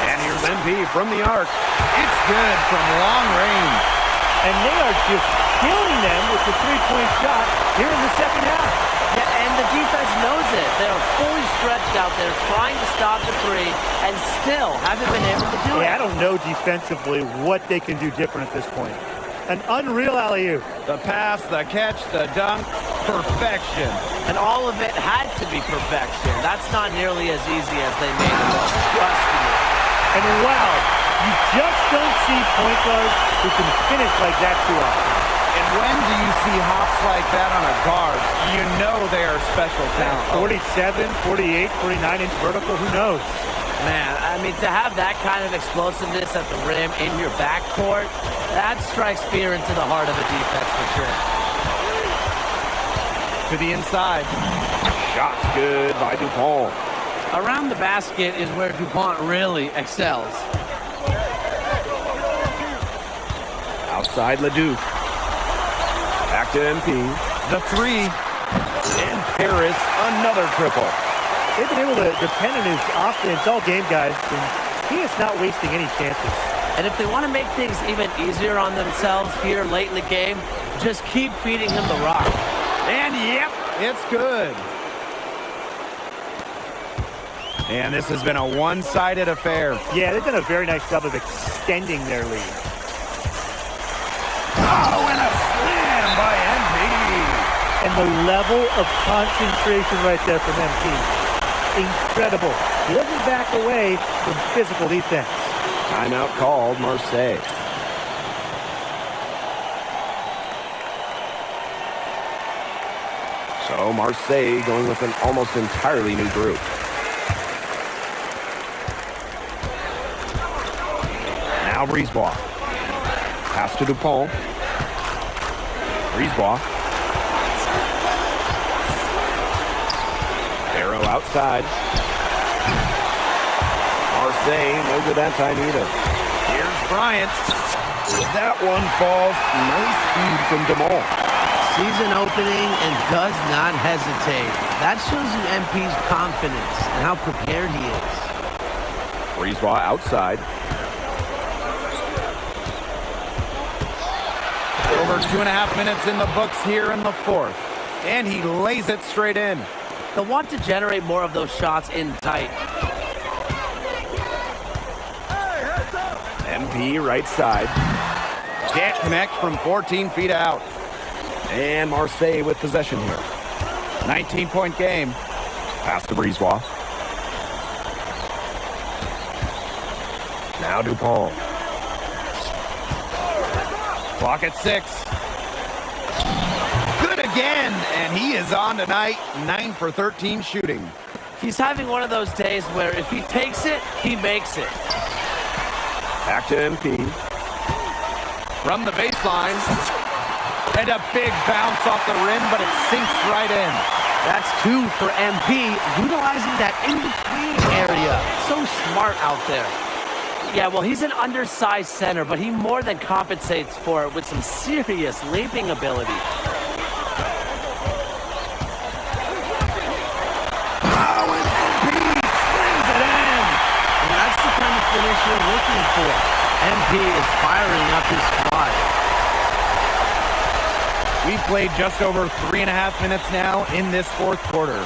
And here's MP from the arc. It's good from long range. And they are just killing them with the three-point shot here in the second half. Yeah, and the defense knows it. They're fully stretched out there trying to stop the three and still haven't been able to do it. I don't know defensively what they can do different at this point. An unreal alley-oop. The pass, the catch, the dunk, perfection. And all of it had to be perfection. That's not nearly as easy as they made it look. Trust me. And wow, you just don't see point guards who can finish like that too often. And when do you see hops like that on a guard? You know they are special talent. 47, 48, 49-inch vertical, who knows? Man, I mean, to have that kind of explosiveness at the rim in your backcourt, that strikes fear into the heart of a defense for sure. To the inside. Shots good by DuPont. Around the basket is where DuPont really excels. Outside Leduc. Back to MP. The three. And Paris, another triple. They've been able to depend on his offense all game, guys, and he is not wasting any chances. And if they want to make things even easier on themselves here late in the game, just keep feeding him the rock. And yep, it's good. And this has been a one-sided affair. Yeah, they've done a very nice job of extending their lead. Oh, and a slam by MP. And the level of concentration right there from MP. Incredible. He doesn't back away from physical defense. Timeout called Marseille. So Marseille going with an almost entirely new group. Now Brisebois. Pass to DuPont. Brisebois. Barrow outside. Marseille, no good that time either. Here's Bryant. That one falls. Nice feed from DeMol. Season opening and does not hesitate. That shows you MP's confidence and how prepared he is. Brisebois outside. Over 2.5 minutes in the books here in the fourth. And he lays it straight in. They'll want to generate more of those shots in tight. MP right side. Can't connect from 14 feet out. And Marseille with possession here. 19-point game. Pass to Brisebois. Now Dupont. Clock at 6. Good again, and he is on tonight. 9 for 13 shooting. He's having one of those days where if he takes it, he makes it. Back to MP. From the baseline. And a big bounce off the rim, but it sinks right in. That's 2 for MP, utilizing that in-between area. So smart out there. Yeah, well, he's an undersized center, but he more than compensates for it with some serious leaping ability. Oh, and MP slings it in. And that's the kind of finish you're looking for. MP is firing up his squad. We've played just over 3.5 minutes now in this fourth quarter.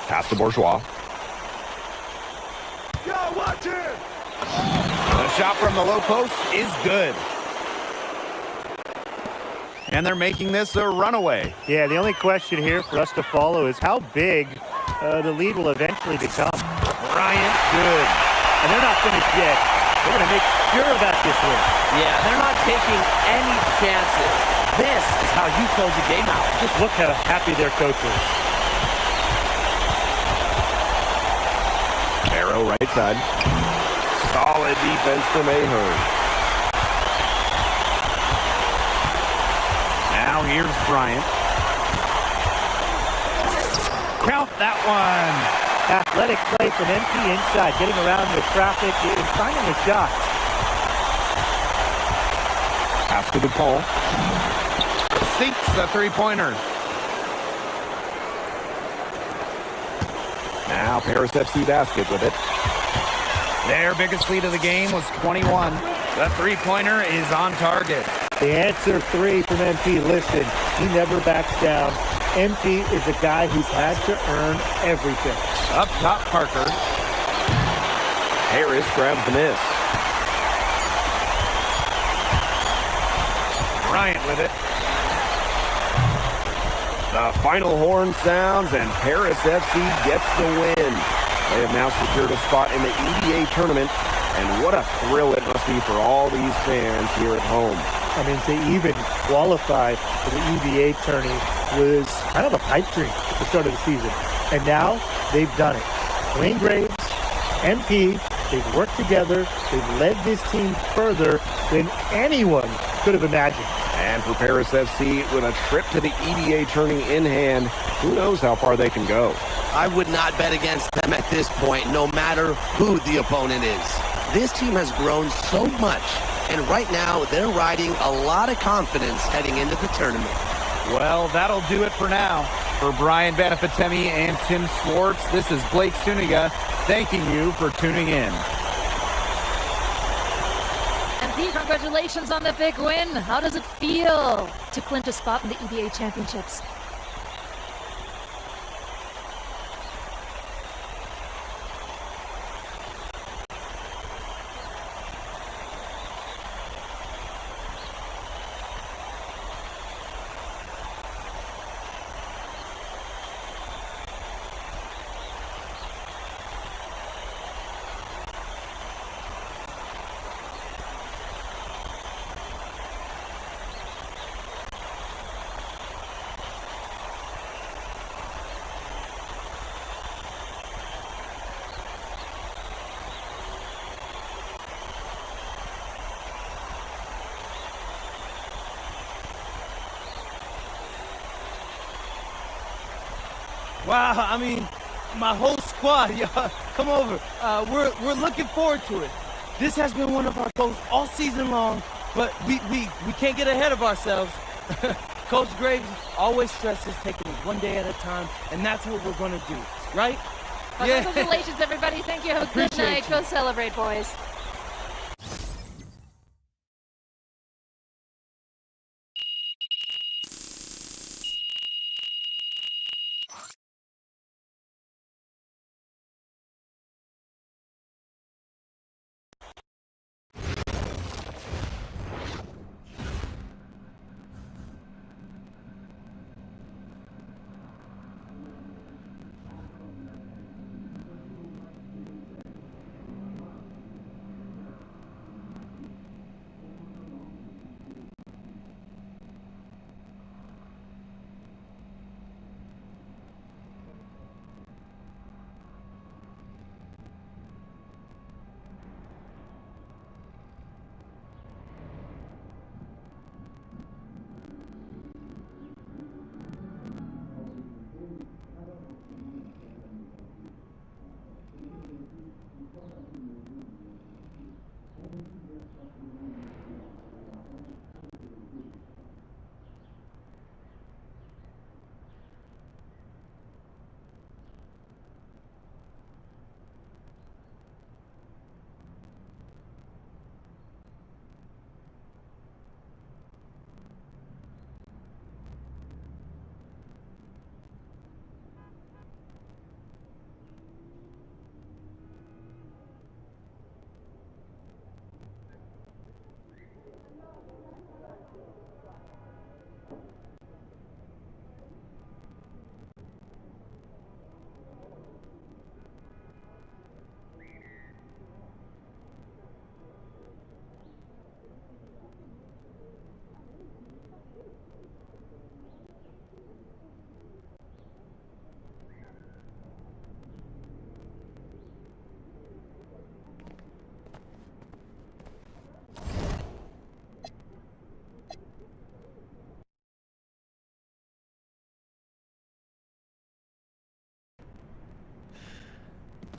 Pass to Bourgeois. Yo, watch it! The shot from the low post is good. And they're making this a runaway. Yeah, the only question here for us to follow is how big the lead will eventually become. Bryant, good. And they're not finished yet. They're going to make sure about this win. Yeah, they're not taking any chances. This is how you close a game out. Just look how happy their coach is. Barrow right side. Solid defense from Ahern. Now here's Bryant. Count that one. Athletic play from MP inside, getting around the traffic and finding the shot. Pass to Dupont. Sinks the three-pointer. Now Paris FC basket with it. Their biggest lead of the game was 21. The three-pointer is on target. The answer 3 from MP. Listen, he never backs down. MP is a guy who's had to earn everything. Up top, Parker. Harris grabs the miss. Bryant with it. The final horn sounds, and Paris FC gets the win. They have now secured a spot in the EDA tournament, and what a thrill it must be for all these fans here at home. I mean, to even qualify for the EVA tourney was kind of a pipe dream at the start of the season. And now they've done it. Wayne Graves, MP, they've worked together. They've led this team further than anyone could have imagined. And for Paris FC, with a trip to the EDA tourney in hand, who knows how far they can go. I would not bet against them at this point, no matter who the opponent is. This team has grown so much, and right now they're riding a lot of confidence heading into the tournament. Well, that'll do it for now. For Brian Banafitemi and Tim Swartz, this is Blake Suniga thanking you for tuning in. And Pete, congratulations on the big win. How does it feel to clinch a spot in the EVA Championships? Wow, I mean, my whole squad, y'all, come over. We're looking forward to it. This has been one of our goals all season long, but we can't get ahead of ourselves. Coach Graves always stresses taking it one day at a time, and that's what we're going to do, right? Well, congratulations, everybody. Thank you. Have a good Appreciate night. you. Go celebrate, boys.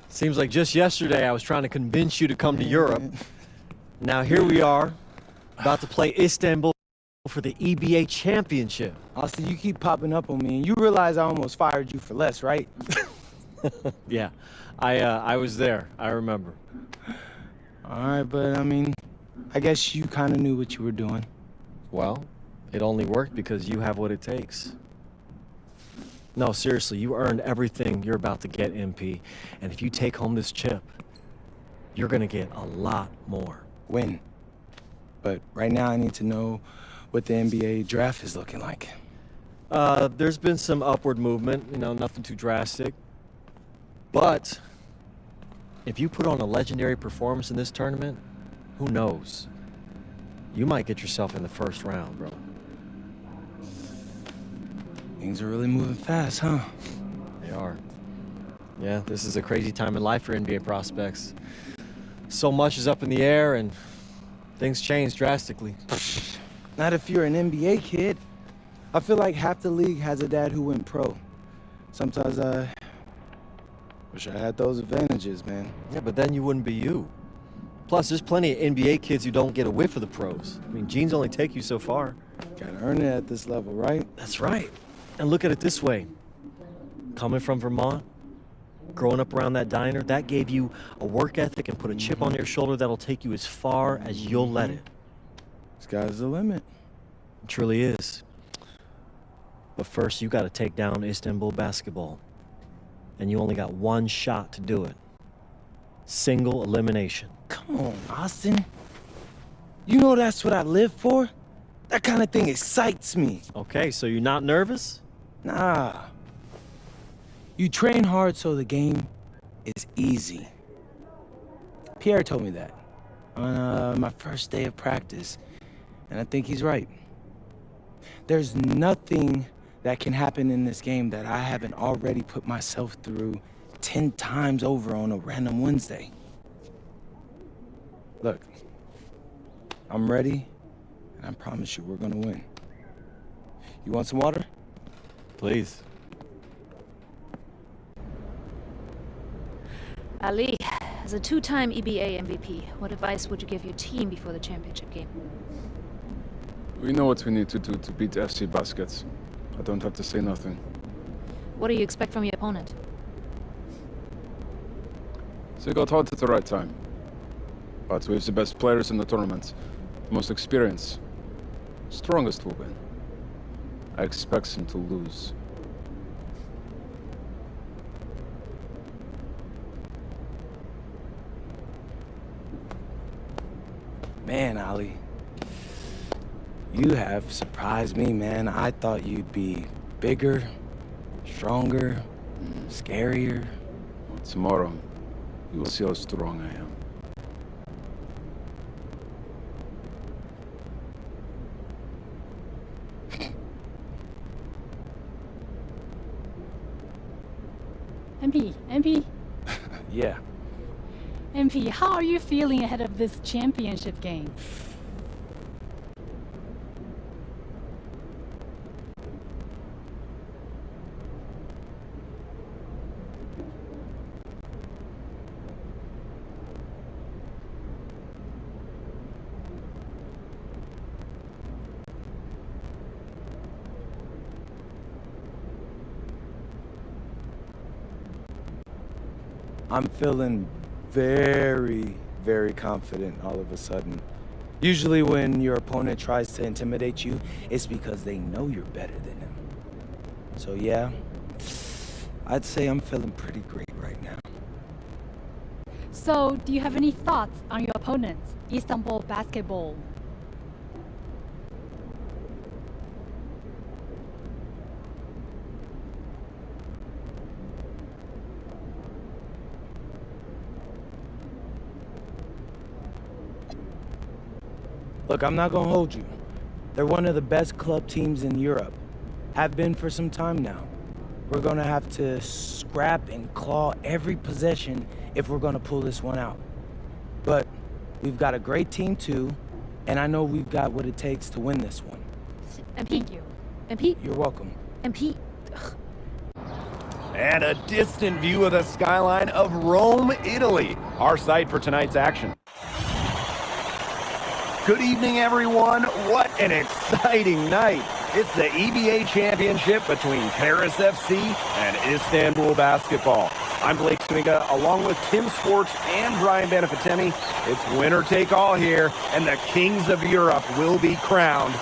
Seems like just yesterday I was trying to convince you to come to Europe. Now here we are, about to play Istanbul for the EBA championship. Austin, you keep popping up on me, and you realize I almost fired you for less, right? Yeah, I was there. I remember. All right, but I mean, I guess you kind of knew what you were doing. Well, it only worked because you have what it takes. No, seriously, you earned everything you're about to get, MP. And if you take home this chip, you're gonna get a lot more. When? But right now I need to know what the NBA draft is looking like. There's been some upward movement, nothing too drastic. But if you put on a legendary performance in this tournament, who knows? You might get yourself in the first round, bro. Things are really moving fast, huh? They are. Yeah, this is a crazy time in life for NBA prospects. So much is up in the air and things change drastically. Not if you're an NBA kid. I feel like half the league has a dad who went pro. Sometimes I wish I had those advantages, man. Yeah, but then you wouldn't be you. Plus, there's plenty of NBA kids who don't get a whiff of the pros. I mean, genes only take you so far. Gotta earn it at this level, right? That's right. And look at it this way. Coming from Vermont, growing up around that diner, that gave you a work ethic and put a chip on your shoulder that'll take you as far as you'll let it. Sky's the limit. It truly is. But first, you got to take down Istanbul basketball. And you only got one shot to do it. Single elimination. Come on, Austin. You know that's what I live for? That kind of thing excites me. Okay, so you're not nervous? Nah. You train hard so the game is easy. Pierre told me that on my first day of practice, and I think he's right. There's nothing that can happen in this game that I haven't already put myself through 10 times over on a random Wednesday. Look, I'm ready, and I promise you we're gonna win. You want some water? Please. Ali, as a two-time EBA MVP, what advice would you give your team before the championship game? We know what we need to do to beat FC Baskets. I don't have to say nothing. What do you expect from your opponent? They got hot at the right time. But we have the best players in the tournament. Most experience. Strongest will win. I expect them to lose. Man, Ali, you have surprised me, man. I thought you'd be bigger, stronger, scarier. Tomorrow, you will see how strong I am. MP, Yeah. MP, how are you feeling ahead of this championship game? I'm feeling very, very confident all of a sudden. Usually when your opponent tries to intimidate you, it's because they know you're better than them. So yeah, I'd say I'm feeling pretty great right now. So, do you have any thoughts on your opponents, Istanbul basketball? Look, I'm not gonna hold you. They're one of the best club teams in Europe. Have been for some time now. We're gonna have to scrap and claw every possession if we're gonna pull this one out. But we've got a great team too, and I know we've got what it takes to win this one. And Pete, and Pete, You're welcome. and Pete. And a distant view of the skyline of Rome, Italy, our site for tonight's action. Good evening, everyone. What an exciting night. It's the EBA Championship between Paris FC and Istanbul Basketball. I'm Blake Suniga, along with Tim Swartz and Brian Banafitemi. It's winner take all here, and the kings of Europe will be crowned.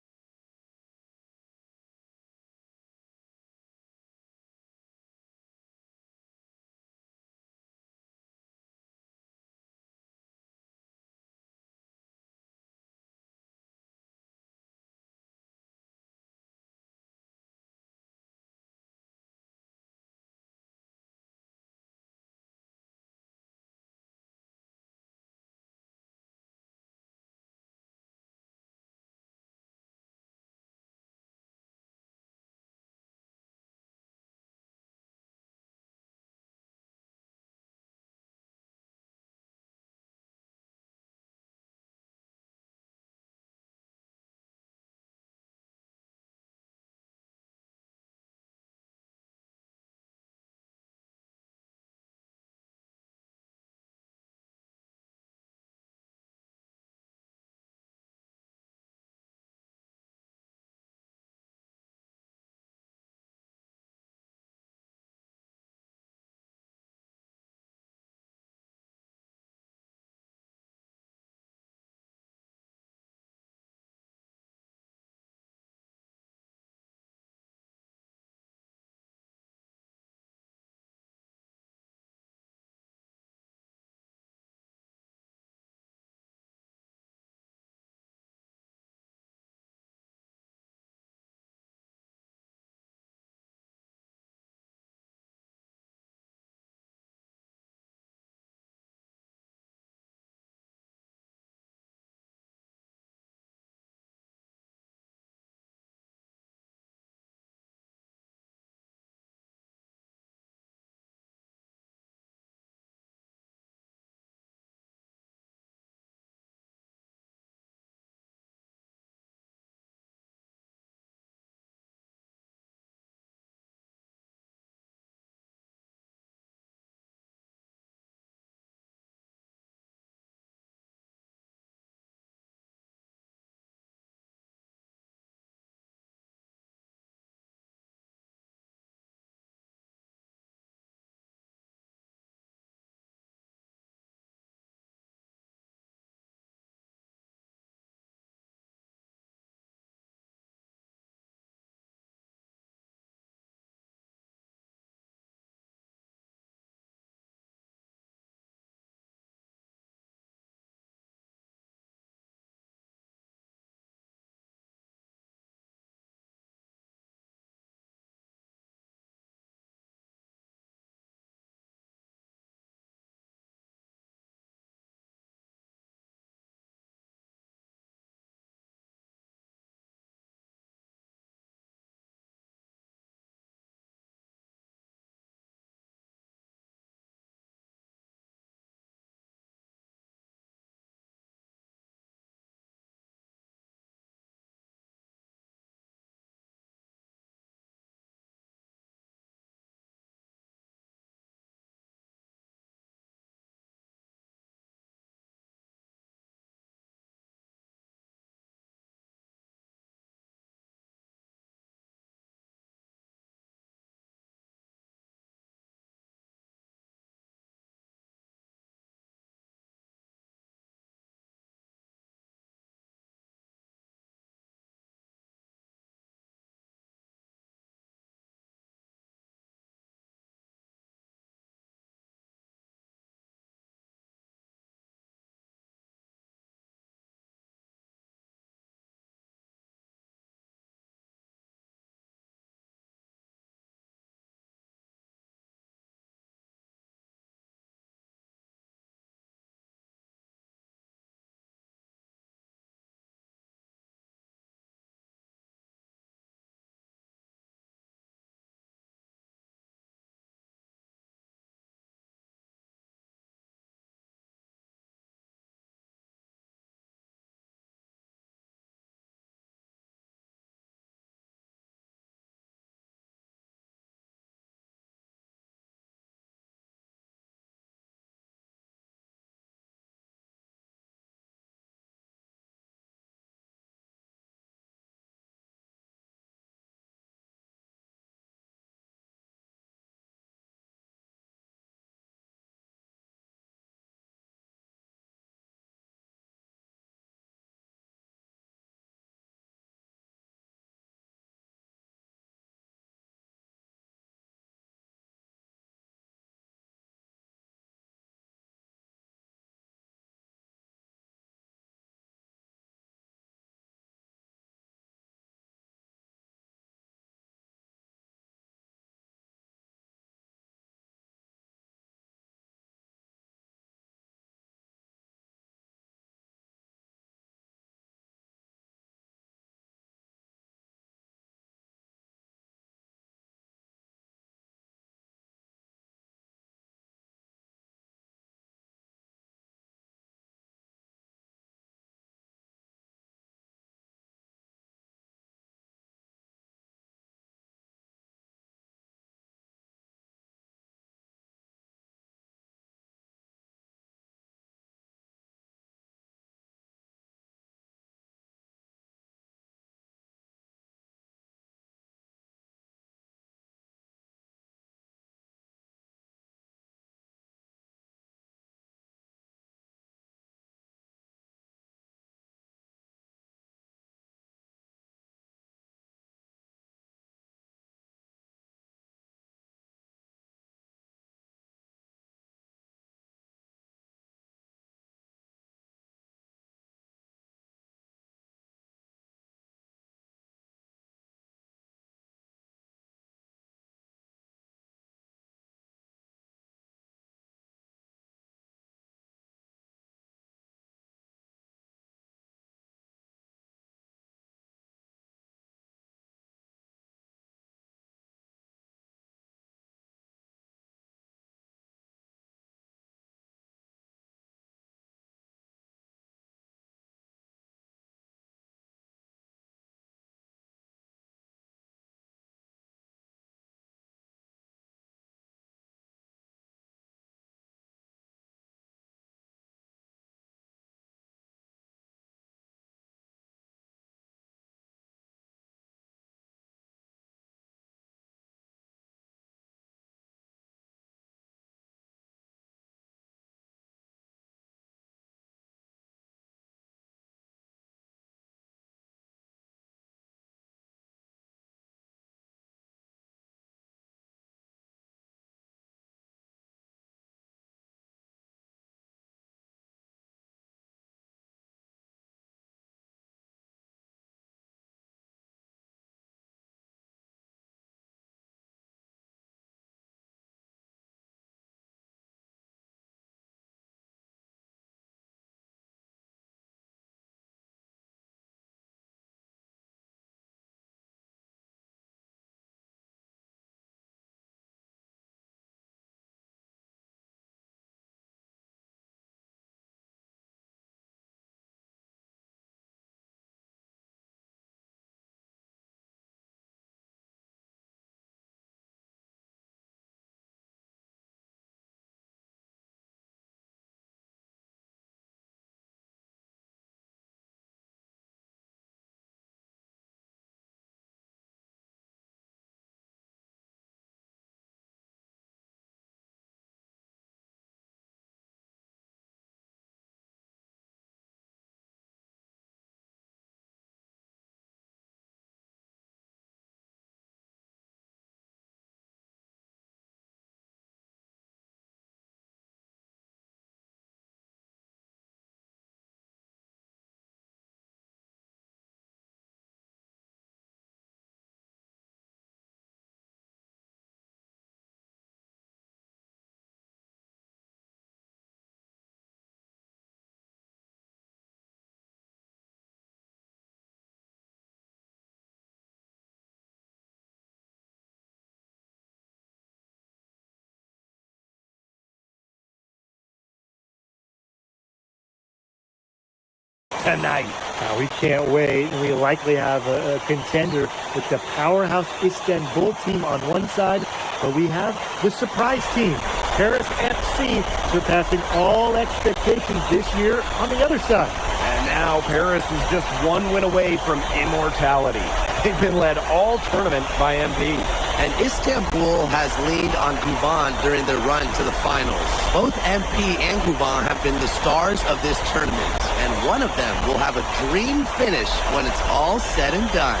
tonight. Now, we can't wait. We likely have a contender with the powerhouse Istanbul team on one side, but we have the surprise team, Paris FC, surpassing all expectations this year on the other side. And now Paris is just one win away from immortality. They've been led all tournament by MP. And Istanbul has leaned on Guvan during their run to the finals. Both MP and Guvan have been the stars of this tournament, and one of them will have a dream finish when it's all said and done.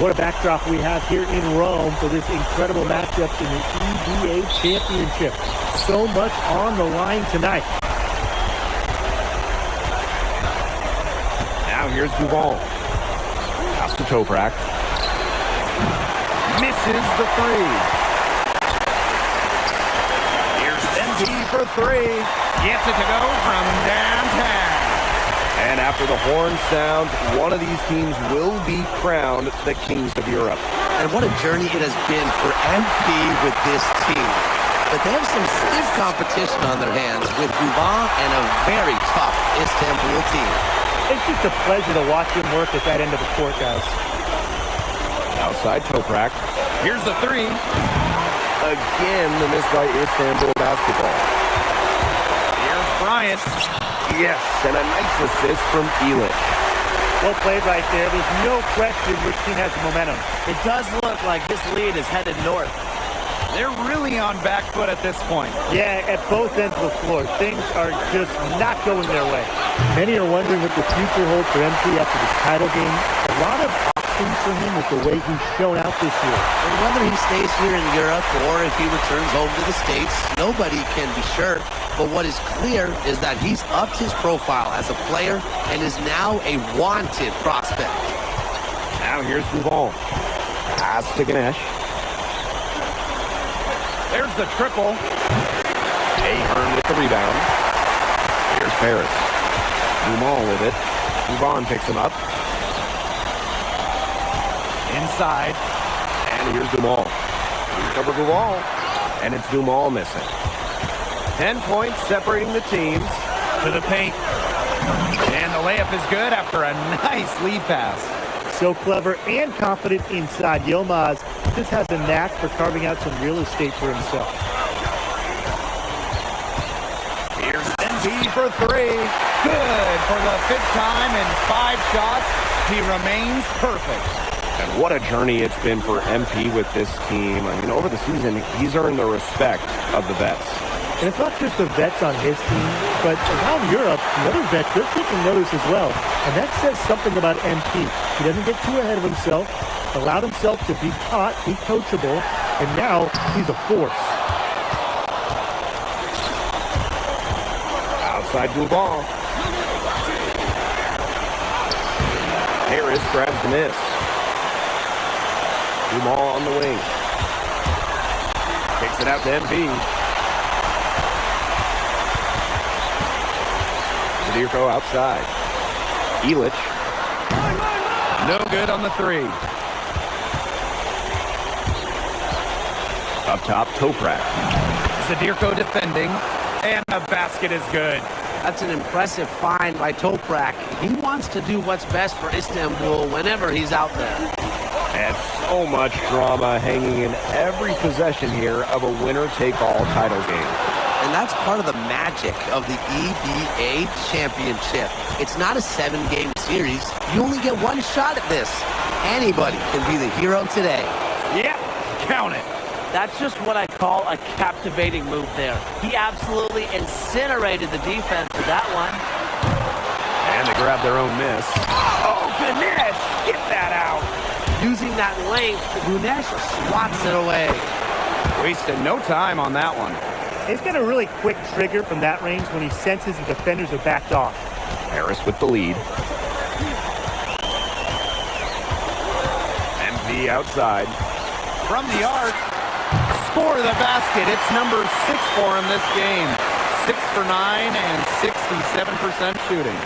What a backdrop we have here in Rome for this incredible matchup in the EBA Championship. So much on the line tonight. Now here's Guvan. Pass to Toprak. Misses the three. Here's MP for three. Gets it to go from downtown. And after the horn sounds, one of these teams will be crowned the Kings of Europe. And what a journey it has been for MP with this team. But they have some stiff competition on their hands with Guvan and a very tough Istanbul team. It's just a pleasure to watch him work at that end of the court, guys. Outside Toprak. Here's the three. Again, the miss by Istanbul basketball. Here's Bryant. Yes, and a nice assist from ELI. Well played right there. There's no question which team has the momentum. It does look like this lead is headed north. They're really on back foot at this point. Yeah, at both ends of the floor. Things are just not going their way. Many are wondering what the future holds for MP after this title game. A lot of options for him with the way he's shown out this year. And whether he stays here in Europe or if he returns home to the States, nobody can be sure. But what is clear is that he's upped his profile as a player and is now a wanted prospect. Now here's Guvan. Pass to Ganesh. There's the triple. Ahern with the rebound. Here's Paris. Guvan with it. Guvan picks him up. Inside. And here's Dumal. Cover Guval. And it's Dumal missing. 10 points separating the teams. To the paint. And the layup is good after a nice lead pass. So clever and confident inside. Yilmaz just has a knack for carving out some real estate for himself. Here's NB for three. Good for the fifth time in 5 shots. He remains perfect. And what a journey it's been for MP with this team. I mean, over the season, he's earned the respect of the vets. And it's not just the vets on his team, but around Europe, the other vets, they're taking notice as well. And that says something about MP. He doesn't get too ahead of himself, allowed himself to be taught, be coachable, and now he's a force. Outside Guvan. Harris grabs the miss. Dumal on the wing. Kicks it out to MP. Zadirko outside. Elic. No good on the three. Up top, Toprak. Zadirko defending. And the basket is good. That's an impressive find by Toprak. He wants to do what's best for Istanbul whenever he's out there. And so much drama hanging in every possession here of a winner-take-all title game. And that's part of the magic of the EBA Championship. It's not a 7-game series. You only get one shot at this. Anybody can be the hero today. Yeah, count it. That's just what I call a captivating move there. He absolutely incinerated the defense with that one. And they grab their own miss. Oh, Ganesh, get that out. Using that length, Ganesh swats it away. Wasted no time on that one. He's got a really quick trigger from that range when he senses the defenders are backed off. Harris with the lead. MP outside. From the arc. Score the basket. It's number 6 for him this game. 6 for 9 and 67% shooting.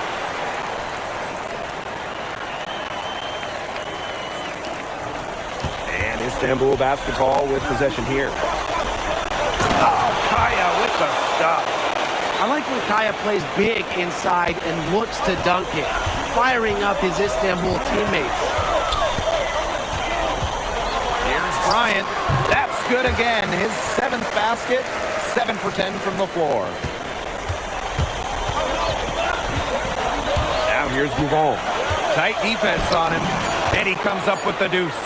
And Istanbul basketball with possession here. Oh, Kaya with the stuff. I like when Kaya plays big inside and looks to dunk it, firing up his Istanbul teammates. Here's Bryant. That's good again. His 7th basket, 7 for 10 from the floor. Now here's Bouvon. Tight defense on him, and he comes up with the deuce.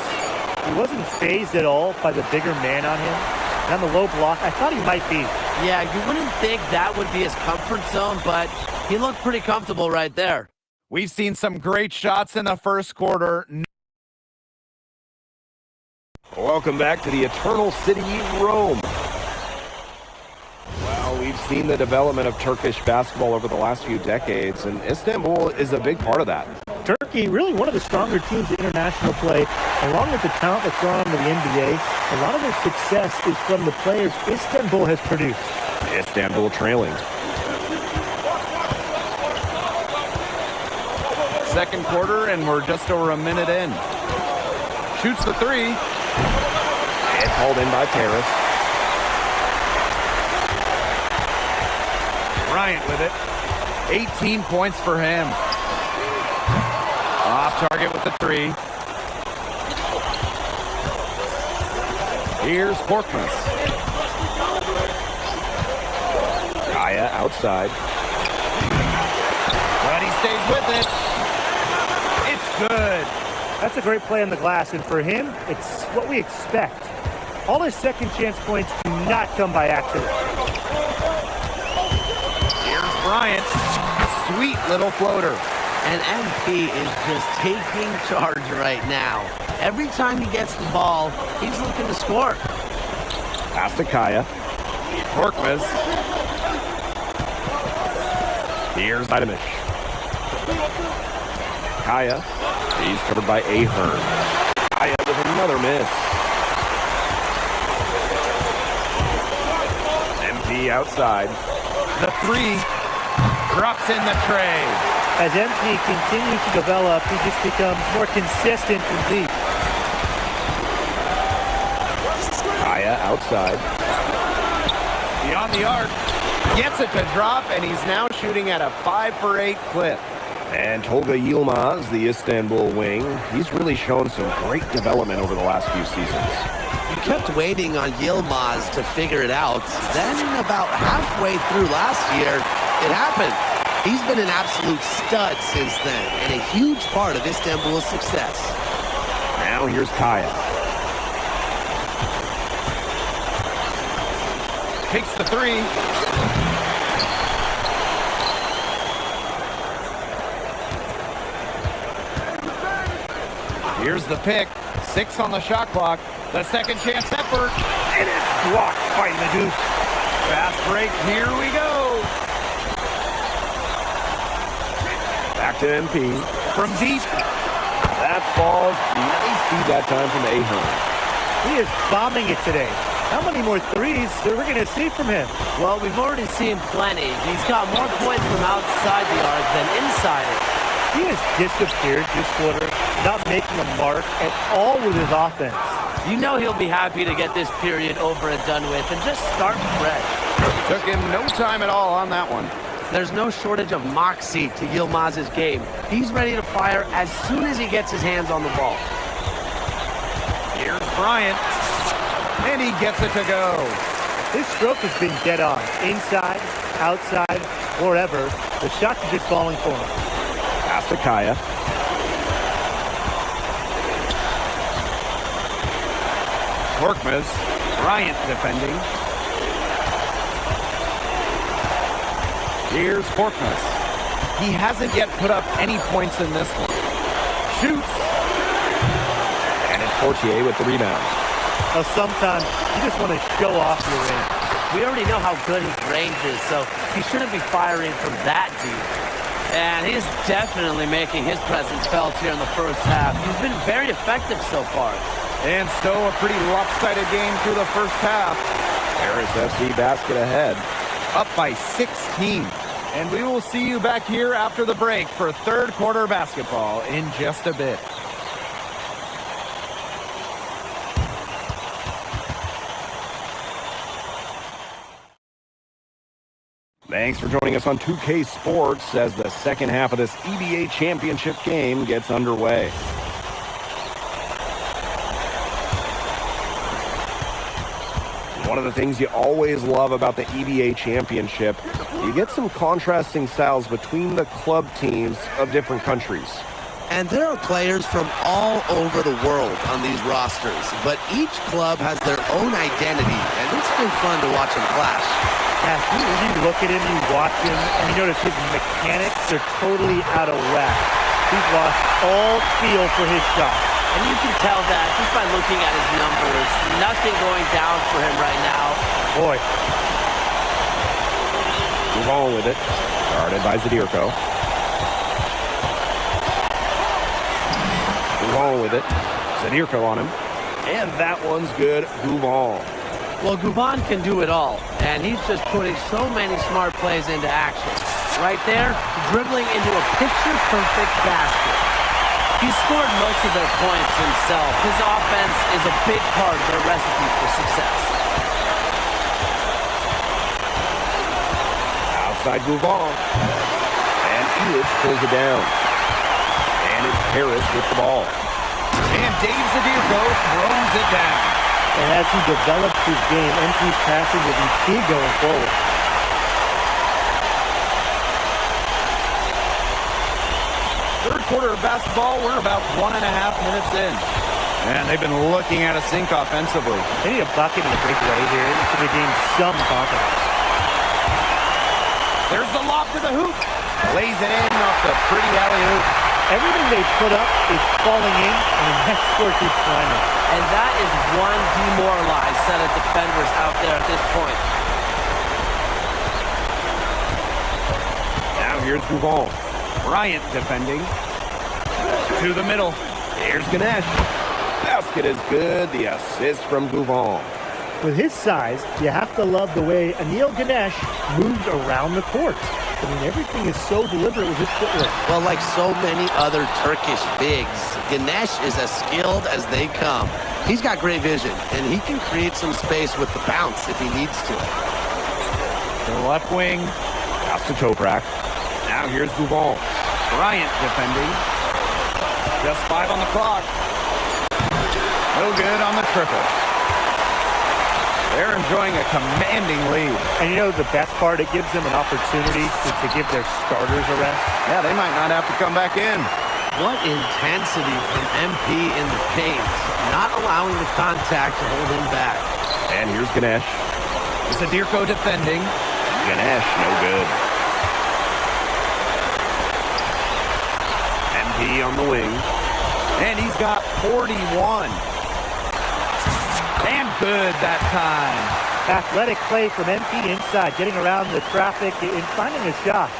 He wasn't phased at all by the bigger man on him. And on the low block, I thought he might be. Yeah, you wouldn't think that would be his comfort zone, but he looked pretty comfortable right there. We've seen some great shots in the first quarter. Welcome back to the Eternal City, Rome. Well, we've seen the development of Turkish basketball over the last few decades, and Istanbul is a big part of that. Turkey, really one of the stronger teams in international play, along with the talent that's gone on to the NBA. A lot of their success is from the players Istanbul has produced. Istanbul trailing. Second quarter, and we're just over a minute in. Shoots the three. It's hauled in by Paris. Bryant with it. 18 points for him. Off target with the three. Here's Porkmas. Kaya outside. But he stays with it. It's good. That's a great play on the glass, and for him, it's what we expect. All his second chance points do not come by accident. Here's Bryant. Sweet little floater. And MP is just taking charge right now. Every time he gets the ball, he's looking to score. Pass to Kaya. Porkmas. Here's Vitamish. Kaya. He's covered by Ahern. Kaya with another miss. MP outside. The three drops in the tray. As MP continues to develop, he just becomes more consistent and deep. Kaya outside. Beyond the arc. Gets it to drop, and he's now shooting at a 5 for 8 clip. And Tolga Yilmaz, the Istanbul wing, he's really shown some great development over the last few seasons. You kept waiting on Yilmaz to figure it out. Then about halfway through last year, it happened. He's been an absolute stud since then, and a huge part of Istanbul's success. Now here's Kaya. Takes the three. Here's the pick. 6 on the shot clock. The second chance effort. It is blocked by Leduc. Fast break. Here we go. Back to MP. From deep. That falls. Nice feed that time from Ahern. He is bombing it today. How many more threes are we going to see from him? Well, we've already seen plenty. He's got more points from outside the arc than inside it. He has disappeared this quarter, not making a mark at all with his offense. You know he'll be happy to get this period over and done with and just start fresh. Took him no time at all on that one. There's no shortage of moxie to Yilmaz's game. He's ready to fire as soon as he gets his hands on the ball. Here's Bryant. And he gets it to go. His stroke has been dead on. Inside, outside, wherever. The shots are just falling for him. Pass to Kaya. Porkmas. Bryant defending. Here's Porkmas. He hasn't yet put up any points in this one. Shoots. And it's Portier with the rebound. Well, sometimes you just want to show off your range. We already know how good his range is, so he shouldn't be firing from that deep. And he's definitely making his presence felt here in the first half. He's been very effective so far. And so a pretty lopsided game through the first half. Paris FC basket ahead. Up by 16. And we will see you back here after the break for third quarter basketball in just a bit. Thanks for joining us on 2K Sports as the second half of this EBA championship game gets underway. One of the things you always love about the EBA championship, you get some contrasting styles between the club teams of different countries. And there are players from all over the world on these rosters, but each club has their own identity, and it's been fun to watch them clash. Yeah, you look at him, you watch him, and you notice his mechanics are totally out of whack. He's lost all feel for his shot. And you can tell that just by looking at his numbers. Nothing going down for him right now. Boy. Move on with it. Guarded by Zadirko. Move on with it. Zadirko on him. And that one's good. Gouvan. Well, Gouvan can do it all, and he's just putting so many smart plays into action. Right there, dribbling into a picture-perfect basket. He scored most of their points himself. His offense is a big part of their recipe for success. Outside Gouvan. And Elitch pulls it down. And it's Harris with the ball. And Dave Zadirko throws it down. And as he develops his game, MP's passing will be key going forward. Third quarter of basketball, we're about 1.5 minutes in. And they've been looking at a sink offensively. They need a bucket and a breakaway here to regain some confidence. There's the lob to the hoop. Lays it in off the pretty alley-oop. Everything they put up is falling in, and the next score keeps climbing. And that is one demoralized set of defenders out there at this point. Now here's Gouvan. Bryant defending. To the middle. Here's Ganesh. Basket is good. The assist from Gouvan. With his size, you have to love the way Anil Ganesh moves around the court. I mean, everything is so deliberate with his footwork. Well, like so many other Turkish bigs, Ganesh is as skilled as they come. He's got great vision, and he can create some space with the bounce if he needs to. The left wing. Pass to Toprak. Now here's Gouvan. Bryant defending. Just 5 on the clock. No good on the triple. They're enjoying a commanding lead. And you know the best part? It gives them an opportunity to give their starters a rest. Yeah, they might not have to come back in. What intensity from MP in the paint. Not allowing the contact to hold him back. And here's Ganesh. Zadirko defending. Ganesh, no good. MP on the wing. And he's got 41. And good that time. Athletic play from MP inside, getting around the traffic and finding a shot.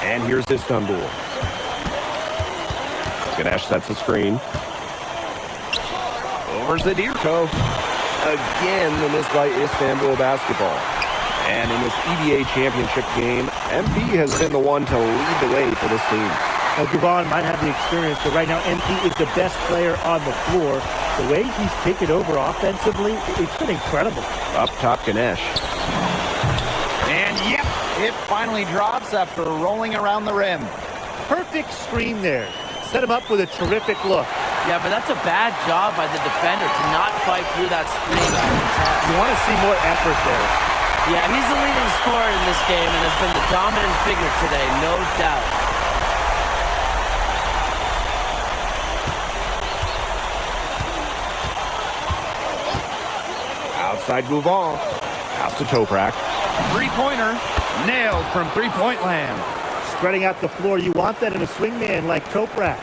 And here's Istanbul. Ganesh sets a screen. Over Zadirko. Again, the miss by Istanbul basketball. And in this EBA championship game, MP has been the one to lead the way for this team. Well, Gouvan might have the experience, but right now MP is the best player on the floor. The way he's taken over offensively, it's been incredible. Up top, Ganesh. And yep, it finally drops after rolling around the rim. Perfect screen there. Set him up with a terrific look. Yeah, but that's a bad job by the defender to not fight through that screen. You want to see more effort there. Yeah, he's the leading scorer in this game and has been the dominant figure today, no doubt. Outside Gouvan. Pass to Toprak. Three-pointer. Nailed from three-point land. Spreading out the floor. You want that in a swingman like Toprak.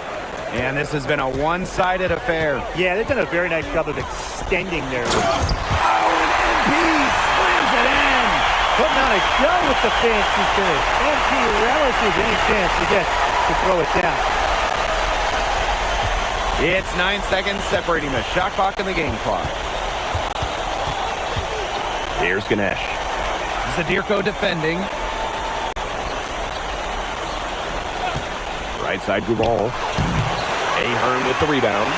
And this has been a one-sided affair. Yeah, they've done a very nice job of extending their... Oh, and MP slams it in. Putting on a show with the fancy finish. MP relishes any chance he gets to throw it down. It's 9 seconds separating the shot clock and the game clock. Here's Ganesh. Zadirko defending. Right side Gouvan. Ahern with the rebound.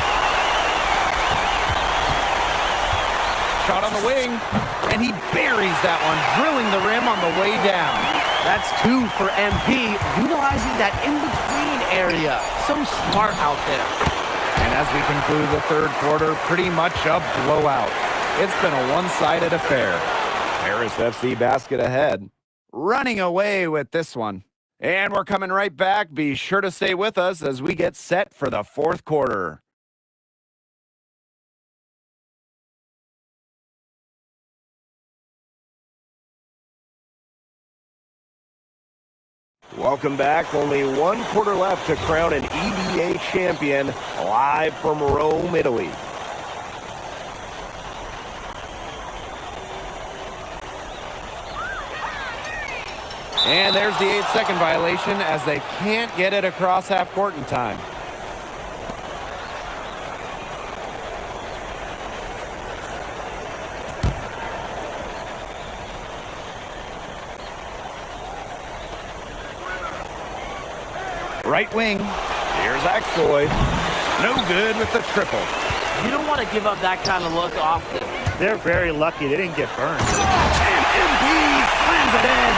shot on the wing, and he buries that one, drilling the rim on the way down. That's 2 for MP, utilizing that in-between area. So smart out there. And as we conclude the third quarter, pretty much a blowout. It's been a one-sided affair. Paris FC basket ahead, running away with this one. And we're coming right back. Be sure to stay with us as we get set for the fourth quarter. Welcome back. Only one quarter left to crown an EBA champion, live from Rome, Italy. And there's the 8-second violation as they can't get it across half court in time. Right wing, here's Axoy. No good with the triple. You don't want to give up that kind of look often. They're very lucky they didn't get burned. And MP slams it in.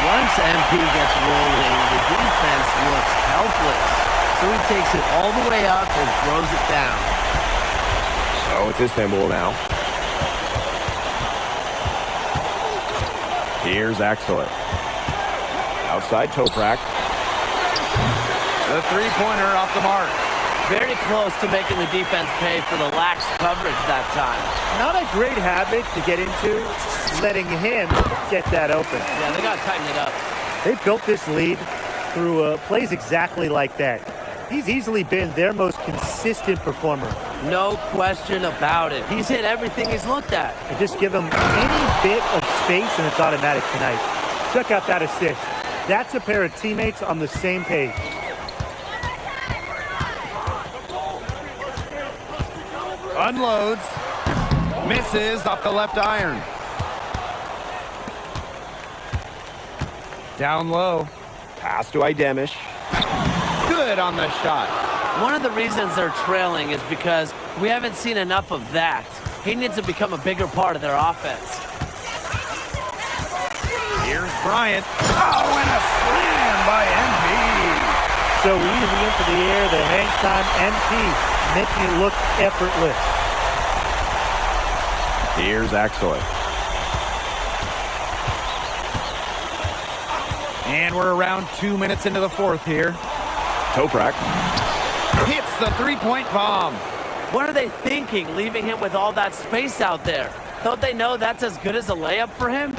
Once MP gets rolling, the defense looks helpless. So he takes it all the way up and throws it down. So it's Istanbul now. Here's Axoy. Outside Toprak. The three-pointer off the mark. Very close to making the defense pay for the lax coverage that time. Not a great habit to get into, letting him get that open. Yeah, they got to tighten it up. They built this lead through plays exactly like that. He's easily been their most consistent performer. No question about it. He's hit everything he's looked at. And just give him any bit of space and it's automatic tonight. Check out that assist. That's a pair of teammates on the same page. Unloads. Misses off the left iron. Down low. Pass to Idemish. Good on the shot. One of the reasons they're trailing is because we haven't seen enough of that. He needs to become a bigger part of their offense. Here's Bryant. Oh, and a slam by MP. So easy into the air, the hang time, MP making it look effortless. Here's Axoy. And we're around 2 minutes into the fourth here. Toprak hits the three-point bomb. What are they thinking, leaving him with all that space out there? Don't they know that's as good as a layup for him?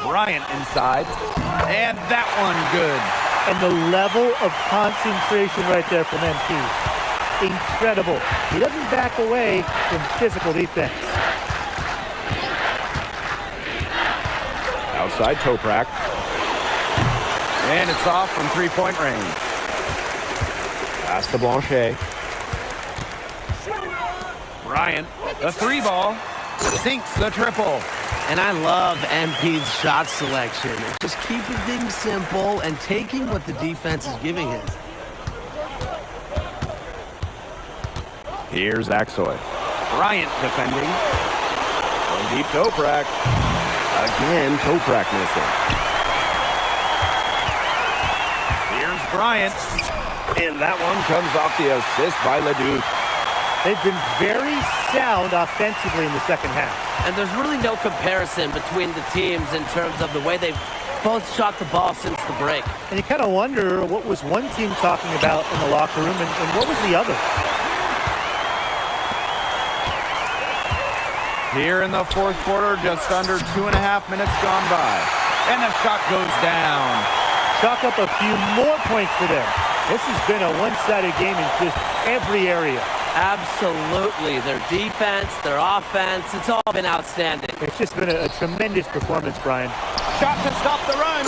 Bryant inside. And that one good. And the level of concentration right there from MP. Incredible. He doesn't back away from physical defense. Outside Toprak. And it's off from three-point range. Pass to Blanchet. Bryant, the three ball, sinks the triple. And I love MP's shot selection. Just keeping things simple and taking what the defense is giving him. Here's Axoy. Bryant defending. From deep Toprak. Again, Toprak missing. Here's Bryant. And that one comes off the assist by Leduc. They've been very sound offensively in the second half. And there's really no comparison between the teams in terms of the way they've both shot the ball since the break. And you kind of wonder what was one team talking about in the locker room and what was the other? Here in the fourth quarter, just under 2.5 minutes gone by. And the shot goes down. Chalk up a few more points for them. This has been a one-sided game in just every area. Absolutely. Their defense, their offense, it's all been outstanding. It's just been a tremendous performance, Brian. Shot to stop the run.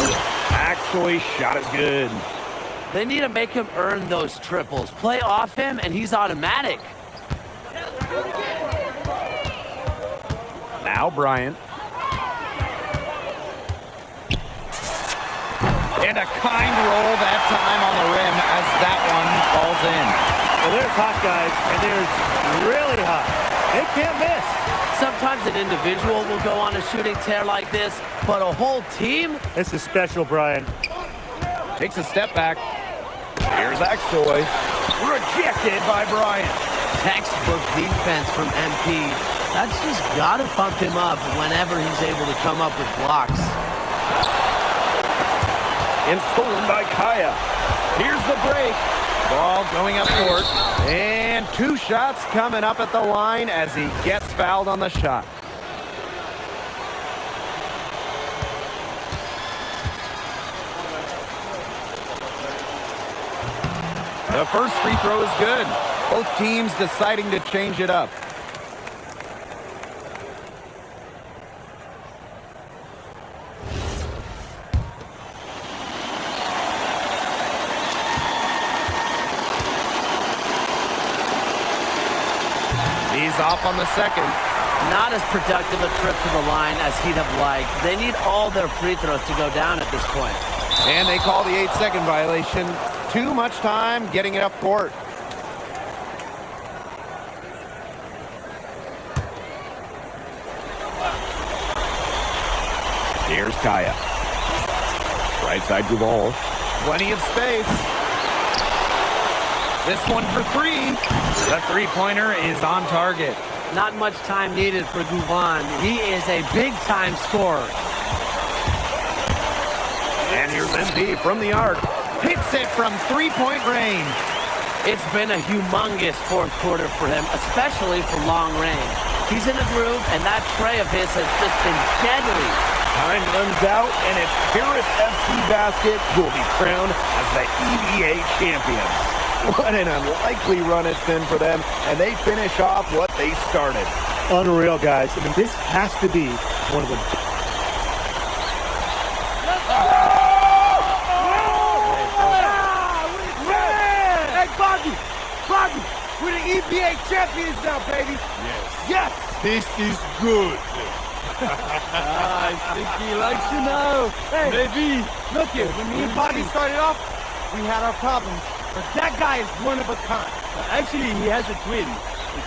Axoy's shot is good. They need to make him earn those triples. Play off him, and he's automatic. Now Bryant. And a kind roll that time on the rim as that one falls in. Well, there's hot guys, and there's really hot. They can't miss. Sometimes an individual will go on a shooting tear like this, but a whole team? This is special, Brian. Takes a step back. Here's Axtoy. Rejected by Bryant. Textbook defense from MP. That's just gotta pump him up whenever he's able to come up with blocks. And stolen by Kaya. Here's the break. Ball going up court. And 2 shots coming up at the line as he gets fouled on the shot. The first free throw is good. Both teams deciding to change it up. He's off on the second. Not as productive a trip to the line as he'd have liked. They need all their free throws to go down at this point. And they call the 8-second violation. Too much time getting it up court. Here's Kaya. Right side Duval. Plenty of space. This one for 3. The three-pointer is on target. Not much time needed for Gouvan. He is a big-time scorer. And here's MP from the arc. Hits it from three-point range. It's been a humongous fourth quarter for him, especially from long range. He's in a groove, and that tray of his has just been deadly. Time runs out, and it's Paris FC Basket who will be crowned as the EVA champions. What an unlikely run it's been for them, and they finish off what they started. Unreal, guys. I mean, this has to be one of the... Hey, Bobby, we're the EBA champions now, baby. Yes. This is good. I think he likes you now. Hey, Maybe. look here. When me and Bobby started off, we had our problems, but that guy is one of a kind. Actually, he has a twin.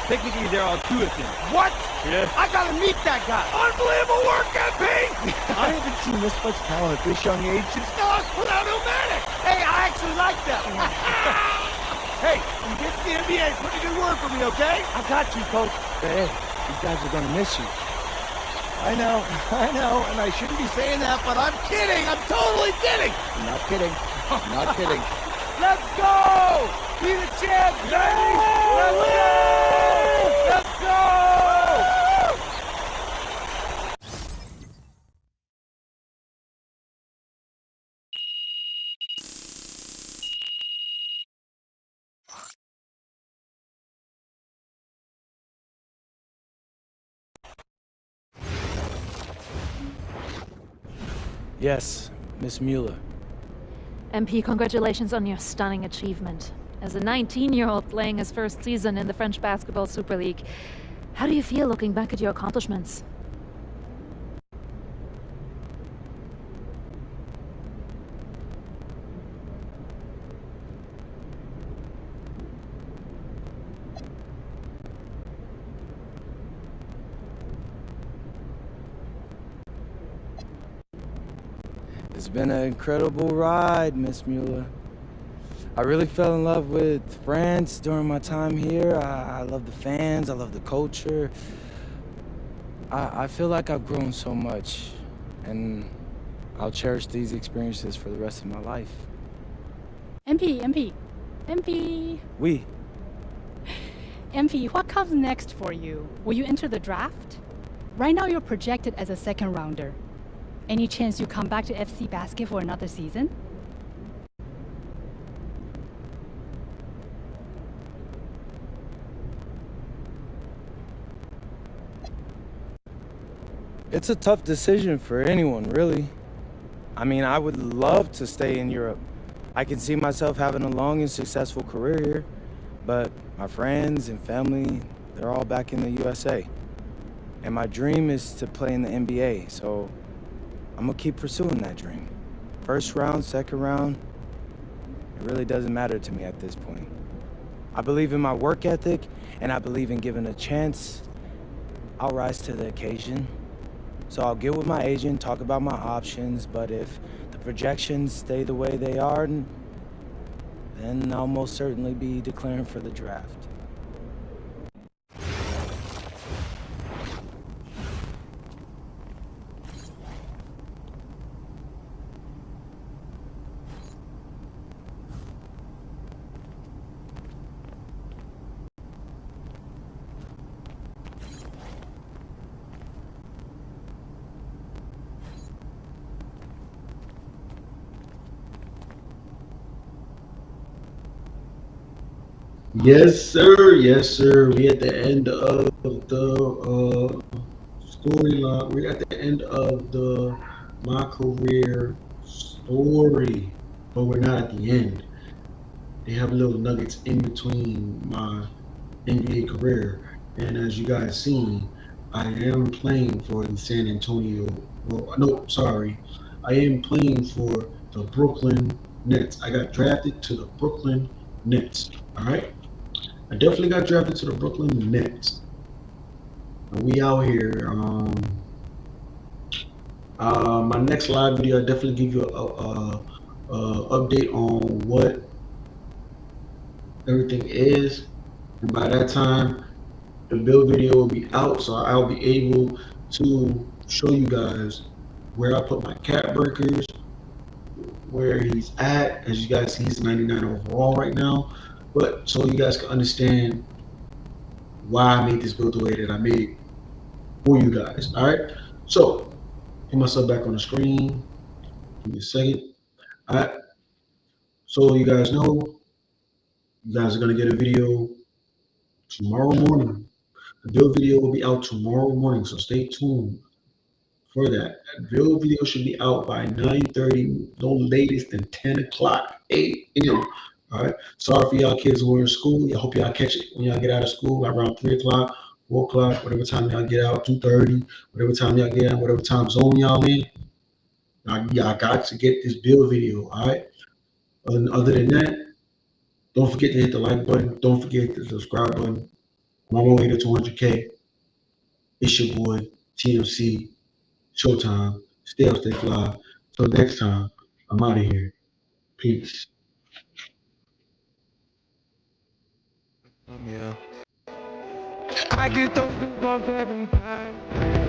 Technically, there are 2 of them. What? Yeah. I gotta meet that guy. Unbelievable work, MP. I haven't seen this much talent at this young age since Stars without Illmatic. Hey, I actually like that one. Hey, when you get to the NBA, put a good word for me, okay? I got you, Coach. Hey, these guys are gonna miss you. I know, and I shouldn't be saying that, but I'm kidding. I'm totally kidding. Not kidding. Not kidding. Let's go! Be the champ, baby! Let's go! Let's go! Yes, Miss Mueller. MP, congratulations on your stunning achievement. As a 19-year-old playing his first season in the French Basketball Super League, how do you feel looking back at your accomplishments? It's been an incredible ride, Miss Mueller. I really fell in love with France during my time here. I love the fans, I love the culture. I feel like I've grown so much, and I'll cherish these experiences for the rest of my life. MP. Oui. MP, what comes next for you? Will you enter the draft? Right now you're projected as a second rounder. Any chance you come back to FC Basket for another season? It's a tough decision for anyone, really. I mean, I would love to stay in Europe. I can see myself having a long and successful career here, but my friends and family, they're all back in the USA. And my dream is to play in the NBA, so I'm gonna keep pursuing that dream. First round, second round, it really doesn't matter to me at this point. I believe in my work ethic, and I believe in giving a chance. I'll rise to the occasion. So I'll get with my agent, talk about my options, but if the projections stay the way they are, then I'll most certainly be declaring for the draft. Yes, sir. Yes, sir. We at the end of the storyline. We're at the end of the my career story, but we're not at the end. They have little nuggets in between my NBA career, and as you guys seen, I am playing for the San Antonio. Well, no, sorry, I am playing for the Brooklyn Nets. I got drafted to the Brooklyn Nets. All right. I definitely got drafted to the Brooklyn Nets. And we out here. My next live video, I definitely give you a update on what everything is. And by that time, the build video will be out, so I'll be able to show you guys where I put my cat breakers, where he's at. As you guys see, he's 99 overall right now. But so you guys can understand why I made this build the way that I made it for you guys. All right. So put myself back on the screen. Give me a second. All right. So you guys know, you guys are gonna get a video tomorrow morning. The build video will be out tomorrow morning, so stay tuned for that. That build video should be out by 9:30, no latest than 10 o'clock a.m. All right. Sorry for y'all kids who are in school. I hope y'all catch it when y'all get out of school around 3 o'clock, 4 o'clock, whatever time y'all get out, 2:30, whatever time y'all get out, whatever time zone y'all in. Y'all got to get this build video. All right. Other than that, don't forget to hit the like button. Don't forget the subscribe button. I'm on my way to 200K. It's your boy, TMC, Showtime. Stay up, stay fly. Till next time, I'm out of here. Peace. Yeah. I get those goosebumps every time.